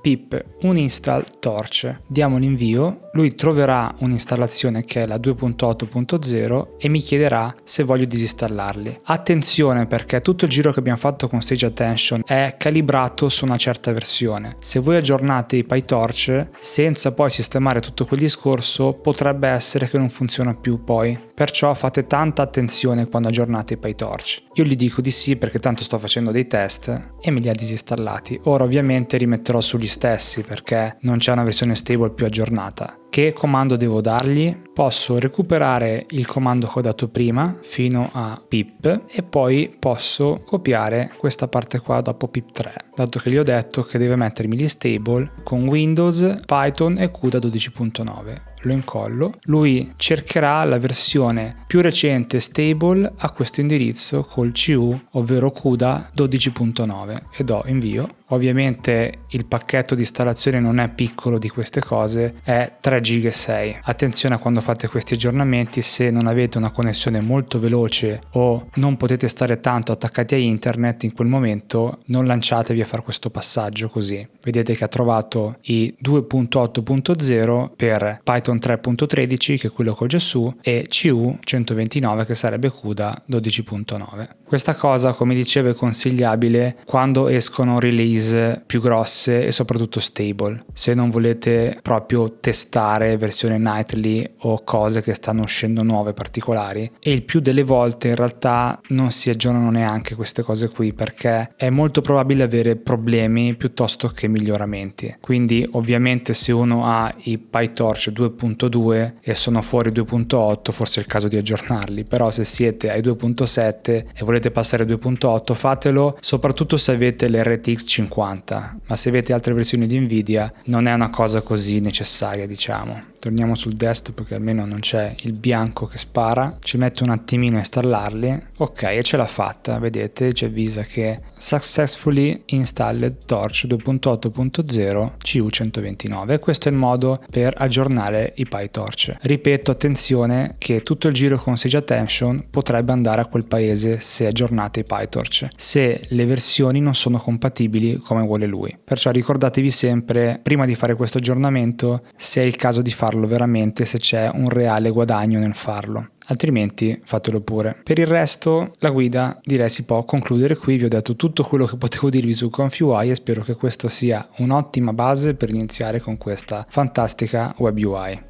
pip uninstall torch. Diamo l'invio, lui troverà un'installazione che è la 2.8.0 e mi chiederà se voglio disinstallarli. Attenzione perché tutto il giro che abbiamo fatto con Stage Attention è calibrato su una certa versione. Se voi aggiornate i PyTorch senza poi sistemare tutto quel discorso potrebbe essere che non funziona più poi. Perciò fate tanta attenzione quando aggiornate i PyTorch. Io gli dico di sì perché tanto sto facendo dei test e me li ha disinstallati. Ora ovviamente rimetterò sugli stessi perché non c'è una versione stable più aggiornata. Che comando devo dargli? Posso recuperare il comando che ho dato prima fino a pip e poi posso copiare questa parte qua dopo pip 3, dato che gli ho detto che deve mettermi gli stable con Windows, Python e CUDA 12.9. Lo incollo, lui cercherà la versione più recente stable a questo indirizzo col CU, ovvero CUDA 12.9 e do invio. Ovviamente il pacchetto di installazione non è piccolo di queste cose, è 3,6 GB. Attenzione a quando fate questi aggiornamenti, se non avete una connessione molto veloce o non potete stare tanto attaccati a internet in quel momento, non lanciatevi a fare questo passaggio così. Vedete che ha trovato i 2.8.0 per Python Python 3.13 che è quello che ho già su e CU 129 che sarebbe CUDA 12.9. Questa cosa, come dicevo, è consigliabile quando escono release più grosse e soprattutto stable, se non volete proprio testare versione nightly o cose che stanno uscendo nuove particolari, e il più delle volte in realtà non si aggiornano neanche queste cose qui perché è molto probabile avere problemi piuttosto che miglioramenti. Quindi ovviamente se uno ha i PyTorch 2.2 e sono fuori 2.8 forse è il caso di aggiornarli, però se siete ai 2.7 e volete passare 2.8 fatelo, soprattutto se avete l'RTX 50, ma se avete altre versioni di Nvidia non è una cosa così necessaria, diciamo. Torniamo sul desktop perché almeno non c'è il bianco che spara, ci mette un attimino a installarli. Ok, e ce l'ha fatta, vedete, ci avvisa che successfully installed Torch 2.8.0 CU129. Questo è il modo per aggiornare i PyTorch. Ripeto, attenzione che tutto il giro con Sage Attention potrebbe andare a quel paese se aggiornate i PyTorch, se le versioni non sono compatibili come vuole lui. Perciò ricordatevi sempre, prima di fare questo aggiornamento, se è il caso di farlo veramente, se c'è un reale guadagno nel farlo. Altrimenti fatelo pure. Per il resto la guida direi si può concludere qui. Vi ho detto tutto quello che potevo dirvi su ComfyUI e spero che questo sia un'ottima base per iniziare con questa fantastica web UI.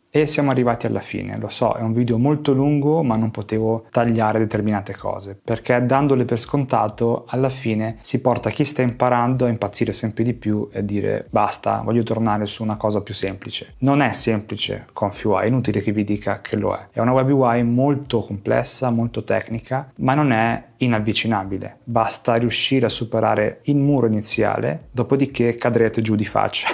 E siamo arrivati alla fine, lo so, è un video molto lungo ma non potevo tagliare determinate cose, perché dandole per scontato alla fine si porta chi sta imparando a impazzire sempre di più e a dire basta, voglio tornare su una cosa più semplice. Non è semplice ComfyUI, è inutile che vi dica che lo è una web UI molto complessa, molto tecnica, ma non è inavvicinabile, basta riuscire a superare il muro iniziale, dopodiché cadrete giù di faccia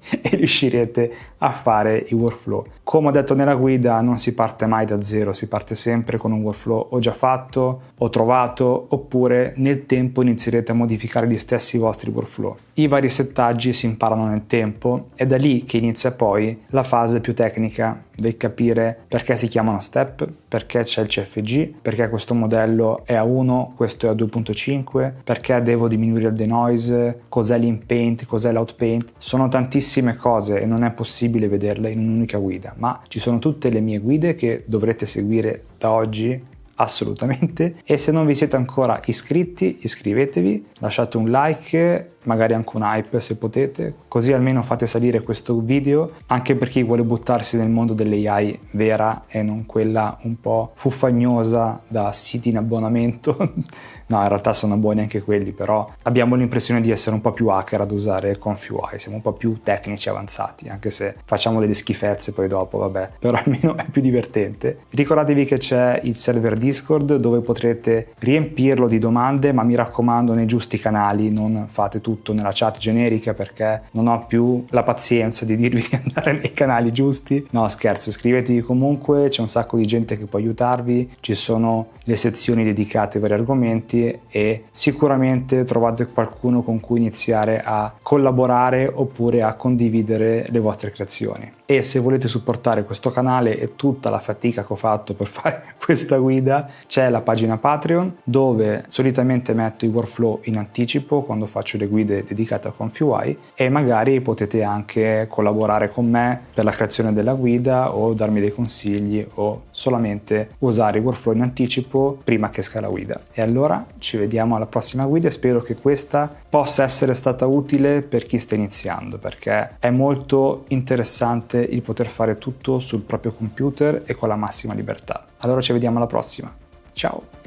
e riuscirete a fare i workflow. Come ho detto nella guida, non si parte mai da zero, si parte sempre con un workflow o già fatto, o trovato, oppure nel tempo inizierete a modificare gli stessi vostri workflow. I vari settaggi si imparano nel tempo, è da lì che inizia poi la fase più tecnica del capire perché si chiamano step, perché c'è il CFG, perché questo modello è a 1, questo è a 2.5, perché devo diminuire il denoise, cos'è l'inpaint, cos'è l'outpaint. Sono tantissime cose e non è possibile vederle in un'unica guida, ma ci sono tutte le mie guide che dovrete seguire da oggi assolutamente, e se non vi siete ancora iscritti iscrivetevi, lasciate un like, magari anche un hype se potete, così almeno fate salire questo video anche per chi vuole buttarsi nel mondo dell'AI vera e non quella un po' fuffagnosa da siti in abbonamento. No, in realtà sono buoni anche quelli, però abbiamo l'impressione di essere un po' più hacker ad usare ComfyUI, siamo un po' più tecnici avanzati, anche se facciamo delle schifezze poi dopo, vabbè, però almeno è più divertente. Ricordatevi che c'è il server Discord dove potrete riempirlo di domande, ma mi raccomando nei giusti canali, non fate tutto nella chat generica perché non ho più la pazienza di dirvi di andare nei canali giusti. No, scherzo, iscrivetevi comunque, c'è un sacco di gente che può aiutarvi, ci sono le sezioni dedicate ai vari argomenti e sicuramente trovate qualcuno con cui iniziare a collaborare oppure a condividere le vostre creazioni. E se volete supportare questo canale e tutta la fatica che ho fatto per fare questa guida, c'è la pagina Patreon dove solitamente metto i workflow in anticipo quando faccio le guide dedicate a ComfyUI, e magari potete anche collaborare con me per la creazione della guida o darmi dei consigli o solamente usare i workflow in anticipo prima che esca la guida. E allora ci vediamo alla prossima guida e spero che questa possa essere stata utile per chi sta iniziando, perché è molto interessante il poter fare tutto sul proprio computer e con la massima libertà. Allora ci vediamo alla prossima. Ciao!